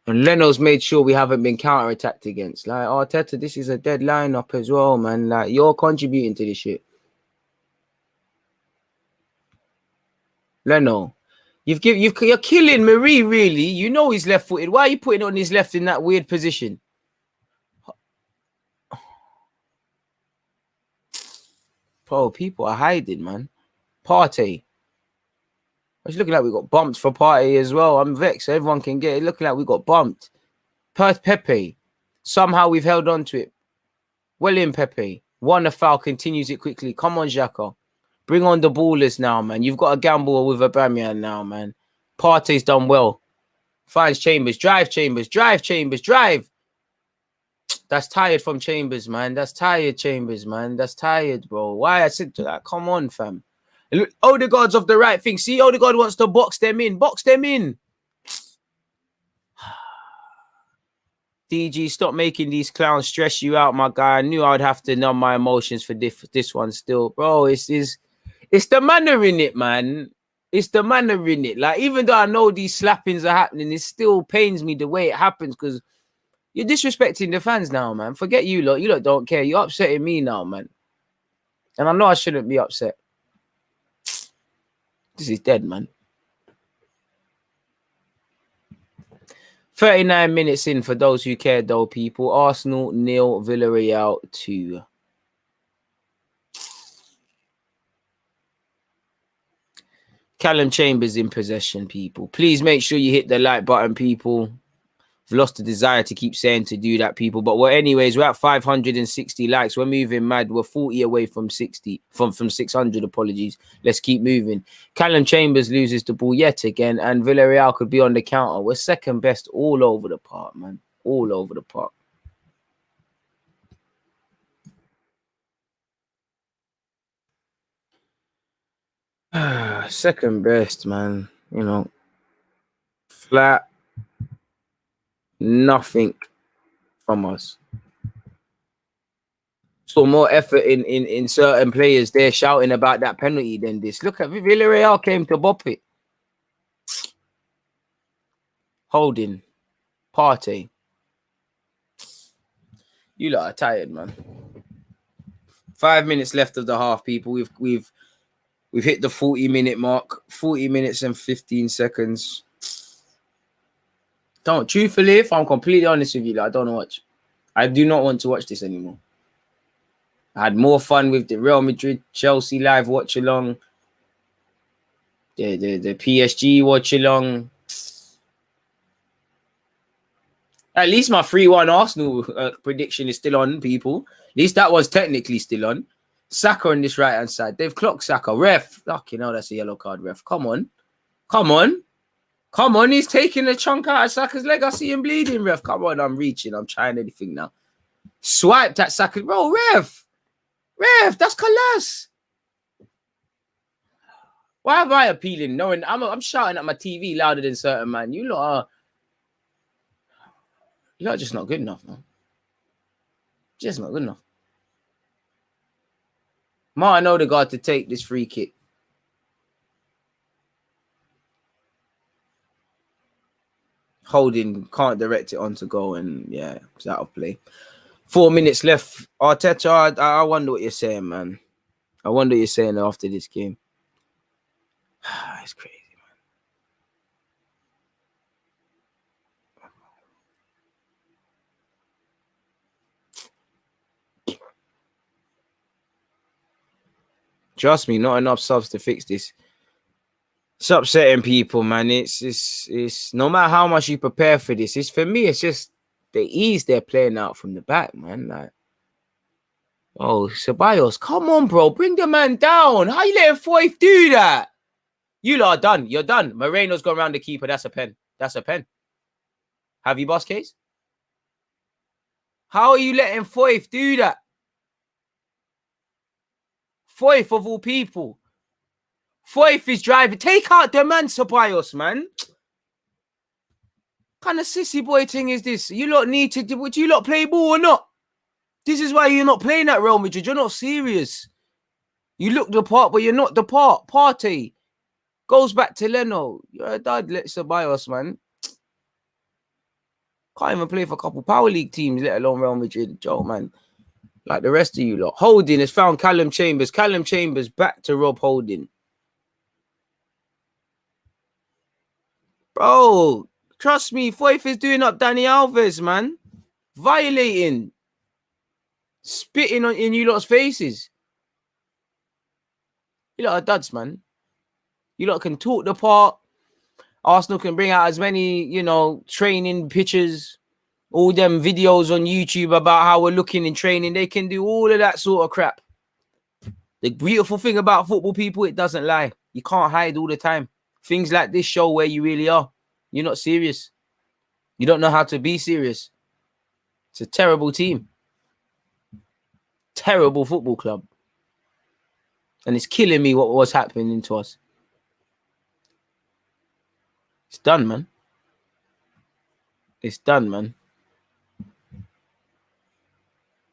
And Leno's made sure we haven't been counter-attacked against. Like, Arteta, this is a dead lineup as well, man. Like, you're contributing to this shit. Leno, you're killing Marie, really. You know he's left-footed. Why are you putting on his left in that weird position? Bro, people are hiding, man. Partey. It's looking like we got bumped for Partey as well. I'm vexed. Everyone can get it. Looking like we got bumped. Pepe. Somehow we've held on to it. Well in, Pepe. Won a foul. Continues it quickly. Come on, Xhaka. Bring on the ballers now, man. You've got a gamble with Aubameyang now, man. Partey's done well. Finds Chambers. Drive, Chambers. Drive, Chambers. Drive. That's tired from Chambers, man. That's tired, Chambers, man. That's tired, bro. Why I said to that? Come on, fam. Look, Odegaard's off the right thing. See, Odegaard wants to box them in. Box them in. DG, stop making these clowns stress you out, my guy. I knew I'd have to numb my emotions for this one still. Bro, it's the manner in it, man. It's the manner in it. Like, even though I know these slappings are happening, it still pains me the way it happens because you're disrespecting the fans now, man. Forget you lot. You lot don't care. You're upsetting me now, man. And I know I shouldn't be upset. This is dead, man. 39 minutes in for those who care, though, people. Arsenal 0, Villarreal 2. Callum Chambers in possession, people. Please make sure you hit the like button, people. I've lost the desire to keep saying to do that, people. But anyways, we're at 560 likes. We're moving mad. We're 40 away from 60, from 600, apologies. Let's keep moving. Callum Chambers loses the ball yet again, and Villarreal could be on the counter. We're second best all over the park, man. All over the park. Second best, man. You know, flat. Nothing from us. So more effort in certain players. They're shouting about that penalty than this. Look at Villarreal came to bop it. Holding. Partey. You lot are tired, man. 5 minutes left of the half, people. We've hit the 40-minute mark. 40 minutes and 15 seconds. Truthfully, if I'm completely honest with you, like, I don't watch. I do not want to watch this anymore. I had more fun with the Real Madrid Chelsea live watch along. The PSG watch along. At least my 3-1 Arsenal prediction is still on, people. At least that one's technically still on. Saka on this right-hand side. They've clocked Saka. Ref. Fucking hell, that's a yellow card, ref. Come on. Come on. Come on. He's taking a chunk out of Saka's leg. I see him bleeding, ref. Come on. I'm reaching. I'm trying anything now. Swiped at Saka. Bro, ref. Ref, that's class. Why am I appealing? Knowing I'm shouting at my TV louder than certain man. You lot are just not good enough, man. Just not good enough. Martin Odegaard to take this free kick. Holding, can't direct it on to goal, and yeah, it's out of play. 4 minutes left. Arteta, I wonder what you're saying, man. I wonder what you're saying after this game. It's crazy, man. Trust me, not enough subs to fix this. It's upsetting people, man. It's no matter how much you prepare for this. It's for me. It's just the ease they're playing out from the back, man. Like, oh, Ceballos, come on, bro, bring the man down. How you letting Foyth do that? You lot are done. You're done. Moreno's gone around the keeper. That's a pen. That's a pen. Have you, boss case? How are you letting Foyth do that? Foyth of all people. Foyth is driving. Take out the man, Ceballos, man. What kind of sissy boy thing is this? You lot need to do. Would you lot play ball or not? This is why you're not playing at Real Madrid. You're not serious. You look the part, but you're not the part. Partey goes back to Leno. You're a dad, let Ceballos, man. Can't even play for a couple Power League teams, let alone Real Madrid. Joe, man. Like the rest of you lot. Holding has found Callum Chambers. Callum Chambers back to Rob Holding. Bro, trust me, Foyth is doing up Dani Alves, man. Violating. Spitting in you lot's faces. You lot are duds, man. You lot can talk the part. Arsenal can bring out as many, you know, training pictures, all them videos on YouTube about how we're looking in training. They can do all of that sort of crap. The beautiful thing about football, people, it doesn't lie. You can't hide all the time. Things like this show where you really are. You're not serious. You don't know how to be serious. It's a terrible team. Terrible football club. And it's killing me what was happening to us. It's done, man. It's done, man.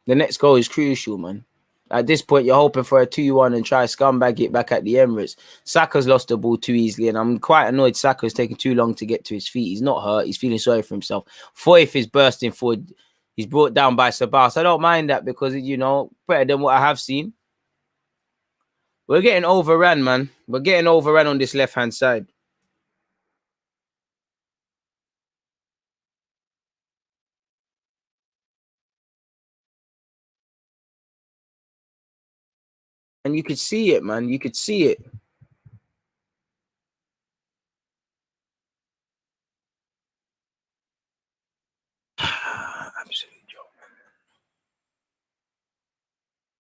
The next goal is crucial, man. At this point, you're hoping for a 2-1 and try scumbag it back at the Emirates. Saka's lost the ball too easily, and I'm quite annoyed Saka's taking too long to get to his feet. He's not hurt. He's feeling sorry for himself. Foyth is bursting forward. He's brought down by Sabas. I don't mind that because, you know, better than what I have seen. We're getting overrun, man. We're getting overrun on this left-hand side. And you could see it, man. You could see it. Absolute joke.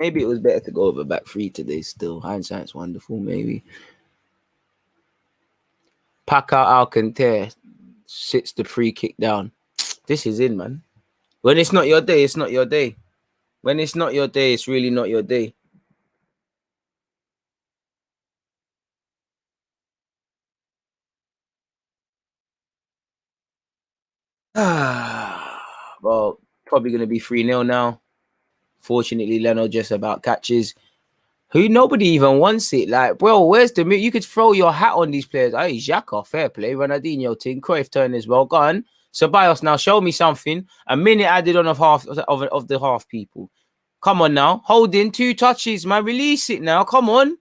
Maybe it was better to go over back three today still. Hindsight's wonderful, maybe. Paca Alcantara sits the free kick down. This is in, man. When it's not your day, it's not your day. When it's not your day, it's really not your day. Well, probably going to be 3-0 now. Fortunately, Leno just about catches. Nobody even wants it. Like, bro, where's the... You could throw your hat on these players. Hey, Xhaka, fair play. Ronaldinho, Ting, Cruyff turn as well. Go on. Ceballos, now show me something. A minute added on of the half people. Come on now. Holding 2 touches, man. Release it now. Come on.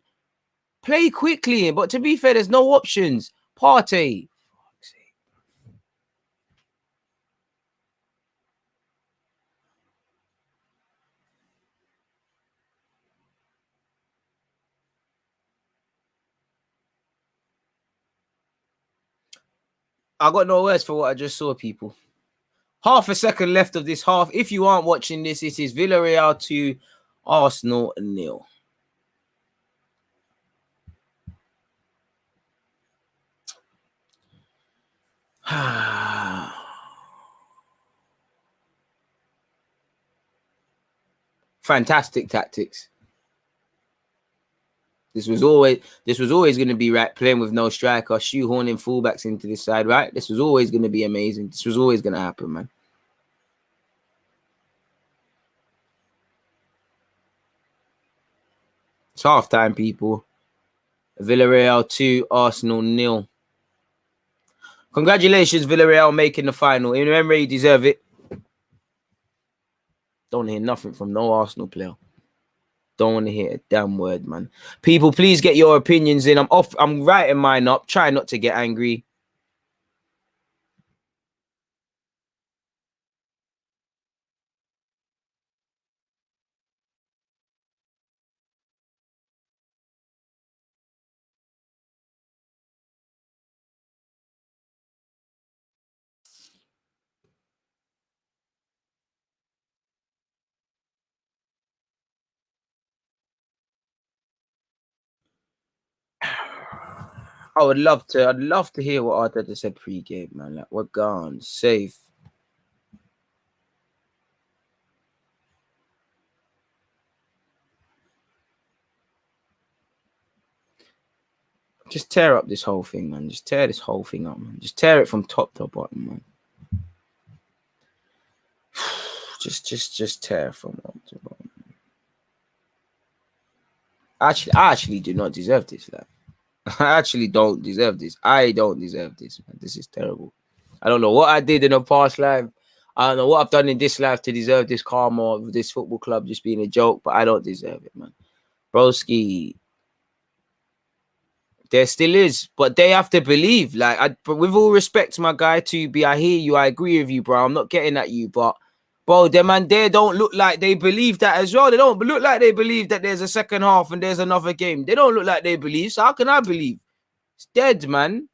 Play quickly. But to be fair, there's no options. Partey. I got no words for what I just saw, people. Half a second left of this half. If you aren't watching this, it is Villarreal 2, Arsenal 0. Fantastic tactics. This was always going to be right. Playing with no striker, shoehorning fullbacks into this side, right? This was always going to be amazing. This was always going to happen, man. It's half time, people. Villarreal 2, Arsenal 0. Congratulations, Villarreal, making the final. In memory, you deserve it. Don't hear nothing from no Arsenal player. Don't want to hear a damn word, man. People, please get your opinions in. I'm writing mine up. Try not to get angry. I'd love to hear what Arteta said pre-game, man. Like, we're gone, safe. Just tear up this whole thing, man. Just tear this whole thing up, man. Just tear it from top to bottom, man. Just tear it from top to bottom. I actually do not deserve this, like. I actually don't deserve this. I don't deserve this, man. This is terrible. I don't know what I did in a past life. I don't know what I've done in this life to deserve this karma of this football club just being a joke, but I don't deserve it, man. Broski, there still is, but they have to believe. Like, with all respect to my guy, 2B, I hear you. I agree with you, bro. I'm not getting at you, but Bro, them and they don't look like they believe that as well. They don't look like they believe that there's a second half and there's another game. They don't look like they believe. So how can I believe? It's dead, man.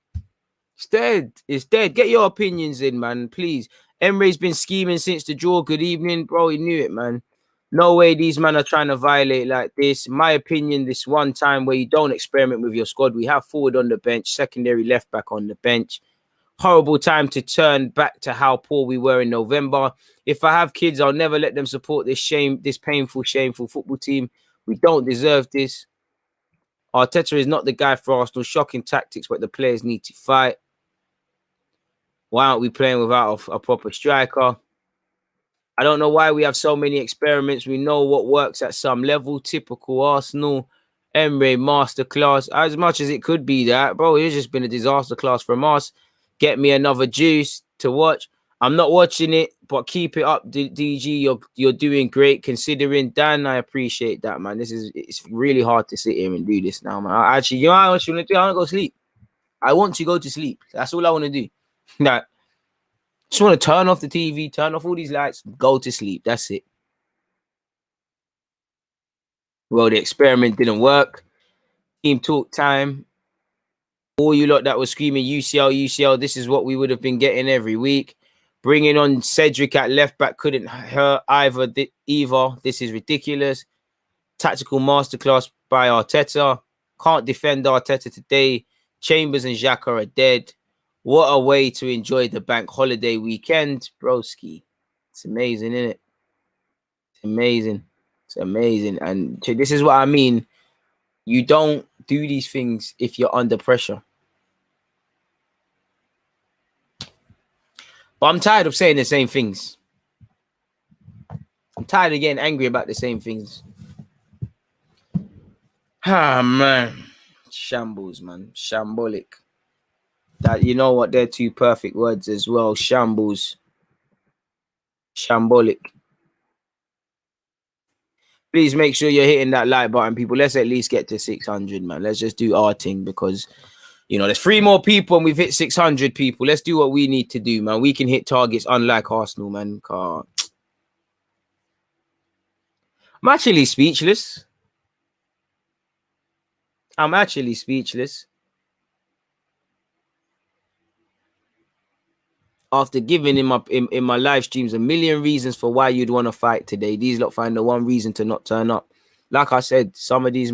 It's dead. It's dead. Get your opinions in, man, please. Emre's been scheming since the draw. Good evening, bro. He knew it, man. No way these men are trying to violate like this. In my opinion, this one time where you don't experiment with your squad. We have forward on the bench, secondary left back on the bench. Horrible time to turn back to how poor we were in November. If I have kids, I'll never let them support this painful, shameful football team. We don't deserve this. Arteta is not the guy for Arsenal. Shocking tactics, but the players need to fight. Why aren't we playing without a proper striker? I don't know why we have so many experiments. We know what works at some level. Typical Arsenal. Emre masterclass. As much as it could be that, bro, it's just been a disaster class from us. Get me another juice to watch. I'm not watching it, but keep it up, DG. You're doing great considering. Dan, I appreciate that, man. It's really hard to sit here and do this now, man. Actually, you know what I want to do? I want to go sleep. I want to go to sleep. That's all I want to do. Nah. Just want to turn off the TV, turn off all these lights, go to sleep. That's it. Well, the experiment didn't work. Team talk time. All you lot that was screaming UCL, UCL, this is what we would have been getting every week. Bringing on Cedric at left back couldn't hurt either. This is ridiculous. Tactical masterclass by Arteta. Can't defend Arteta today. Chambers and Xhaka are dead. What a way to enjoy the bank holiday weekend, broski. It's amazing, isn't it? It's amazing. It's amazing. And this is what I mean. You don't do these things if you're under pressure. But I'm tired of saying the same things. I'm tired of getting angry about the same things. Ah, man. Shambles, man. Shambolic. That, you know what? They're two perfect words as well. Shambles. Shambolic. Please make sure you're hitting that like button, people. Let's at least get to 600, man. Let's just do our thing because, you know, there's 3 more people and we've hit 600 people. Let's do what we need to do, man. We can hit targets unlike Arsenal, man. I'm actually speechless. I'm actually speechless. After giving in my live streams a million reasons for why you'd want to fight today, these lot find the one reason to not turn up. Like I said, some of these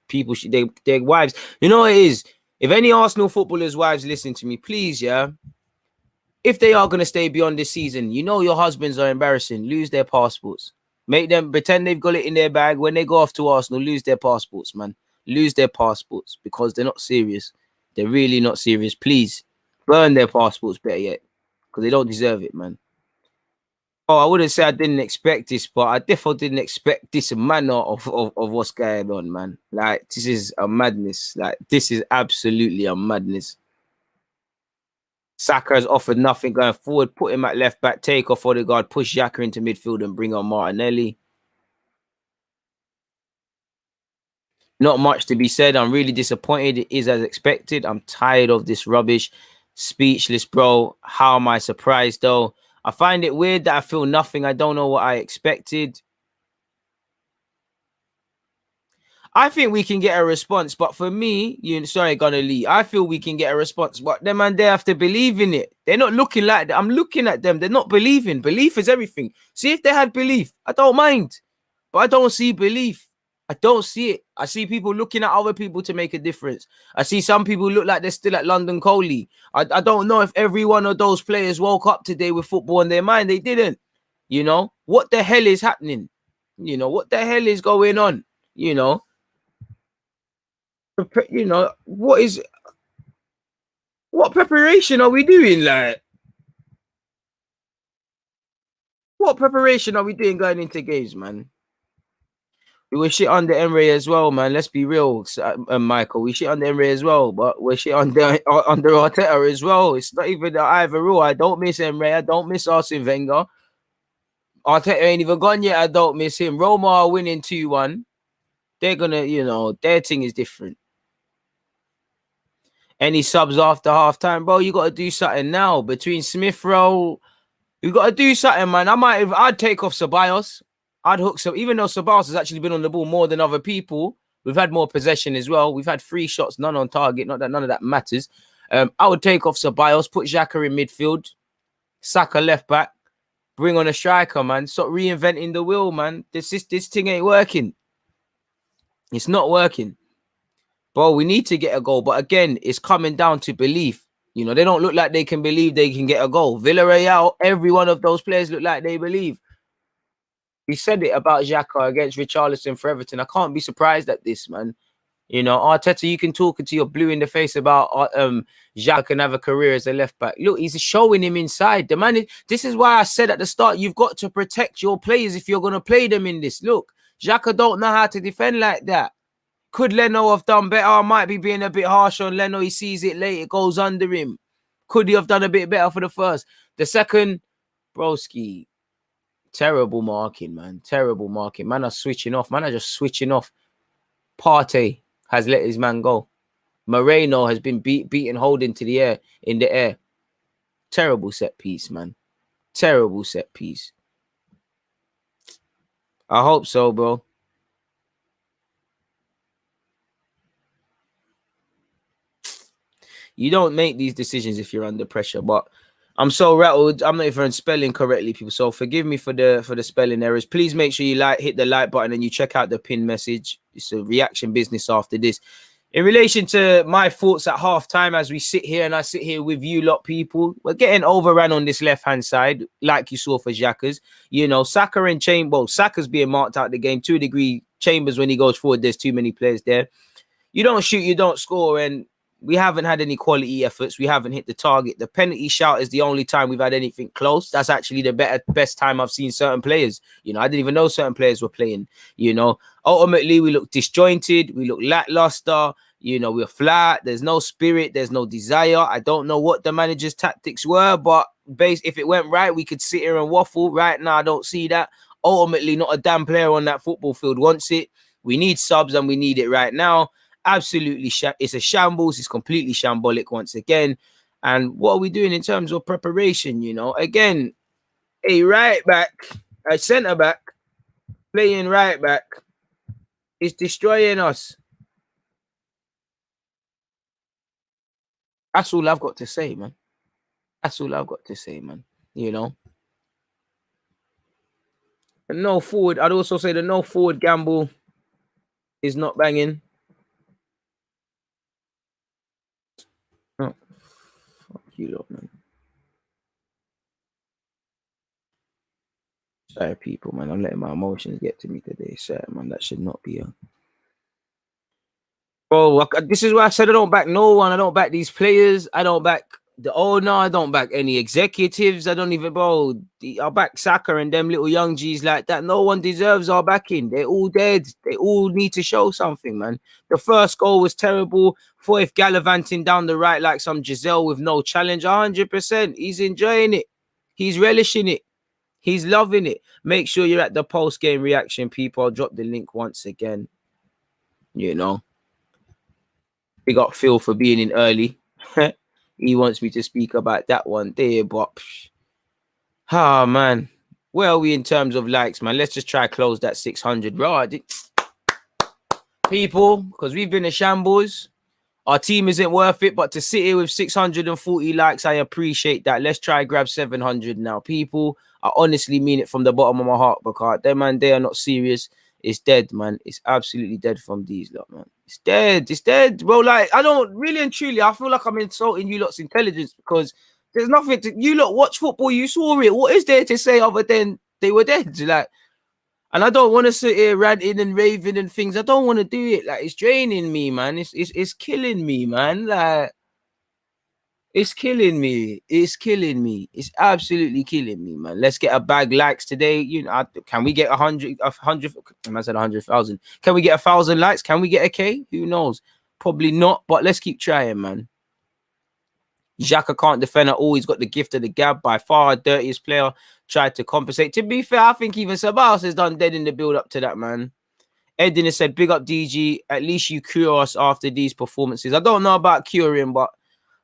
people, their wives, you know what it is? If any Arsenal footballers' wives listen to me, please, yeah, if they are going to stay beyond this season, you know your husbands are embarrassing. Lose their passports. Make them pretend they've got it in their bag. When they go off to Arsenal, lose their passports, man. Lose their passports because they're not serious. They're really not serious. Please, burn their passports, better yet. Because they don't deserve it, man. Oh, I wouldn't say I didn't expect this, but I definitely didn't expect this manner of what's going on, man. Like, this is a madness. Like, this is absolutely a madness. Saka has offered nothing going forward. Put him at left back, take off Odegaard, push Xhaka into midfield and bring on Martinelli. Not much to be said. I'm really disappointed. It is as expected. I'm tired of this rubbish. Speechless, bro. How am I surprised, though? I find it weird that I feel nothing. I don't know what I expected. I think we can get a response, but for me, Gunnar Lee, I feel we can get a response, but them and they have to believe in it. They're not looking like that. I'm looking at them. They're not believing. Belief is everything. See, if they had belief, I don't mind, but I don't see belief. I don't see it. I see people looking at other people to make a difference. I see some people look like they're still at London Coley. I don't know if every one of those players woke up today with football in their mind. They didn't. You know, what the hell is happening? You know, what the hell is going on? You know, what preparation are we doing? Like, what preparation are we doing going into games, man? We were shit under Emre as well, man. Let's be real, Michael. We shit under Emre as well, but we're shit under Arteta as well. It's not even either rule. I don't miss Emre. I don't miss Arsene Wenger. Arteta ain't even gone yet. I don't miss him. Roma are winning 2-1. They're gonna, their thing is different. Any subs after half time, bro? You got to do something now. Between Smith Rowe, We got to do something, man. I'd take off Ceballos. I'd hook some, even though Ceballos has actually been on the ball more than other people. We've had more possession as well. We've had 3 shots, none on target. Not that none of that matters. I would take off Ceballos, put Xhaka in midfield, Saka left back, bring on a striker, man. Stop reinventing the wheel, man. This thing ain't working. It's not working. Bro, we need to get a goal. But again, it's coming down to belief. You know, they don't look like they can believe they can get a goal. Villarreal, every one of those players look like they believe. We said it about Xhaka against Richarlison for Everton. I can't be surprised at this, man. You know, Arteta, you can talk until you're blue in the face about Xhaka can have a career as a left back. Look, he's showing him inside. The man, this is why I said at the start, you've got to protect your players if you're going to play them in this. Look, Xhaka don't know how to defend like that. Could Leno have done better? I might be being a bit harsh on Leno. He sees it late. It goes under him. Could he have done a bit better for the first? The second, broski, terrible marking, man. Terrible marking. Man are switching off. Man are just switching off. Partey has let his man go. Moreno has been beaten holding to the air, in the air. Terrible set piece, man. Terrible set piece. I hope so, bro. You don't make these decisions if you're under pressure, but I'm so rattled. I'm not even spelling correctly, people. So forgive me for the spelling errors. Please make sure you hit the like button and you check out the pin message. It's a reaction business after this. In relation to my thoughts at halftime, as we sit here and I sit here with you lot, people, we're getting overrun on this left-hand side, like you saw for Xhaka's. You know, Saka and Chambers. Saka's being marked out the game to a degree. Chambers, when he goes forward, there's too many players there. You don't shoot, you don't score, and we haven't had any quality efforts. We haven't hit the target. The penalty shout is the only time we've had anything close. That's actually the best time I've seen certain players. You know, I didn't even know certain players were playing. You know, ultimately, we look disjointed. We look lackluster. You know, we're flat. There's no spirit. There's no desire. I don't know what the manager's tactics were, but if it went right, we could sit here and waffle. Right now, I don't see that. Ultimately, not a damn player on that football field wants it. We need subs and we need it right now. Absolutely, it's a shambles. It's completely shambolic once again. And what are we doing in terms of preparation? You know, again, a right back, a centre back, playing right back is destroying us. That's all I've got to say, man. That's all I've got to say, man. You know, and no forward. I'd also say the no forward gamble is not banging. Oh, fuck you lot, man. Sorry, people, man. I'm letting my emotions get to me today. Sorry, man. That should not be on. Bro, this is why I said I don't back no one. I don't back these players. I don't back the owner. I don't back any executives. I don't even, bro. I'll back Saka and them little young G's like that. No one deserves our backing. They're all dead. They all need to show something, man. The first goal was terrible. Foyth gallivanting down the right like some Giselle with no challenge. 100%. He's enjoying it. He's relishing it. He's loving it. Make sure you're at the post-game reaction, people. I'll drop the link once again. You know. Big up Phil for being in early. He wants me to speak about that one day, but man. Where are we in terms of likes, man? Let's just try close that 600, bro. People, because we've been a shambles. Our team isn't worth it, but to sit here with 640 likes, I appreciate that. Let's try grab 700 now. People, I honestly mean it from the bottom of my heart, because them, man, they are not serious. It's dead, man. It's absolutely dead from these lot, man. It's dead. It's dead, bro. Like, I don't really and truly, I feel like I'm insulting you lot's intelligence, because there's nothing to, you lot watch football, you saw it. What is there to say other than they were dead? Like, and I don't want to sit here ranting and raving and things. I don't want to do it. Like, it's draining me, man. It's killing me, man. Like, it's killing me. It's killing me. It's absolutely killing me, man. Let's get a bag likes today. You know, can we get 100? I said 100,000. Can we get 1,000 likes? Can we get a K? Who knows? Probably not. But let's keep trying, man. Xhaka can't defend at all. He's got the gift of the gab. By far, our dirtiest player. Tried to compensate. To be fair, I think even Ceballos has done dead in the build-up to that, man. Edin has said, big up DG. At least you cure us after these performances. I don't know about curing, but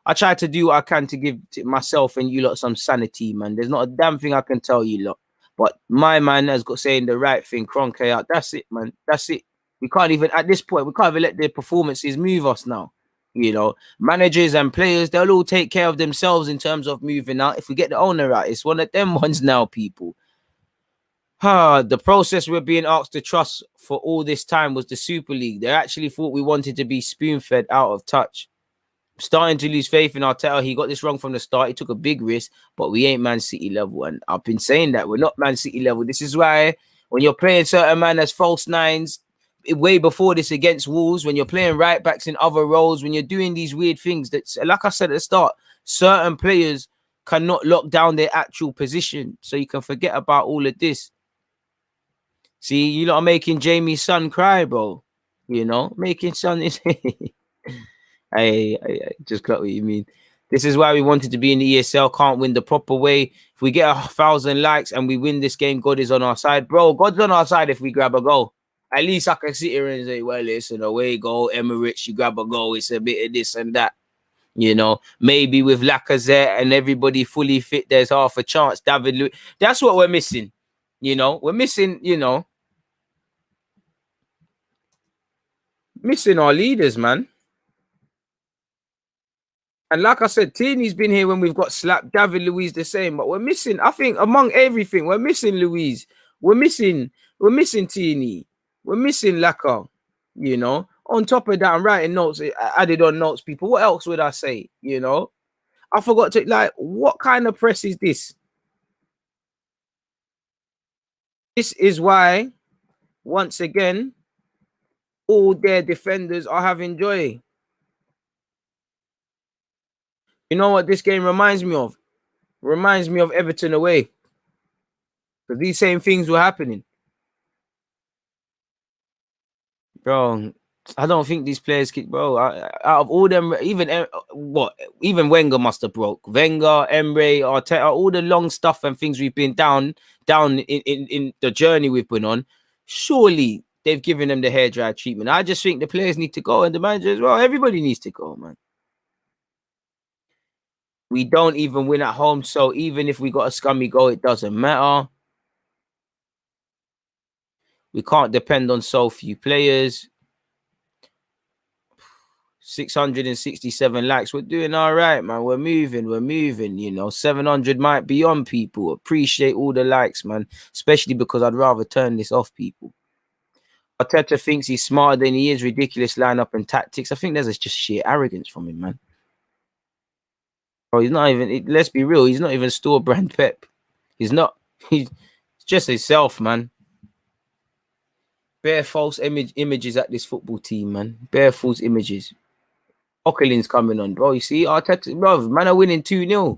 I try to do what I can to give myself and you lot some sanity, man. There's not a damn thing I can tell you lot. But my man has got saying the right thing, Kroenke out. That's it, man. That's it. We can't even, at this point, we can't even let their performances move us now. You know, managers and players, they'll all take care of themselves in terms of moving out. If we get the owner out, it's one of them ones now, people. The process we're being asked to trust for all this time was the Super League. They actually thought we wanted to be spoon-fed out of touch. Starting to lose faith in Arteta. He got this wrong from the start. He took a big risk, but we ain't Man City level. And I've been saying that we're not Man City level. This is why when you're playing certain man as false nines, way before this against Wolves, when you're playing right backs in other roles, when you're doing these weird things, that, like I said at the start, certain players cannot lock down their actual position. So you can forget about all of this. See, you lot are making Jamie's son cry, bro. You know, making son is. I just got what you mean. This is why we wanted to be in the ESL. Can't win the proper way. If we get 1,000 likes and we win this game, God is on our side, bro. God's on our side if we grab a goal. At least I can sit here and say, well, it's an away goal, Emirates. You grab a goal, it's a bit of this and that. You know, maybe with Lacazette and everybody fully fit, there's half a chance. David Luiz, that's what we're missing. You know, we're missing. You know, missing our leaders, man. And like I said, Tierney's been here when we've got slapped. David Luiz the same, but we're missing. I think among everything, we're missing Luiz. We're missing Tierney. We're missing Laka. You know. On top of that, I'm writing notes. Added on notes, people. What else would I say? You know, I forgot to like. What kind of press is this? This is why, once again, all their defenders are having joy. You know what this game reminds me of? Reminds me of Everton away. Because these same things were happening. Bro, I don't think these players kick, bro. Out of all them, even Wenger must have broke. Wenger, Emre, Arteta, all the long stuff and things we've been down in the journey we've been on. Surely they've given them the hairdryer treatment. I just think the players need to go and the manager as well. Everybody needs to go, man. We don't even win at home, so even if we got a scummy goal, it doesn't matter. We can't depend on so few players. 667 likes. We're doing all right, man. We're moving. You know, 700 might be on, people. Appreciate all the likes, man. Especially because I'd rather turn this off, people. Arteta thinks he's smarter than he is. Ridiculous lineup and tactics. I think there's just sheer arrogance from him, man. Bro, he's not even, let's be real, he's not even store brand Pep. He's not. He's just himself, man. Bare false images at this football team, man. Bare false images. Ocklin's coming on, bro. You see, Arteta, bro, man are winning 2-0.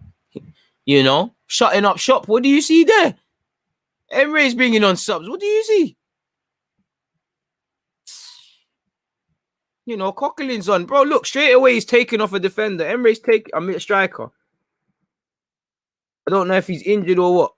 You know, shutting up shop. What do you see there? Emre's bringing on subs. What do you see? You know, Coquelin's on, bro. Look, straight away he's taking off a defender. Emre's a striker. I don't know if he's injured or what.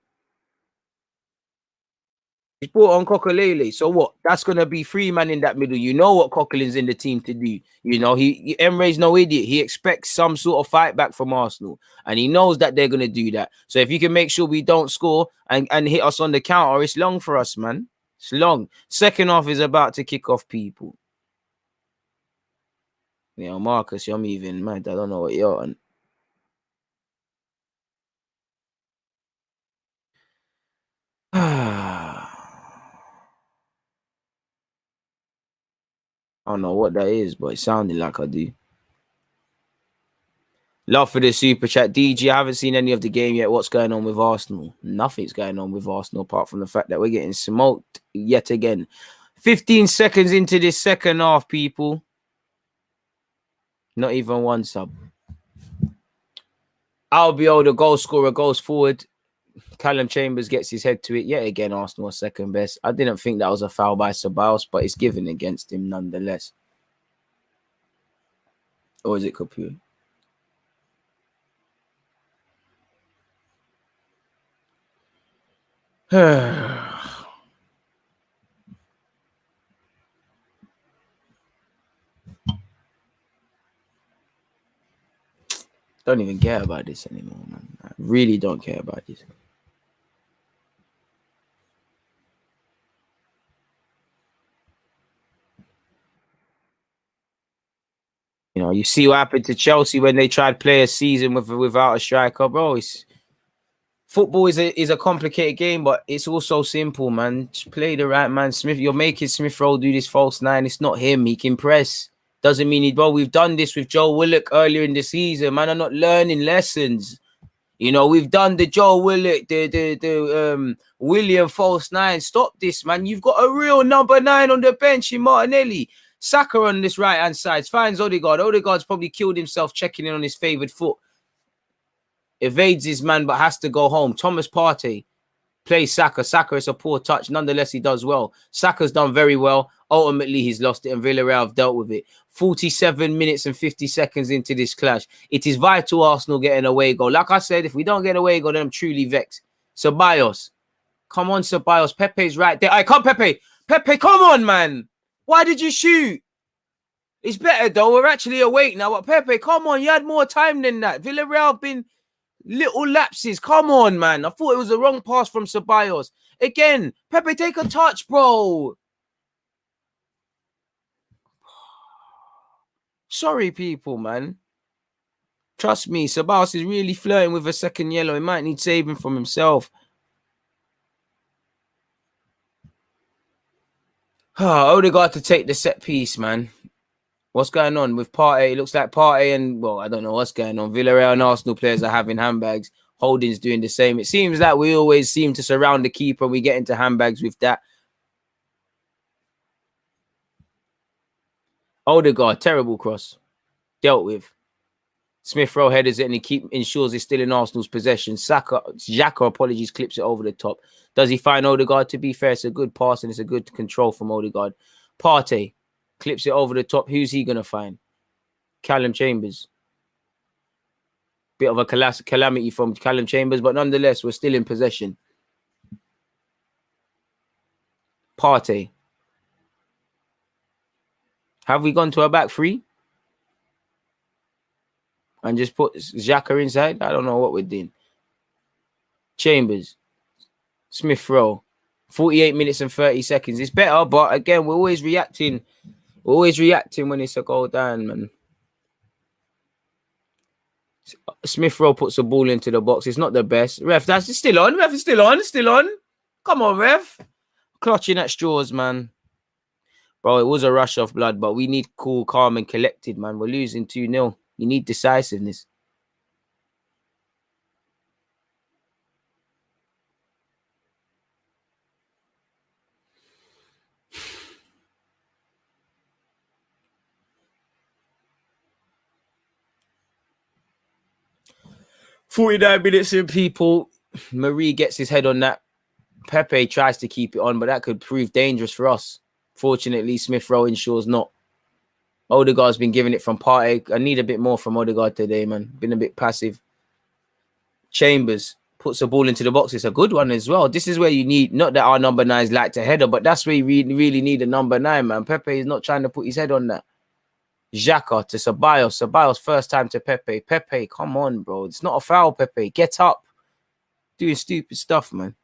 He's brought on Coquelele. So what? That's gonna be 3 man in that middle. You know what Coquelin's in the team to do. You know, Emre's no idiot. He expects some sort of fight back from Arsenal. And he knows that they're gonna do that. So if you can make sure we don't score and hit us on the counter, it's long for us, man. It's long. Second half is about to kick off, people. You know, Marcus, you're moving mad. I don't know what you're on. I don't know what that is, but it sounded like I do. Love for the super chat. DG, I haven't seen any of the game yet. What's going on with Arsenal? Nothing's going on with Arsenal apart from the fact that we're getting smoked yet again. 15 seconds into this second half, people. Not even one sub. Albiol, the goal scorer, goes forward. Callum Chambers gets his head to it. Yet again, Arsenal are second best. I didn't think that was a foul by Ceballos, but it's given against him nonetheless. Or is it Capu? Don't even care about this anymore, man. I really don't care about this. You know, you see what happened to Chelsea when they tried to play a season without a striker, bro. Football is a complicated game, but it's also simple, man. Just play the right man. Smith, you're making Smith Rowe do this false nine. It's not him. He can press. Doesn't mean he. Bro, we've done this with Joe Willock earlier in the season. Man, are not learning lessons. You know, we've done the Joe Willock, the William false nine. Stop this, man. You've got a real number 9 on the bench in Martinelli. Saka on this right hand side finds Odegaard. Odegaard's probably killed himself checking in on his favoured foot. Evades his man, but has to go home. Thomas Partey plays Saka. Saka is a poor touch. Nonetheless, he does well. Saka's done very well. Ultimately, he's lost it, and Villarreal have dealt with it. 47 minutes and 50 seconds into this clash. It is vital Arsenal get an away goal. Like I said, if we don't get an away goal, then I'm truly vexed. Ceballos. Come on, Ceballos. Pepe's right there. I come, Pepe. Pepe, come on, man. Why did you shoot? It's better, though. We're actually awake now. But Pepe, come on. You had more time than that. Villarreal have been little lapses. Come on, man. I thought it was the wrong pass from Ceballos. Again, Pepe, take a touch, bro. Sorry, people, man. Trust me, Ceballos is really flirting with a second yellow. He might need saving from himself. Odegaard to take the set piece, man. What's going on with Partey? It looks like Partey and, well, I don't know what's going on. Villarreal and Arsenal players are having handbags. Holding's doing the same. It seems like we always seem to surround the keeper. We get into handbags with that. Odegaard, terrible cross. Dealt with. Smith Rowe headers it and he ensures it's still in Arsenal's possession. Xhaka, apologies, clips it over the top. Does he find Odegaard? To be fair, it's a good pass and it's a good control from Odegaard. Partey clips it over the top. Who's he going to find? Callum Chambers. Bit of a calamity from Callum Chambers, but nonetheless, we're still in possession. Partey. Have we gone to a back three? And just put Xhaka inside? I don't know what we're doing. Chambers. Smith Rowe. 48 minutes and 30 seconds. It's better, but again, we're always reacting. We're always reacting when it's a goal down, man. Smith Rowe puts the ball into the box. It's not the best. Ref, that's still on. Ref, it's still on. It's still on. Come on, ref. Clutching at straws, man. Bro, it was a rush of blood, but we need cool, calm, and collected, man. We're losing 2-0. You need decisiveness. "49 minutes in, people." Marie gets his head on that. Pepe tries to keep it on, but that could prove dangerous for us. Fortunately, Smith Rowe ensures not. Odegaard's been giving it from Partey. I need a bit more from Odegaard today, man. Been a bit passive. Chambers puts the ball into the box. It's a good one as well. This is where you need, not that our number 9s like to header, but that's where you really need a number 9, man. Pepe is not trying to put his head on that. Xhaka to Ceballos. Ceballos first time to Pepe. Pepe, come on, bro. It's not a foul, Pepe. Get up. Doing stupid stuff, man.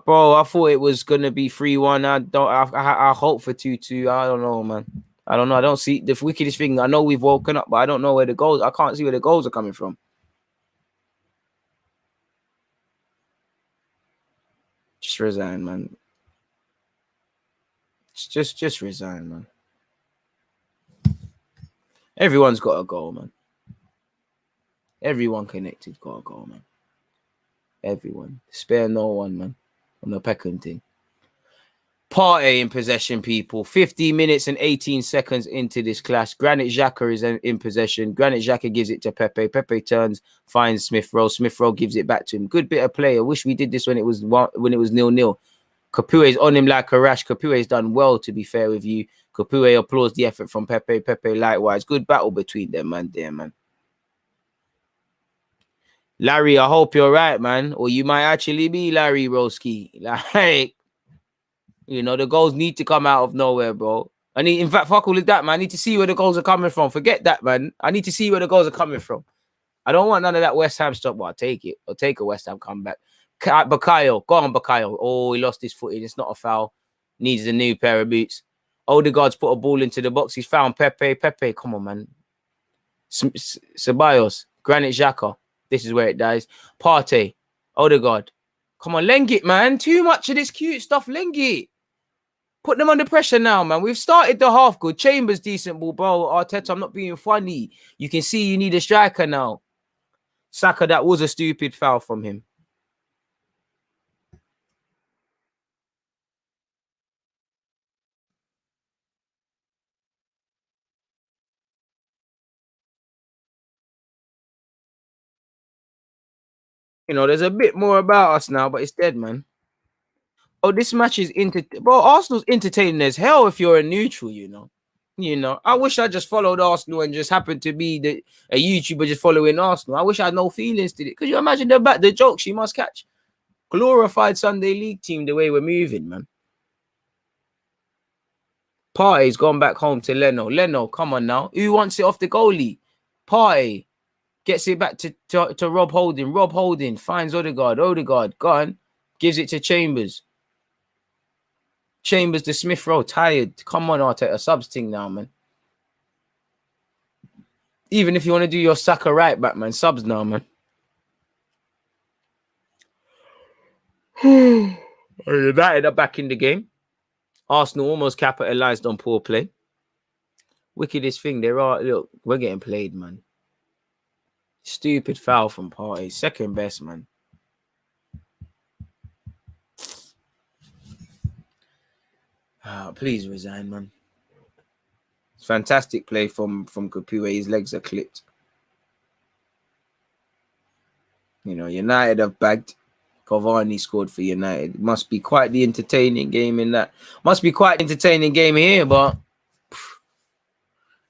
Bro, I thought it was gonna be 3-1. I hope for 2-2. I don't know, man. I don't know. I don't see the wickedest thing. I know we've woken up, but I don't know where the goals. I can't see where the goals are coming from. Just resign, man. Just resign, man. Everyone's got a goal, man. Everyone connected got a goal, man. Everyone. Spare no one, man. On the Peckham thing. Partey in possession, people. 50 minutes and 18 seconds into this clash. Granit Xhaka is in possession. Granit Xhaka gives it to Pepe. Pepe turns, finds Smith Rowe. Smith Rowe gives it back to him. Good bit of play. I wish we did this when it was 0-0. Capoue is on him like a rash. Capoue has done well, to be fair with you. Capoue applauds the effort from Pepe. Pepe likewise. Good battle between them, man. There, man. Larry, I hope you're right, man. Or you might actually be Larry Roski. Like, you know, the goals need to come out of nowhere, bro. In fact, fuck all of that, man. I need to see where the goals are coming from. Forget that, man. I need to see where the goals are coming from. I don't want none of that West Ham stuff. Well, I'll take it. I'll take a West Ham comeback. Bakayo, go on, Bakayo. Oh, he lost his footing. It's not a foul. Needs a new pair of boots. Odegaard's put a ball into the box. He's found Pepe. Pepe, come on, man. Ceballos, Granit Xhaka. This is where it dies. Partey, Odegaard. Come on, leng it, man. Too much of this cute stuff. Leng it. Put them under pressure now, man. We've started the half good. Chambers decent ball, bro. Arteta, I'm not being funny. You can see you need a striker now. Saka, that was a stupid foul from him. You know, there's a bit more about us now, but it's dead, man. Oh, this match is bro, Arsenal's entertaining as hell if you're a neutral, you know. You know, I wish I just followed Arsenal and just happened to be a YouTuber just following Arsenal. I wish I had no feelings to it. Could you imagine the jokes you must catch? Glorified Sunday League team, the way we're moving, man. Partey's gone back home to Leno. Leno, come on now. Who wants it off the goalie? Partey gets it back to Rob Holding. Rob Holding finds Odegaard. Odegaard, gone. Gives it to Chambers. Chambers to Smith Rowe. Tired. Come on, Arteta. Subs thing now, man. Even if you want to do your Saka right back, man. Subs now, man. United are back in the game. Arsenal almost capitalised on poor play. Wickedest thing, look, we're getting played, man. Stupid foul from Partey. Second best, man. Please resign, man. Fantastic play from Kapua. His legs are clipped. You know, United have bagged. Cavani scored for United. Must be quite the entertaining game in that. Must be quite entertaining game here, but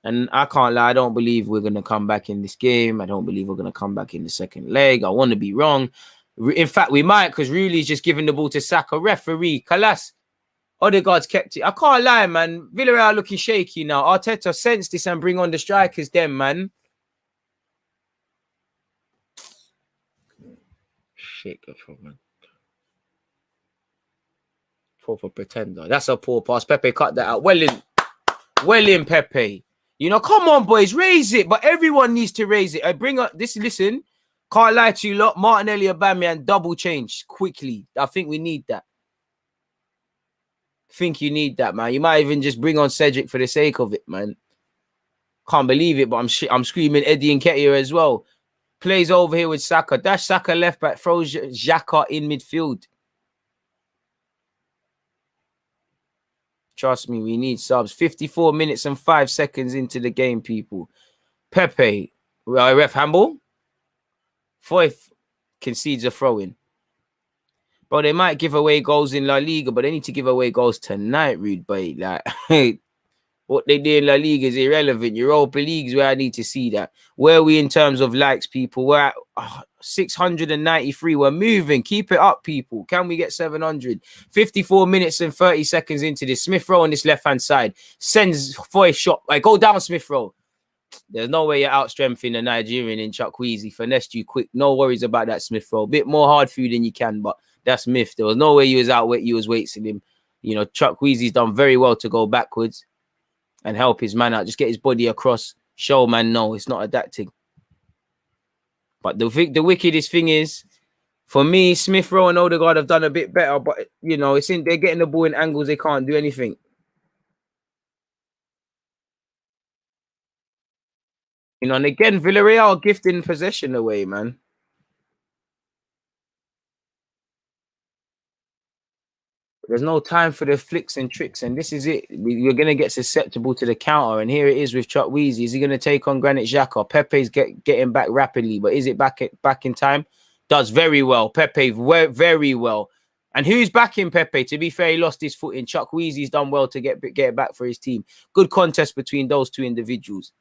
and I can't lie, I don't believe we're gonna come back in this game. I don't believe we're gonna come back in the second leg. I want to be wrong. In fact, we might, because Ruli's just giving the ball to Saka. Referee, Kalas. Odegaard's kept it. I can't lie, man. Villarreal looking shaky now. Arteta sense this and bring on the strikers then, man. Shit, man. Proper pretender. That's a poor pass. Pepe cut that out. Well in, Pepe. You know, come on, boys, raise it. But everyone needs to raise it. I bring up this. Listen, can't lie to you lot. Martinelli, Aubameyang, double change quickly. I think we need that. Think you need that, man. You might even just bring on Cedric for the sake of it, man. Can't believe it, but I'm screaming Eddie and Nketiah as well. Plays over here with Saka. Dash Saka left back. Throws Xhaka in midfield. Trust me, we need subs. 54 minutes and 5 seconds into the game, people. Pepe, ref handball. Foyth concedes a throw-in. Bro, they might give away goals in La Liga, but they need to give away goals tonight, rude boy. Like, what they do in La Liga is irrelevant. Europa League is where I need to see that. Where are we in terms of likes, people? We're at 693. We're moving. Keep it up, people. Can we get 700? 54 minutes and 30 seconds into this. Smith Rowe on this left-hand side. Sends for a shot. Like, go down, Smith Rowe. There's no way you're out-strengthening a Nigerian in Chukwueze. Finessed you quick. No worries about that, Smith Rowe. Bit more hard food than you can, but that's myth. There was no way you was weighting him. You know, Chukwueze's done very well to go backwards and help his man out. Just get his body across. Show man, no, it's not adapting. But the wickedest thing is, for me, Smith Rowe and Odegaard have done a bit better. But, you know, they're getting the ball in angles. They can't do anything. You know, and again, Villarreal gifting possession away, man. There's no time for the flicks and tricks, and this is it. You're going to get susceptible to the counter, and here it is with Chukwueze. Is he going to take on Granit Xhaka? Pepe's getting back rapidly, but is it back in time? Does very well. Pepe, very well. And who's backing Pepe? To be fair, he lost his footing. Chukwueze's done well to get it back for his team. Good contest between those two individuals.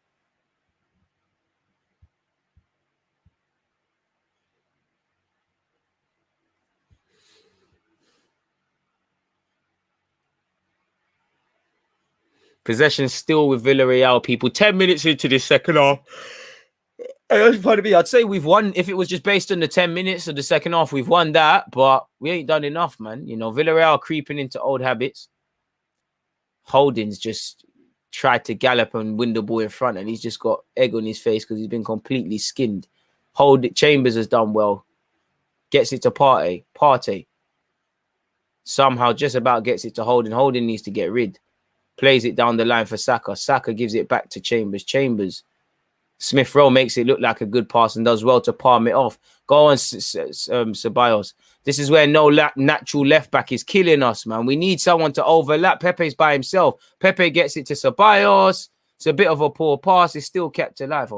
Possession still with Villarreal, people. 10 minutes into the second half. Pardon me, I'd say we've won. If it was just based on the 10 minutes of the second half, we've won that, but we ain't done enough, man. You know, Villarreal creeping into old habits. Holding's just tried to gallop and win the ball in front, and he's just got egg on his face because he's been completely skinned. Chambers has done well. Gets it to Partey. Somehow just about gets it to Holding. Holding needs to get rid. Plays it down the line for Saka. Saka gives it back to Chambers. Smith Rowe makes it look like a good pass and does well to palm it off. Go on, Ceballos. This is where no natural left back is killing us, man. We need someone to overlap. Pepe's by himself. Pepe gets it to Ceballos. It's a bit of a poor pass. It's still kept alive.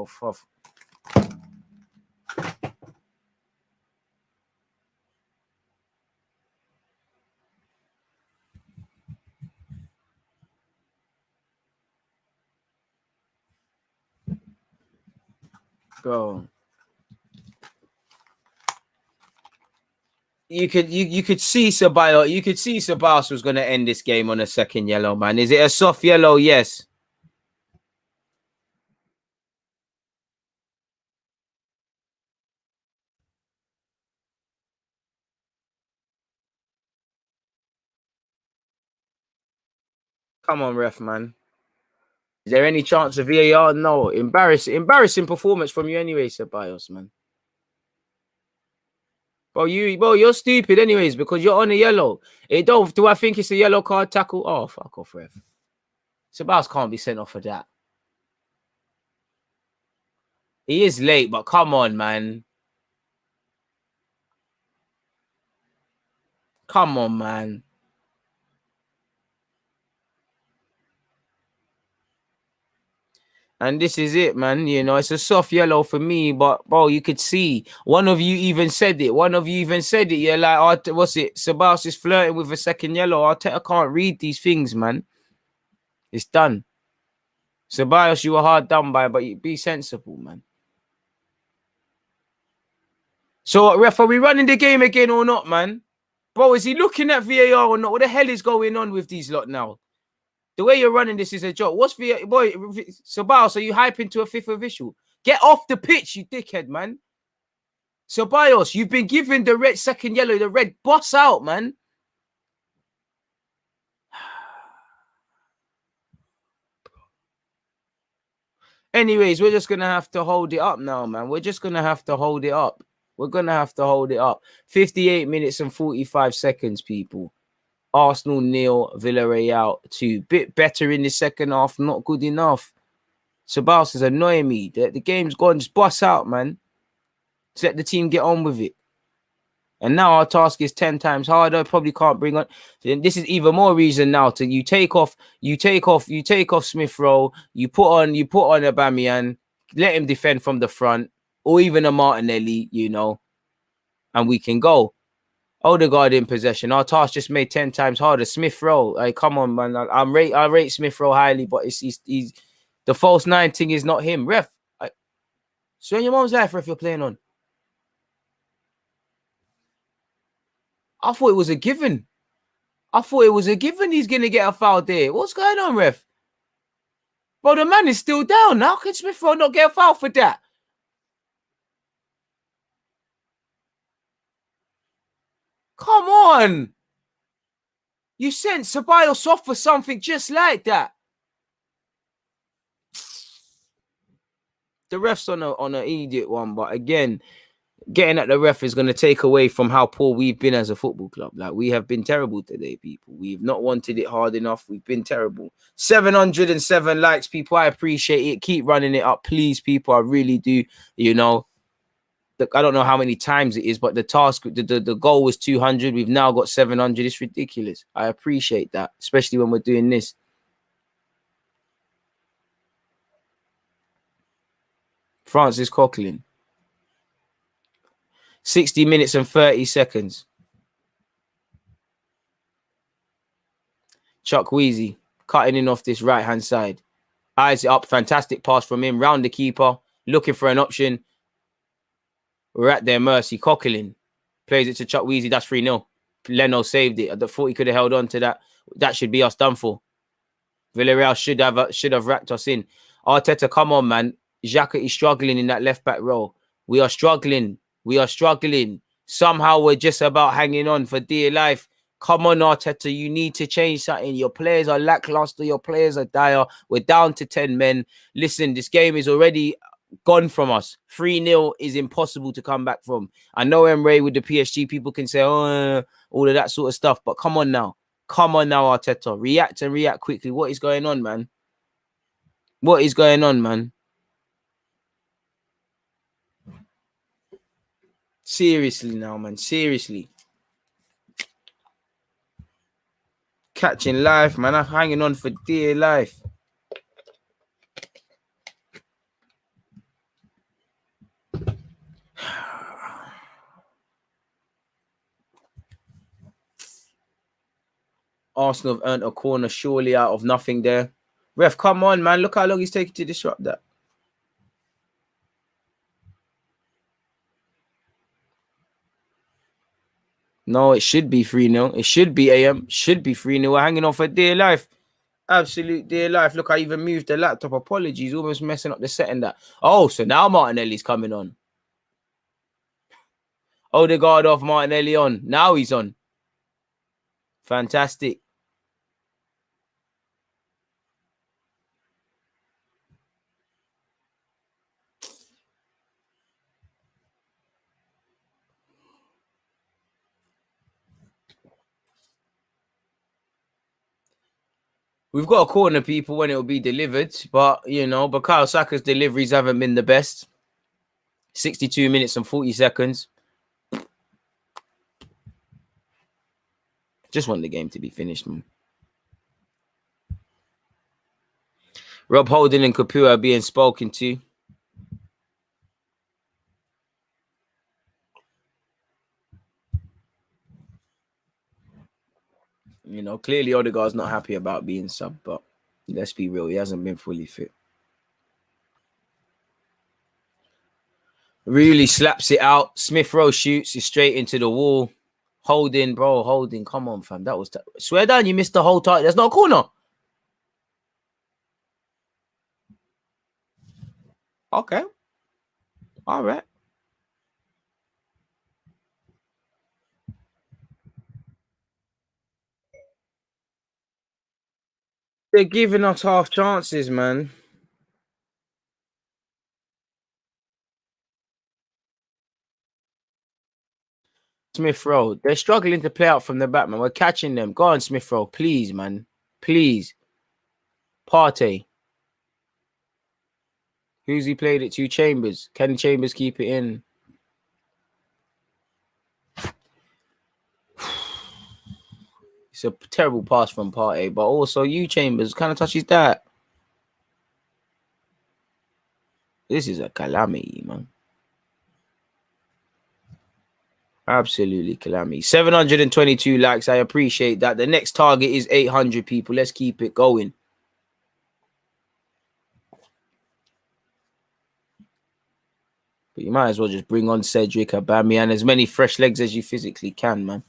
Bro. You could see Ceballos. You could see Ceballos was going to end this game on a second yellow, man. Is it a soft yellow? Yes. Come on, ref, man. Is there any chance of VAR? No. Embarrassing performance from you anyway, Ceballos, man. Bro, you're stupid anyways because you're on a yellow. Do I think it's a yellow card tackle? Oh, fuck off, ref. Ceballos can't be sent off for that. He is late, but come on, man. Come on, man. And this is it, man. You know, it's a soft yellow for me, but bro, you could see one of you even said it. You're like, oh, what's it? Ceballos is flirting with a second yellow. I can't read these things, man. It's done. Ceballos, you were hard done by, but be sensible, man. So, ref, are we running the game again or not, man? Bro, is he looking at VAR or not? What the hell is going on with these lot now? The way you're running this is a joke. What's VAR? Boy, Ceballos, are you hyping to a fifth official? Get off the pitch, you dickhead, man. Ceballos, you've been given the red second yellow, the red boss out, man. Anyways, we're just going to have to hold it up now, man. We're just going to have to hold it up. We're going to have to hold it up. 58 minutes and 45 seconds, people. Arsenal 0, Villarreal 2. Bit better in the second half, not good enough. Ceballos is annoying me. The game's gone. Just bust out, man. Just let the team get on with it. And now our task is 10 times harder. Probably can't bring on. This is even more reason now to you take off Smith Rowe. You put on Aubameyang. Let him defend from the front, or even a Martinelli, you know, and we can go. Odegaard in possession. Our task just made 10 times harder. Smith Rowe, like, come on, man. I rate Smith Rowe highly, but he's the false 9 thing is not him. Ref, so in your mom's life, ref, you're playing on. I thought it was a given. He's going to get a foul there. What's going on, ref? Bro, the man is still down. How can Smith Rowe not get a foul for that? Come on. You sent Ceballos off for something just like that. The ref's on an idiot one, but again, getting at the ref is going to take away from how poor we've been as a football club. Like, we have been terrible today, people. We've not wanted it hard enough. We've been terrible. 707 likes, people. I appreciate it. Keep running it up, please, people. I really do. You know, I don't know how many times it is, but the task, the goal was 200. We've now got 700. It's ridiculous. I appreciate that, especially when we're doing this. Francis Coquelin. 60 minutes and 30 seconds. Chuck Wheezy cutting in off this right-hand side. Eyes it up. Fantastic pass from him. Round the keeper. Looking for an option. We're at their mercy. Coquelin plays it to Chuck Wheezy. That's 3-0. Leno saved it. I thought he could have held on to that. That should be us done for. Villarreal should have racked us in. Arteta, come on, man. Xhaka is struggling in that left back role. We are struggling. We are struggling. Somehow we're just about hanging on for dear life. Come on, Arteta, you need to change something. Your players are lackluster. Your players are dire. We're down to 10 men. Listen, this game is already gone from us. 3-0 is impossible to come back from. I know Emre with the PSG, people can say, oh, all of that sort of stuff. But come on now. Come on now, Arteta. React and react quickly. What is going on, man? What is going on, man? Seriously now, man. Seriously. Catching life, man. I'm hanging on for dear life. Arsenal have earned a corner surely out of nothing there. Ref, come on, man. Look how long he's taking to disrupt that. No, it should be 3-0. It should be AM. Should be 3-0. We're hanging on for dear life. Absolute dear life. Look, I even moved the laptop. Apologies. Almost messing up the setting that. Oh, so now Martinelli's coming on. Odegaard off, Martinelli on. Now he's on. Fantastic. We've got to corner people when it will be delivered, but you know, Bukayo Saka's deliveries haven't been the best. 62 minutes and 40 seconds. Just want the game to be finished, man. Rob Holding and Kapua are being spoken to. You know, clearly Odegaard's not happy about being sub, but let's be real, he hasn't been fully fit. Really slaps it out. Smith Rowe shoots it straight into the wall. Holding, bro, Holding. Come on, fam. That was... Swear down, you missed the whole time. There's no corner. Okay. All right. They're giving us half chances, man. Smith Rowe. They're struggling to play out from the back, man. We're catching them. Go on, Smith Rowe. Please, man. Please. Partey. Who's he played it to? Chambers. Can Chambers keep it in? It's a terrible pass from Partey, but also you, Chambers, kind of touches that. This is a calamity, man. Absolutely calamity. 722 likes. I appreciate that. The next target is 800 people. Let's keep it going. But you might as well just bring on Cedric, Aubameyang, as many fresh legs as you physically can, man.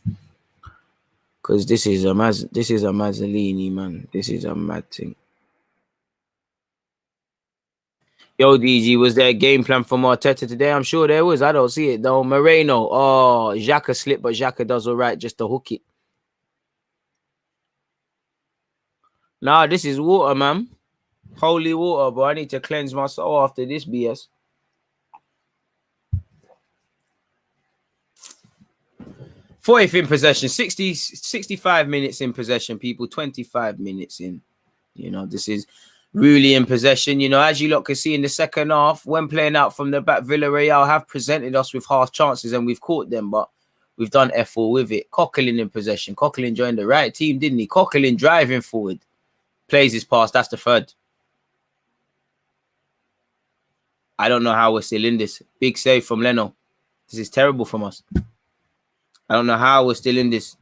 Because this is a Mazzolini, man. This is a mad thing. Yo, DG, was there a game plan for Arteta today? I'm sure there was. I don't see it, though. Moreno. Oh, Xhaka slipped, but Xhaka does all right just to hook it. Nah, this is water, man. Holy water, bro. I need to cleanse my soul after this BS. 40th in possession, 65 minutes in possession, people, 25 minutes in. You know, this is really in possession. You know, as you lot can see in the second half, when playing out from the back, Villarreal have presented us with half chances and we've caught them, but we've done F4 with it. Coquelin in possession. Coquelin joined the right team, didn't he? Coquelin driving forward. Plays his pass. That's the third. I don't know how we're still in this. Big save from Leno. This is terrible from us. I don't know how we're still in this.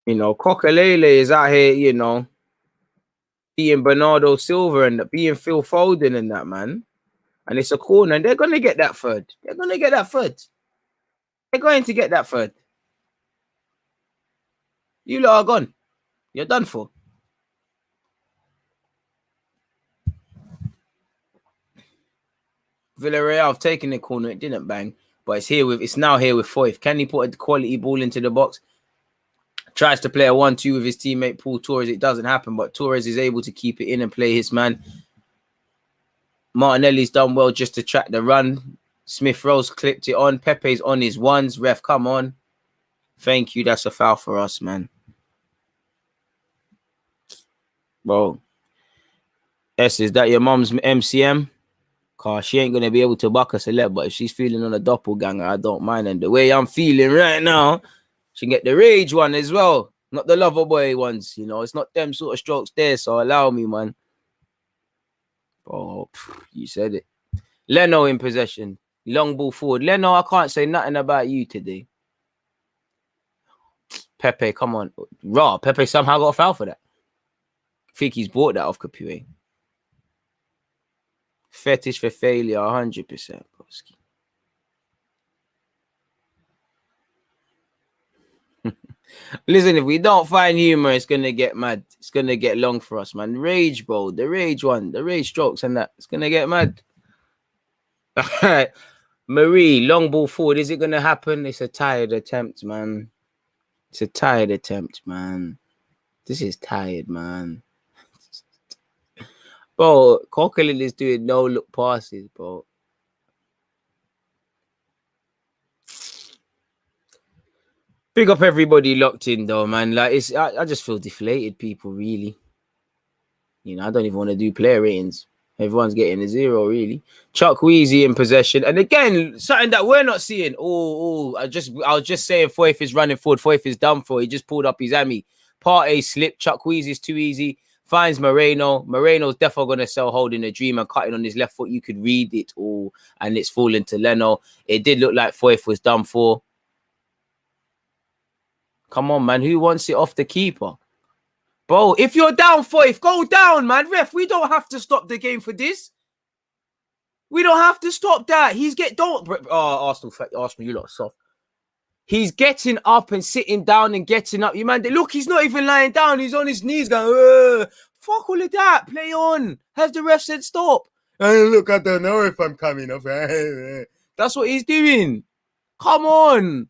You know, Coquelele is out here, you know, being Bernardo Silva and being Phil Foden and that, man. And it's a corner, and they're going to get that third. They're going to get that third. They're going to get that third. You lot are gone. You're done for. Villarreal have taken the corner. It didn't bang, but it's now here with Foyth. Can he put a quality ball into the box? Tries to play a 1-2 with his teammate Paul Torres. It doesn't happen, but Torres is able to keep it in and play his man. Martinelli's done well just to track the run. Smith Rowe's clipped it on. Pepe's on his ones. Ref, come on. Thank you. That's a foul for us, man. Bro. S, is that your mom's MCM? Cause she ain't going to be able to buck a celeb, but if she's feeling on a doppelganger, I don't mind. And the way I'm feeling right now, she can get the rage one as well. Not the lover boy ones, you know. It's not them sort of strokes there, so allow me, man. Oh, you said it. Leno in possession. Long ball forward. Leno, I can't say nothing about you today. Pepe, come on. Raw. Pepe somehow got a foul for that. I think he's bought that off Capuet. Fetish for failure, 100%. Listen, if we don't find humor, it's going to get mad. It's going to get long for us, man. Rage, bro. The rage one. The rage strokes and that. It's going to get mad. Marie, long ball forward. Is it going to happen? It's a tired attempt, man. It's a tired attempt, man. This is tired, man. Bro, Coquelin is doing no-look passes, bro. Big up everybody locked in, though, man. Like, I just feel deflated, people, really. You know, I don't even want to do player ratings. Everyone's getting a 0, really. Chuck Wheezy in possession. And again, something that we're not seeing. I was just saying Foyth is running forward. Foyth is done for. He just pulled up his hammy. Partey slipped. Chuck Wheezy's too easy. Finds Moreno. Moreno's definitely going to sell holding a dream and cutting on his left foot. You could read it all. And it's falling to Leno. It did look like Foyth was done for. Come on, man. Who wants it off the keeper? Bro, if you're down, Foyth, go down, man. Ref, we don't have to stop the game for this. We don't have to stop that. Arsenal, you lot are soft. He's getting up and sitting down and getting up. You man, look, he's not even lying down. He's on his knees going, fuck all of that. Play on. Has the ref said stop? Look, I don't know if I'm coming off. That's what he's doing. Come on.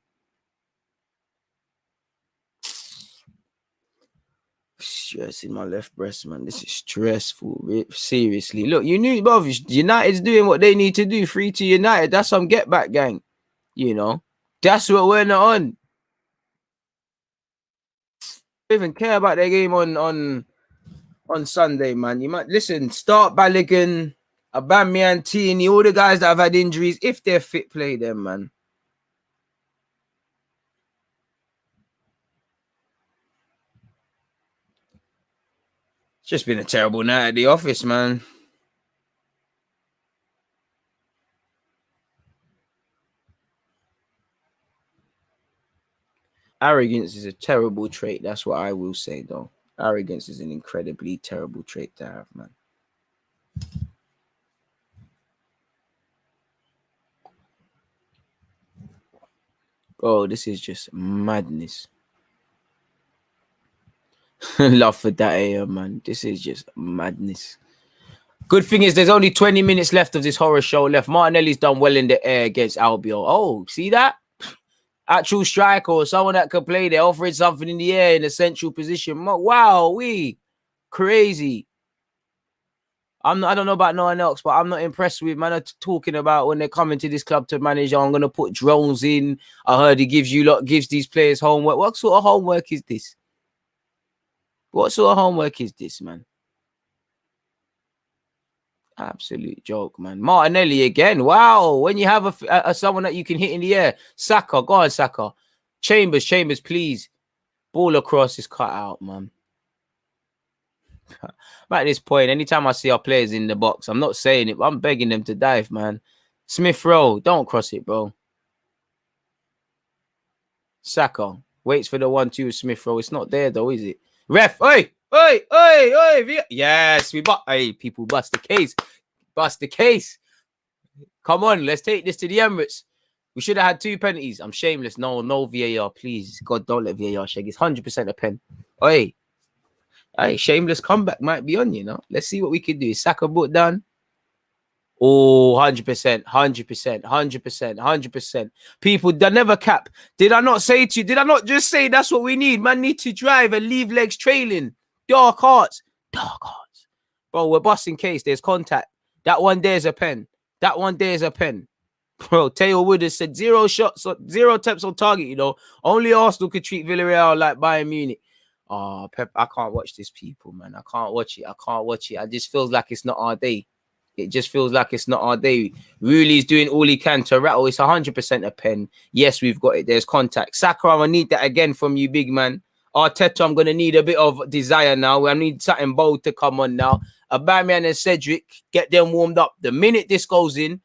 Stress in my left breast, man. This is stressful. Seriously. Look, you knew, bro, United's doing what they need to do. 3-2 United. That's some get back, gang. You know, that's what we're not on. Don't even care about their game on Sunday, man. You might listen. Start Balogun, Aubameyang, Tierney, all the guys that have had injuries. If they're fit, play them, man. It's just been a terrible night at the office, man. Arrogance is a terrible trait. That's what I will say, though. Arrogance is an incredibly terrible trait to have, man. Bro, this is just madness. Love for that, man. This is just madness. Good thing is there's only 20 minutes left of this horror show left. Martinelli's done well in the air against Albion. Oh, see that? Actual striker or someone that could play there, offering something in the air in a central position. Wow, crazy. I don't know about no one else, but I'm not impressed with man talking about when they're coming to this club to manage. I'm gonna put drones in. I heard he gives these players homework. What sort of homework is this? What sort of homework is this, man? Absolute joke, man. Martinelli again. Wow. When you have a someone that you can hit in the air. Saka. Go on, Saka. Chambers, please. Ball across is cut out, man. At this point, anytime I see our players in the box, I'm not saying it, but I'm begging them to dive, man. Smith Rowe. Don't cross it, bro. Saka. Waits for the 1-2 with Smith Rowe. It's not there, though, is it? Ref. Oi. Yes, people bust the case. Bust the case. Come on, let's take this to the Emirates. We should have had 2 penalties. I'm shameless. No VAR, please. God, don't let VAR shake. It's 100% a pen. Hey, shameless comeback might be on, you know. Let's see what we can do. Saka brought down. Oh, 100%, 100%, 100%, 100%. People, they never cap. Did I not say to you? Did I not just say that's what we need? Man need to drive and leave legs trailing. Dark hearts. Dark hearts. Bro, we're busting case. There's contact. That one there's a pen. That one there's a pen. Bro, Teo Wood has said 0 shots, 0 attempts on target, you know. Only Arsenal could treat Villarreal like Bayern Munich. Oh, Pep, I can't watch this, people, man. I can't watch it. I can't watch it. I just feels like it's not our day. It just feels like it's not our day. Ruli's doing all he can to rattle. It's 100% a pen. Yes, we've got it. There's contact. Saka, I need that again from you, big man. Arteta, I'm going to need a bit of desire now. I need something bold to come on now. Aubameyang and Cedric, get them warmed up. The minute this goes in,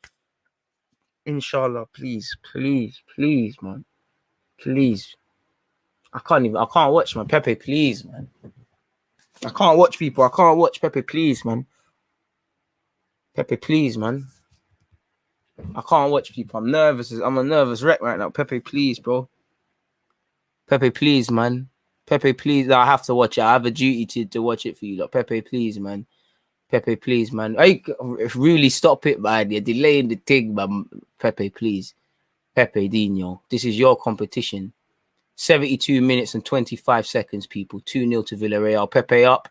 inshallah, please, please, please, man. Please. I can't watch, man. Pepe, please, man. I can't watch people. I can't watch Pepe, please, man. Pepe, please, man. I can't watch people. I'm nervous. I'm a nervous wreck right now. Pepe, please, bro. Pepe, please, man. Pepe, please. I have to watch it. I have a duty to watch it for you. Like, Pepe, please, man. Pepe, please, man. I really stop it, man. You're delaying the thing, man. Pepe, please. Pepe, Dino. This is your competition. 72 minutes and 25 seconds, people. 2-0 to Villarreal. Pepe up.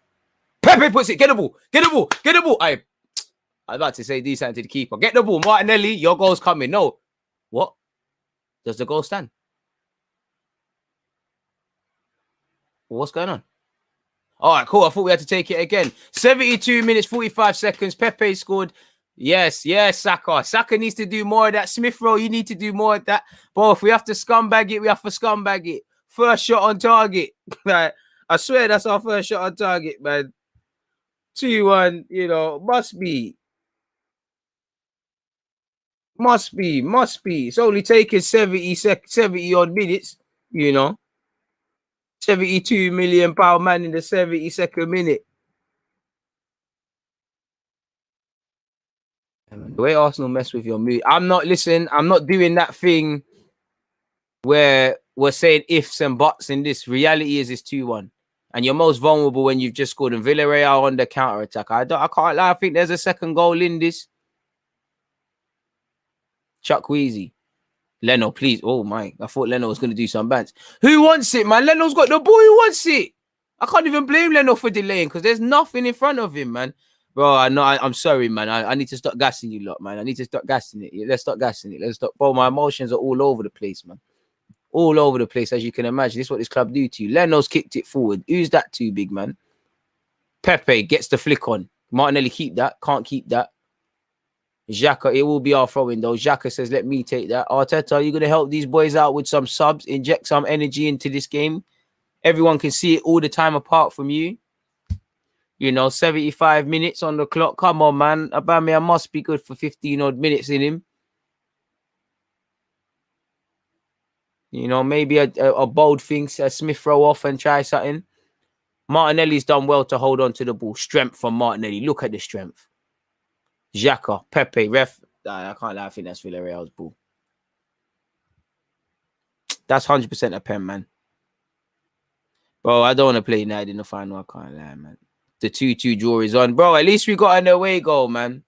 Pepe puts it. Get the ball. Get the ball. Get the ball. I was about to say decent to the keeper. Get the ball. Martinelli, your goal's coming. No. What? Does the goal stand? What's going on? All right, cool. I thought we had to take it again. 72 minutes, 45 seconds. Pepe scored. Yes, Saka. Saka needs to do more of that. Smith Rowe, you need to do more of that. But if we have to scumbag it, we have to scumbag it. First shot on target. Like, I swear that's our first shot on target, man. 2-1, you know, must be. It's only taken 70 odd minutes, you know. 72 million pound man in the 72nd minute. The way Arsenal mess with your mood. I'm not doing that thing where we're saying ifs and buts in this. Reality is it's 2-1. And you're most vulnerable when you've just scored in Villarreal on the counter-attack. I can't lie. I think there's a second goal in this. Chuck Wheezy. Leno, please. Oh, my. I thought Leno was going to do some bands. Who wants it, man? Leno's got the ball. Who wants it? I can't even blame Leno for delaying because there's nothing in front of him, man. Bro, I'm sorry, man. I need to stop gassing you lot, man. I need to stop gassing it. Let's stop gassing it. Let's stop. Bro, my emotions are all over the place, man. All over the place, as you can imagine. This is what this club do to you. Leno's kicked it forward. Who's that to, big man? Pepe gets the flick on. Martinelli, keep that. Can't keep that. Xhaka, it will be our throwing though. Xhaka says, let me take that. Arteta, are you going to help these boys out with some subs? Inject some energy into this game. Everyone can see it all the time apart from you. You know, 75 minutes on the clock. Come on, man. Aubameyang must be good for 15 odd minutes in him. You know, maybe a bold thing. Smith throw off and try something. Martinelli's done well to hold on to the ball. Strength from Martinelli. Look at the strength. Xhaka, Pepe, ref. I can't lie. I think that's Villarreal's ball. That's 100% a pen, man. Bro, I don't want to play United in the final. I can't lie, man. The 2-2 draw is on. Bro, at least we got an away goal, man.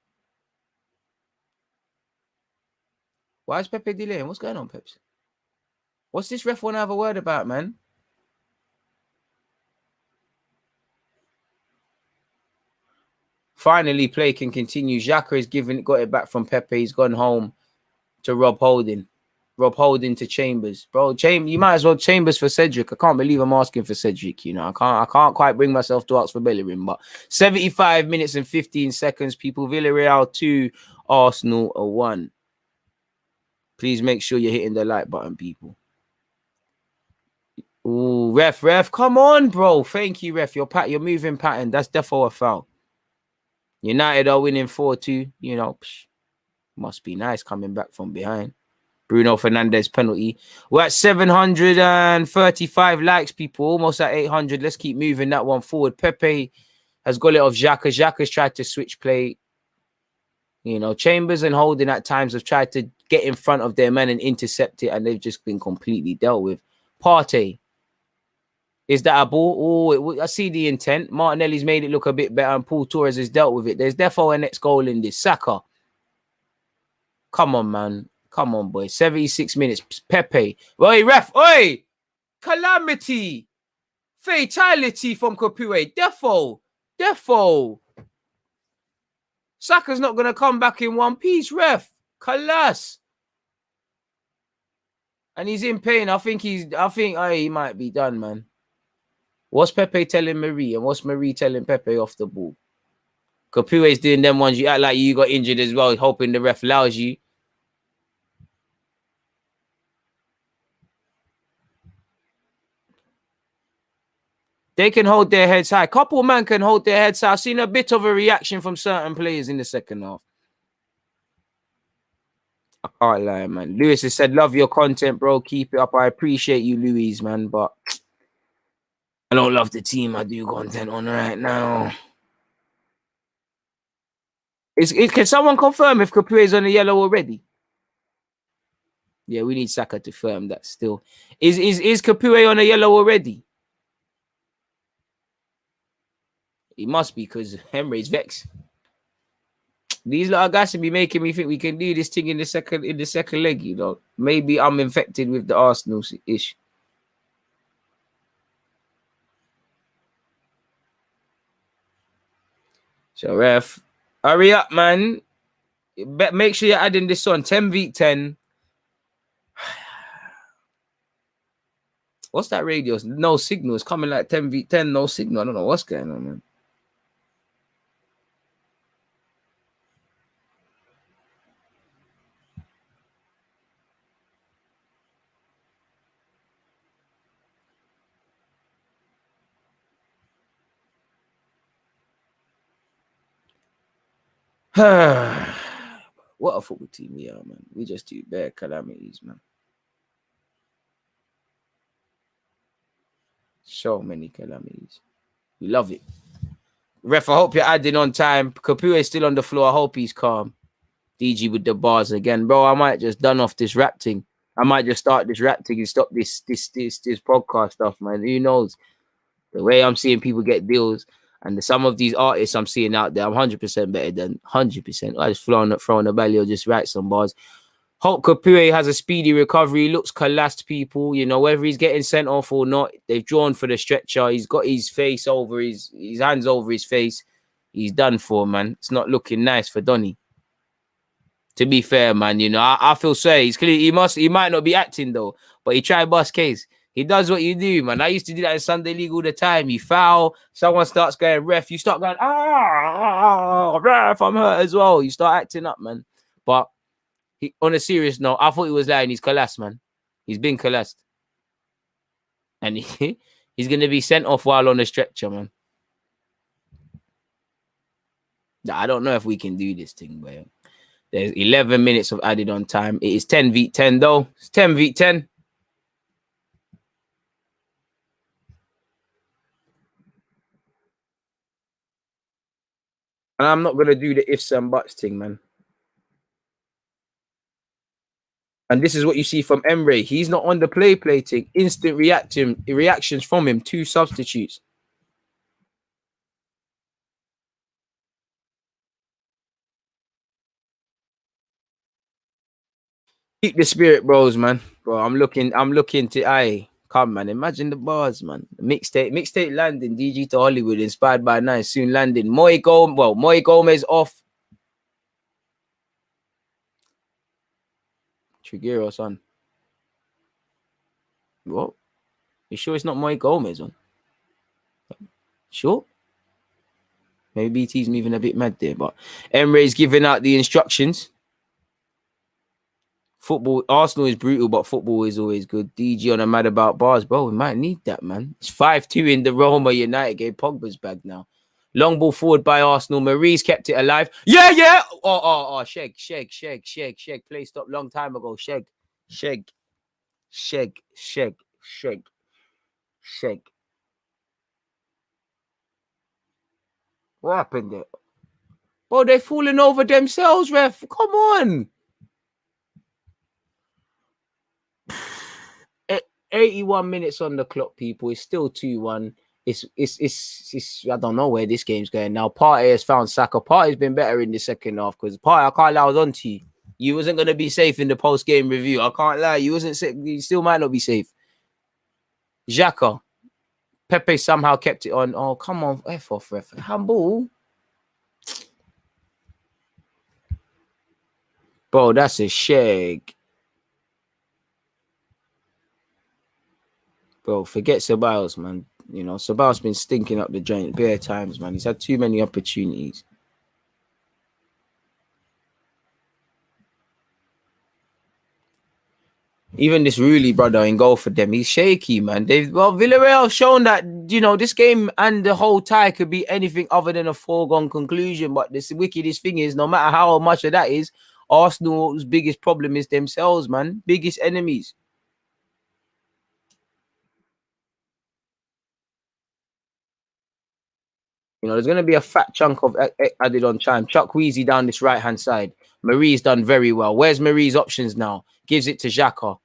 Why is Pepe delaying? What's going on, Peps? What's this ref want to have a word about, man? Finally, play can continue. Xhaka has got it back from Pepe. He's gone home to Rob Holding. Rob Holding to Chambers. Bro, you might as well Chambers for Cedric. I can't believe I'm asking for Cedric, you know. I can't quite bring myself to ask for Bellerin, but 75 minutes and 15 seconds, people. Villarreal 2, Arsenal 1. Please make sure you're hitting the like button, people. Ooh, ref, come on, bro. Thank you, ref. Your moving pattern. That's definitely a foul. United are winning 4-2. You know, must be nice coming back from behind. Bruno Fernandes penalty. We're at 735 likes, people. Almost at 800. Let's keep moving that one forward. Pepe has got it off Xhaka. Xhaka's tried to switch play. You know, Chambers and Holding at times have tried to get in front of their men and intercept it, and they've just been completely dealt with. Partey. Is that a ball? Oh, I see the intent. Martinelli's made it look a bit better, and Paul Torres has dealt with it. There's definitely a next goal in this. Saka. Come on, man. Come on, boy. 76 minutes. Pepe. Oi, ref. Oi! Calamity. Fatality from Capoue. Defo. Saka's not going to come back in one piece, ref. Kalas. And he's in pain. I think he might be done, man. What's Pepe telling Marie? And what's Marie telling Pepe off the ball? Capue's doing them ones. You act like you got injured as well, hoping the ref allows you. They can hold their heads high. Couple man can hold their heads high. I've seen a bit of a reaction from certain players in the second half. I can't lie, man. Lewis has said, love your content, bro. Keep it up. I appreciate you, Louis, man. But I don't love the team I do content on right now. Can someone confirm if Capoue is on the yellow already? Yeah, we need Saka to firm that still. Is Capoue on the yellow already? He must be, because Henry's vexed. These little guys should be making me think we can do this thing in the second leg, you know. Maybe I'm infected with the Arsenal ish. So ref, hurry up, man. Make sure you're adding this on 10v10. What's that radio? No signal. It's coming like 10v10, no signal. I don't know what's going on, man. What a football team we are, man. We just do bare calamities, man. So many calamities. We love it. Ref, I hope you're adding on time. Capoue is still on the floor. I hope he's calm. DG with the bars again. Bro, I might just done off this rap thing. I might just start this rap thing and stop this podcast stuff, man. Who knows? The way I'm seeing people get deals and some of these artists I'm seeing out there, I'm 100% better than 100%. I just throwing a belly or just write some bars. Hope Capoue has a speedy recovery. Looks collapsed, people. You know, whether he's getting sent off or not, they've drawn for the stretcher. He's got his face over his hands over his face. He's done for, man. It's not looking nice for Donny. To be fair, man, you know, I feel sorry. He's clearly he might not be acting though, but he tried bust case. He does what you do, man. I used to do that in Sunday League all the time. You foul, someone starts going ref, you start going, ref, I'm hurt as well. You start acting up, man. But on a serious note, I thought he was lying. He's collapsed, man. He's been collapsed. And he's going to be sent off while on the stretcher, man. I don't know if we can do this thing, man. There's 11 minutes of added on time. It is 10v10, though. It's 10v10. And I'm not going to do the ifs and buts thing, man. And this is what you see from Emre. He's not on the play thing. Instant reactions from him. 2 substitutes. Keep the spirit, bros, man. Bro, I'm looking to come, man. Imagine the bars, man. Mixtape landing. DG to Hollywood, inspired by Nice. Soon landing. Moy Gomez off. Trigueros on. What? You sure it's not Moy Gomez on? Sure? Maybe BT's moving a bit mad there, but Emre's giving out the instructions. Football, Arsenal is brutal, but football is always good. DG on a mad about bars, bro. We might need that, man. It's 5-2 in the Roma United game. Pogba's back now. Long ball forward by Arsenal. Marie's kept it alive. Yeah. Oh, Sheg. Play stop long time ago. Sheg. What happened there? Bro, they're falling over themselves, ref. Come on. 81 minutes on the clock, people. It's still 2-1. It's I don't know where this game's going now. Partey has found Saka. Partey's been better in the second half because Partey, I can't lie, I was on to you. You wasn't gonna be safe in the post-game review. I can't lie. You wasn't safe. You still might not be safe. Xhaka. Pepe somehow kept it on. Oh, come on. F off, ref. Handball. Bro, that's a shag. Bro, forget Ceballos, man. You know, Ceballos been stinking up the joint bare times, man. He's had too many opportunities. Even this Rooney brother in goal for them, he's shaky, man. Villarreal have shown that, you know, this game and the whole tie could be anything other than a foregone conclusion. But the wickedest thing is, no matter how much of that is, Arsenal's biggest problem is themselves, man. Biggest enemies. You know, there's going to be a fat chunk of added on time. Chuck Wheezy down this right-hand side. Marie's done very well. Where's Marie's options now? Gives it to Xhaka.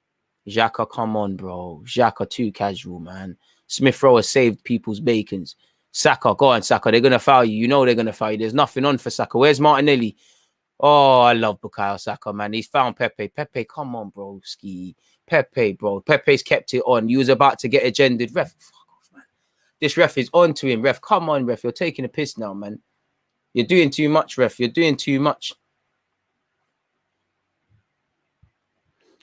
Xhaka, come on, bro. Xhaka, too casual, man. Smith Rowe has saved people's bacons. Saka, go on, Saka. They're going to foul you. You know they're going to foul you. There's nothing on for Saka. Where's Martinelli? Oh, I love Bukayo Saka, man. He's found Pepe. Pepe, come on, bro. Ski. Pepe, bro. Pepe's kept it on. You was about to get agendaed. Ref, fuck off, man. This ref is on to him. Ref, come on, ref. You're taking a piss now, man. You're doing too much, ref. You're doing too much.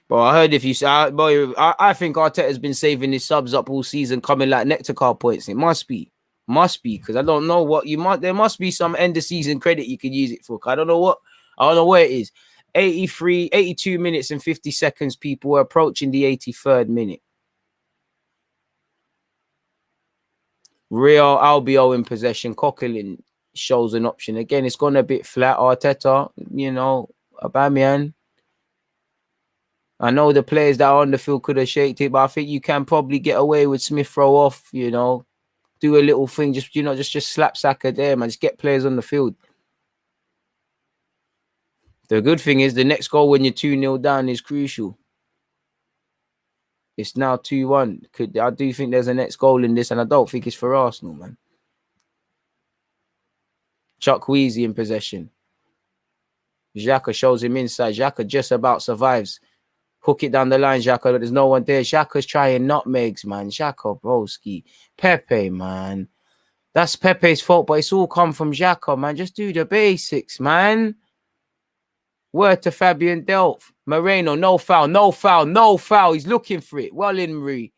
Bro, I heard if you say, I think Arteta's been saving his subs up all season, coming like nectar card points. It must be, because I don't know what you might. There must be some end of season credit you could use it for. I don't know what it is. 82 minutes and 50 seconds. People were approaching the 83rd minute. Real Albiol in possession. Coquelin shows an option again. It's gone a bit flat. Arteta, you know, Aubameyang. I know the players that are on the field could have shaked it, but I think you can probably get away with Smith Rowe off, you know, do a little thing, just, you know, just slap Saka there, man. Just get players on the field. The good thing is the next goal when you're 2-0 down is crucial. It's now 2-1. I do think there's a next goal in this, and I don't think it's for Arsenal, man. Chuck Wheezy in possession. Xhaka shows him inside. Xhaka just about survives. Hook it down the line, Xhaka. There's no one there. Xhaka's trying nutmegs, man. Xhaka, broski. Pepe, man. That's Pepe's fault, but it's all come from Xhaka, man. Just do the basics, man. Word to Fabian Delph. Moreno, no foul, no foul, no foul. He's looking for it. Well in, Marie.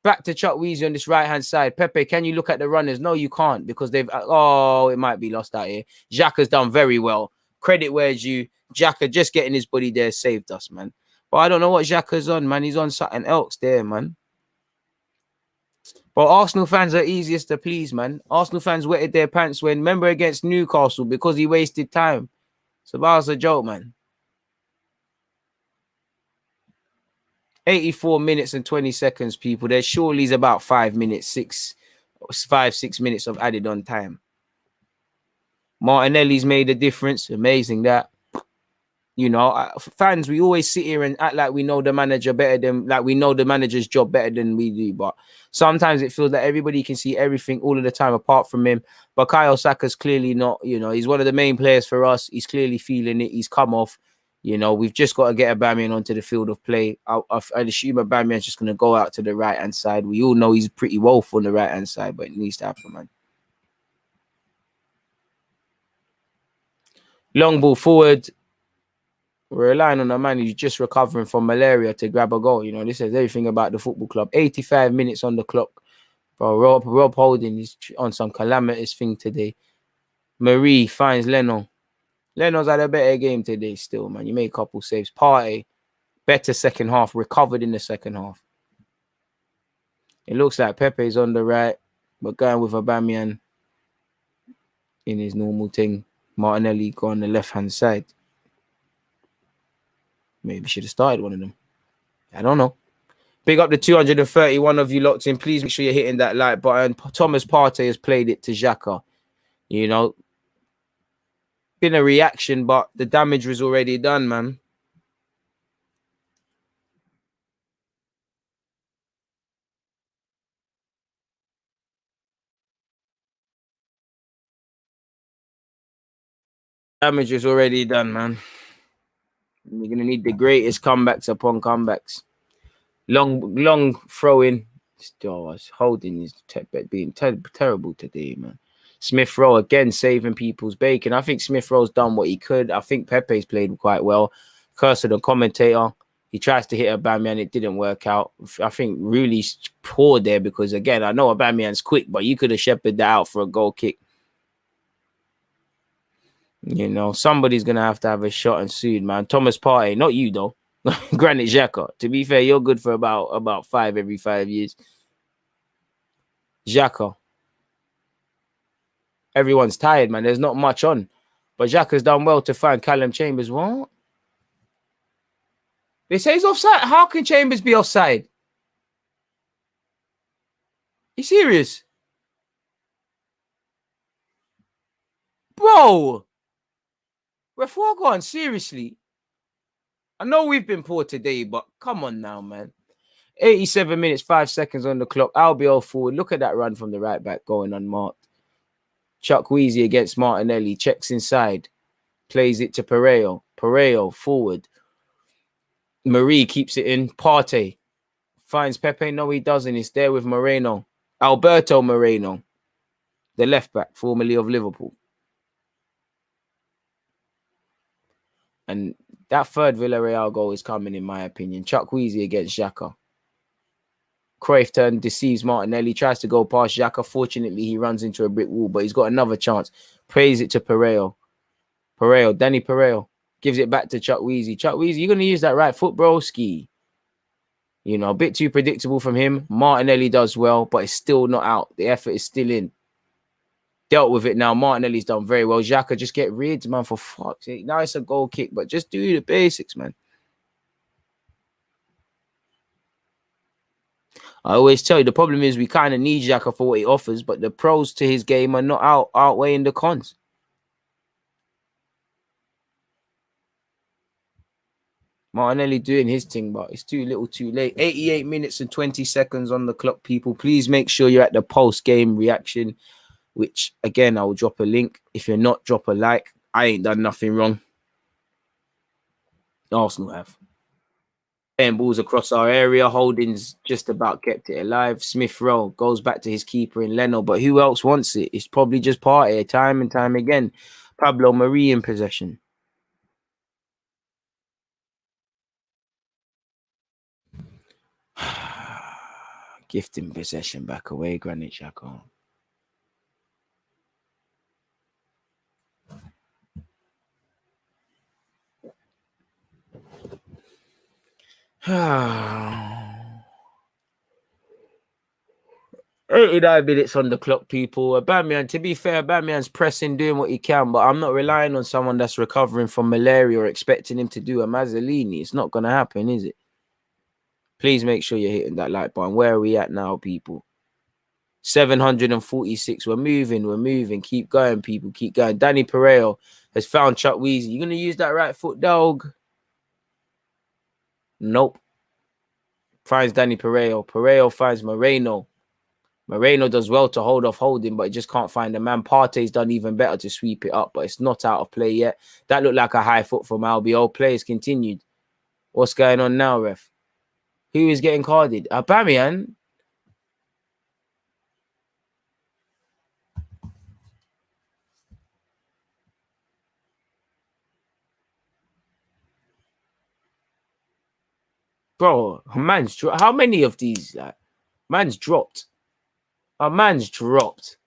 Back to Chuck Weezy on this right-hand side. Pepe, can you look at the runners? No, you can't, because they've... Oh, it might be lost out here. Xhaka's done very well. Credit where's due. Xhaka just getting his body there saved us, man. But I don't know what Xhaka's on, man. He's on something else there, man. But Arsenal fans are easiest to please, man. Arsenal fans wetted their pants when, remember, against Newcastle, because he wasted time. So that was a joke, man. 84 minutes and 20 seconds, people. There surely is about 5 minutes, 6 minutes of added on time. Martinelli's made a difference. Amazing that. You know, fans, we always sit here and act like we know the manager better than, like we know the manager's job better than we do. But sometimes it feels like everybody can see everything all of the time apart from him. But Bukayo Saka's clearly not, you know, he's one of the main players for us. He's clearly feeling it. He's come off. You know, we've just got to get Aubameyang onto the field of play. I'd assume Aubameyang's just going to go out to the right-hand side. We all know he's pretty woeful on the right-hand side, but it needs to happen, man. Long ball forward. We're relying on a man who's just recovering from malaria to grab a goal. You know, this says everything about the football club. 85 minutes on the clock. Bro, Rob Holding is on some calamitous thing today. Marie finds Leno. Leno's had a better game today still, man. You made a couple saves. Partey, better second half. Recovered in the second half. It looks like Pepe's on the right, but going with Aubameyang in his normal thing. Martinelli go on the left-hand side. Maybe should have started one of them. I don't know. Big up the 231 of you locked in. Please make sure you're hitting that like button. Thomas Partey has played it to Xhaka. You know, been a reaction, but the damage was already done, man. Damage is already done, man. You're gonna need the greatest comebacks upon comebacks. Long throwing. Still, was holding is being terrible today, man. Smith Rowe again saving people's bacon. I think Smith Rowe's done what he could. I think Pepe's played quite well. Curse of the commentator. He tries to hit Aubameyang. It didn't work out. I think really poor there because, again, I know Aubameyang's quick, but you could have shepherded that out for a goal kick. You know, somebody's going to have a shot and soon, man. Thomas Partey, not you, though. Granit Xhaka. To be fair, you're good for about 5 every 5 years. Xhaka. Everyone's tired, man. There's not much on. But Xhaka's done well to find Callum Chambers. What? They say he's offside. How can Chambers be offside? You serious? Bro. Ref, walk on, seriously. I know we've been poor today, but come on now, man. 87 minutes, 5 seconds on the clock. Albiol forward. Look at that run from the right back going unmarked. Chuck Wheezy against Martinelli. Checks inside. Plays it to Pereiro. Pereiro forward. Marie keeps it in. Partey finds Pepe. No, he doesn't. It's there with Moreno. Alberto Moreno. The left back, formerly of Liverpool. And that third Villarreal goal is coming, in my opinion. Chuck Wheezy against Xhaka. Cruyff turn, deceives Martinelli, tries to go past Xhaka. Fortunately, he runs into a brick wall, but he's got another chance. Prays it to Pereiro. Danny Pereiro gives it back to Chuck Wheezy. Chuck Wheezy, you're going to use that right foot, bro. Ski. You know, a bit too predictable from him. Martinelli does well, but it's still not out. The effort is still in. Dealt with it now. Martinelli's done very well. Xhaka, just get rid, man, for fuck's sake. Now it's a goal kick, but just do the basics, man. I always tell you, the problem is we kind of need Xhaka for what he offers, but the pros to his game are not outweighing the cons. Martinelli doing his thing, but it's too little too late. 88 minutes and 20 seconds on the clock, people. Please make sure you're at the post-game reaction, which, again, I will drop a link. If you're not, drop a like. I ain't done nothing wrong. Arsenal have. 10 balls across our area. Holdings just about kept it alive. Smith Rowe goes back to his keeper in Leno, but who else wants it? It's probably just Partey, time and time again. Pablo Marie in possession. Gifting possession back away, Granit Xhaka. Ah. 89 minutes on the clock, people. Aubameyang, to be fair, Aubameyang's pressing, doing what he can, but I'm not relying on someone that's recovering from malaria or expecting him to do a Mazzolini. It's not going to happen, is it? Please make sure you're hitting that like button. Where are we at now, people? 746. We're moving. Keep going, people. Keep going. Danny Pereiro has found Chuck Wheezy. You're going to use that right foot, dog? Nope. Finds Danny Pereiro. Pereiro finds Moreno. Moreno does well to hold off holding, but he just can't find the man. Partey's done even better to sweep it up, but it's not out of play yet. That looked like a high foot from Albiol. Players continued. What's going on now, ref? Who is getting carded? Aubameyang? Bro, man's how many of these? Man's dropped. A man's dropped.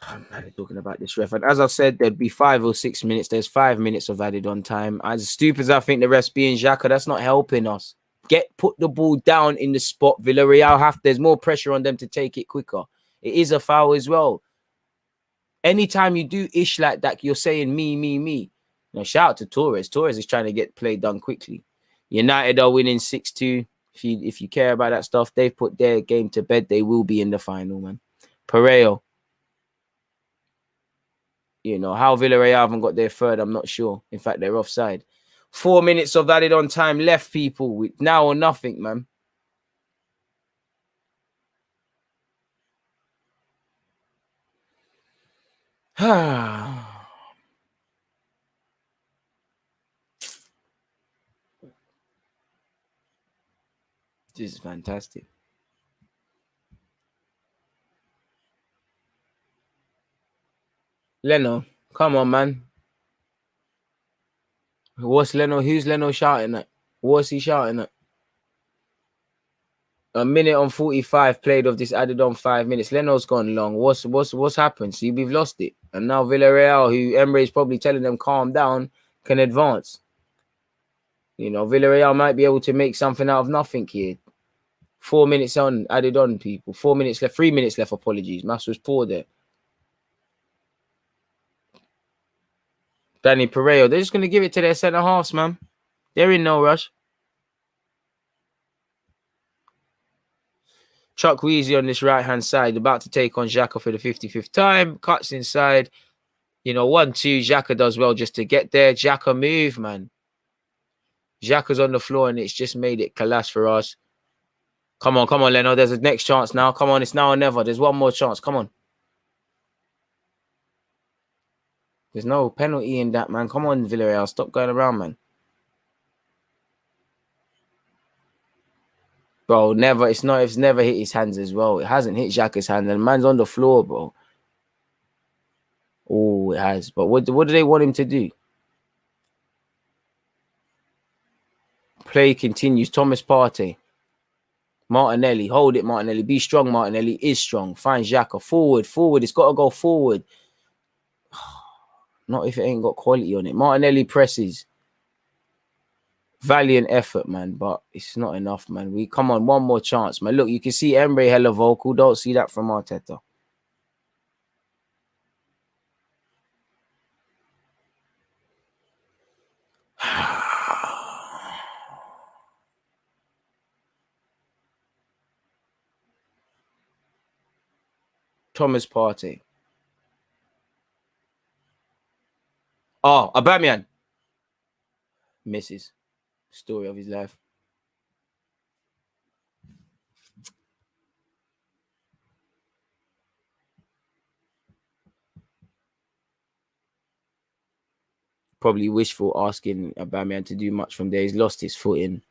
I'm not talking about this ref. And as I said, there'd be 5 or 6 minutes. There's 5 minutes of added on time. As stupid as I think the ref's being Xhaka, that's not helping us. Put the ball down in the spot. Villarreal there's more pressure on them to take it quicker. It is a foul as well. Anytime you do ish like that, you're saying me. Now, shout out to Torres. Torres is trying to get play done quickly. United are winning 6-2. If you care about that stuff, they've put their game to bed. They will be in the final, man. Pareo. You know, how Villarreal haven't got their third, I'm not sure. In fact, they're offside. 4 minutes of added on time left, people. With now or nothing, man. This is fantastic. Leno, come on, man. What's Leno? Who's Leno shouting at? What's he shouting at? A minute on 45 played of this added on 5 minutes. Leno's gone long. What's happened? See, we've lost it. And now Villarreal, who Emre is probably telling them calm down, can advance. You know, Villarreal might be able to make something out of nothing here. 4 minutes on, added on, people. 4 minutes left, 3 minutes left, apologies. Mass was poor there. Danny Pereira, they're just going to give it to their centre-halves, man. They're in no rush. Chuck Weezy on this right-hand side, about to take on Xhaka for the 55th time. Cuts inside. You know, 1-2. Xhaka does well just to get there. Xhaka move, man. Xhaka's on the floor, and it's just made it collapse for us. Come on, Leno. There's a next chance now. Come on, it's now or never. There's one more chance. Come on. There's no penalty in that, man. Come on, Villarreal. Stop going around, man. Bro, never. It's never hit his hands as well. It hasn't hit Xhaka's hand, and the man's on the floor, bro. Oh, it has. But what do they want him to do? Play continues. Thomas Partey. Martinelli. Hold it, Martinelli. Be strong, Martinelli. Is strong. Find Xhaka. Forward. It's got to go forward. Not if it ain't got quality on it. Martinelli presses. Valiant effort, man, but it's not enough, man. We come on, one more chance, man. Look, you can see Emre hella vocal. Don't see that from Arteta. Thomas Partey. Oh, Aubameyang. Misses. Story of his life. Probably wishful asking Aubameyang to do much from there. He's lost his footing.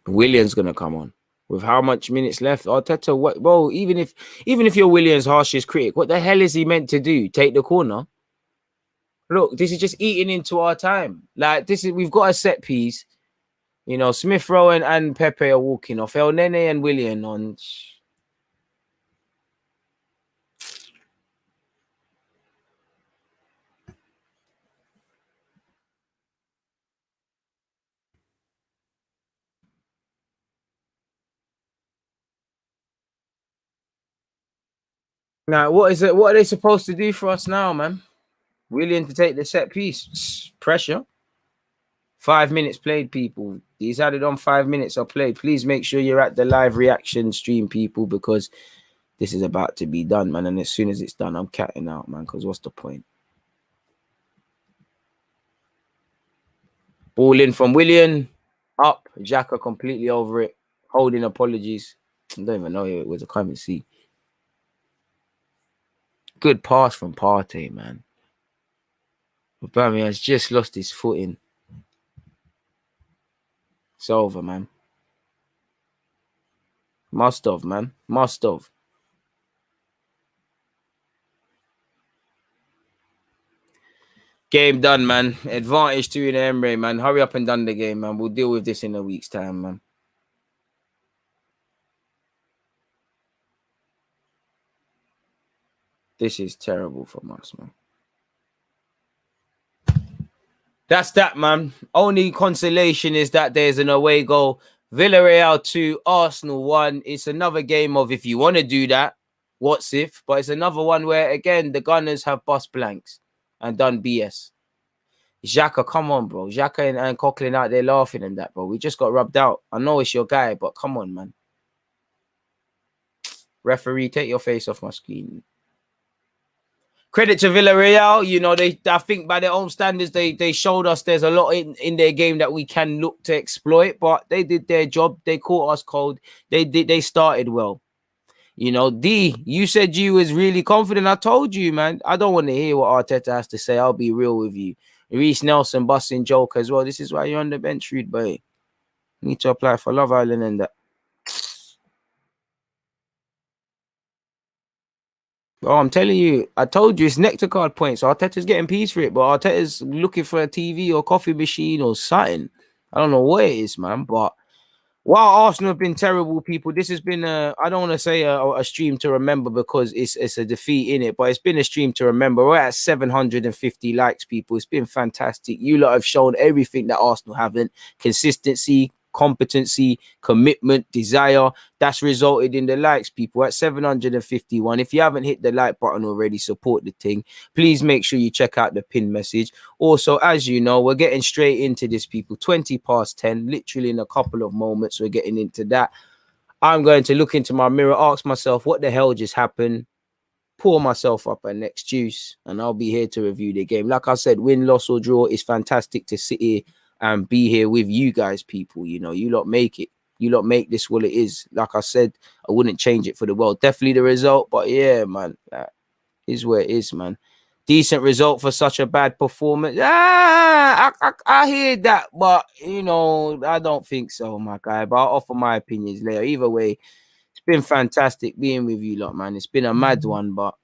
Willian's gonna come on. With how much minutes left? Arteta, what? Well, even if you're Willian's harshest critic, what the hell is he meant to do? Take the corner? Look, this is just eating into our time. Like, we've got a set piece. You know, Smith Rowe and Pepe are walking off. El Nene and Willian on. Now, what is it? What are they supposed to do for us now, man? Willian to take the set piece. Pressure. 5 minutes played, people. He's added on 5 minutes of play. Please make sure you're at the live reaction stream, people, because this is about to be done, man. And as soon as it's done, I'm catting out, man, because what's the point? Ball in from Willian. Up. Xhaka completely over it. Holding apologies. I don't even know who it was. I can't even see. Good pass from Partey, man. Aubameyang has just lost his footing. It's over, man. Must have, man. Must have. Game done, man. Advantage to the Emre, man. Hurry up and done the game, man. We'll deal with this in a week's time, man. This is terrible from us, man. That's that, man. Only consolation is that there's an away goal. Villarreal 2, Arsenal 1. It's another game of if you want to do that, what's if? But it's another one where, again, the Gunners have bust blanks and done BS. Xhaka, come on, bro. Xhaka and Coughlin out there laughing and that, bro. We just got rubbed out. I know it's your guy, but come on, man. Referee, take your face off my screen. Credit to Villarreal, you know, I think by their own standards, they showed us there's a lot in their game that we can look to exploit, but they did their job. They caught us cold. They started well. You know, D, you said you was really confident. I told you, man. I don't want to hear what Arteta has to say. I'll be real with you. Reece Nelson busting joke as well. This is why you're on the bench, Rude boy. You need to apply for Love Island and that. Oh, I'm telling you, I told you it's nectar card points. Arteta's getting peace for it, but Arteta's looking for a TV or coffee machine or something. I don't know what it is, man. But while Arsenal have been terrible, people, this has been I don't want to say a stream to remember because it's a defeat in it, but it's been a stream to remember. We're at 750 likes, people. It's been fantastic. You lot have shown everything that Arsenal haven't. Consistency, competency, commitment, desire. That's resulted in the likes, people, at 751. If you haven't hit the like button already, support the thing. Please make sure you check out the pin message. Also, as you know, we're getting straight into this, people. 20 past 10, literally in a couple of moments, we're getting into that. I'm going to look into my mirror, ask myself what the hell just happened, pour myself up a next juice, and I'll be here to review the game. Like I said, win, loss, or draw, it's fantastic to sit here and be here with you guys, people. You know, you lot make it. You lot make this what it is. Like I said, I wouldn't change it for the world. Definitely the result, but yeah, man, that is where it is, man. Decent result for such a bad performance. I hear that, but, you know, I don't think so, my guy. But I'll offer my opinions later. Either way, it's been fantastic being with you lot, man. It's been a mad one, but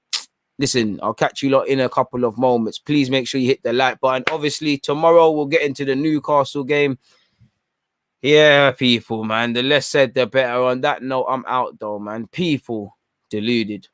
listen, I'll catch you lot in a couple of moments. Please make sure you hit the like button. Obviously, tomorrow we'll get into the Newcastle game. Yeah, people, man. The less said, the better. On that note, I'm out, though, man. People, deluded.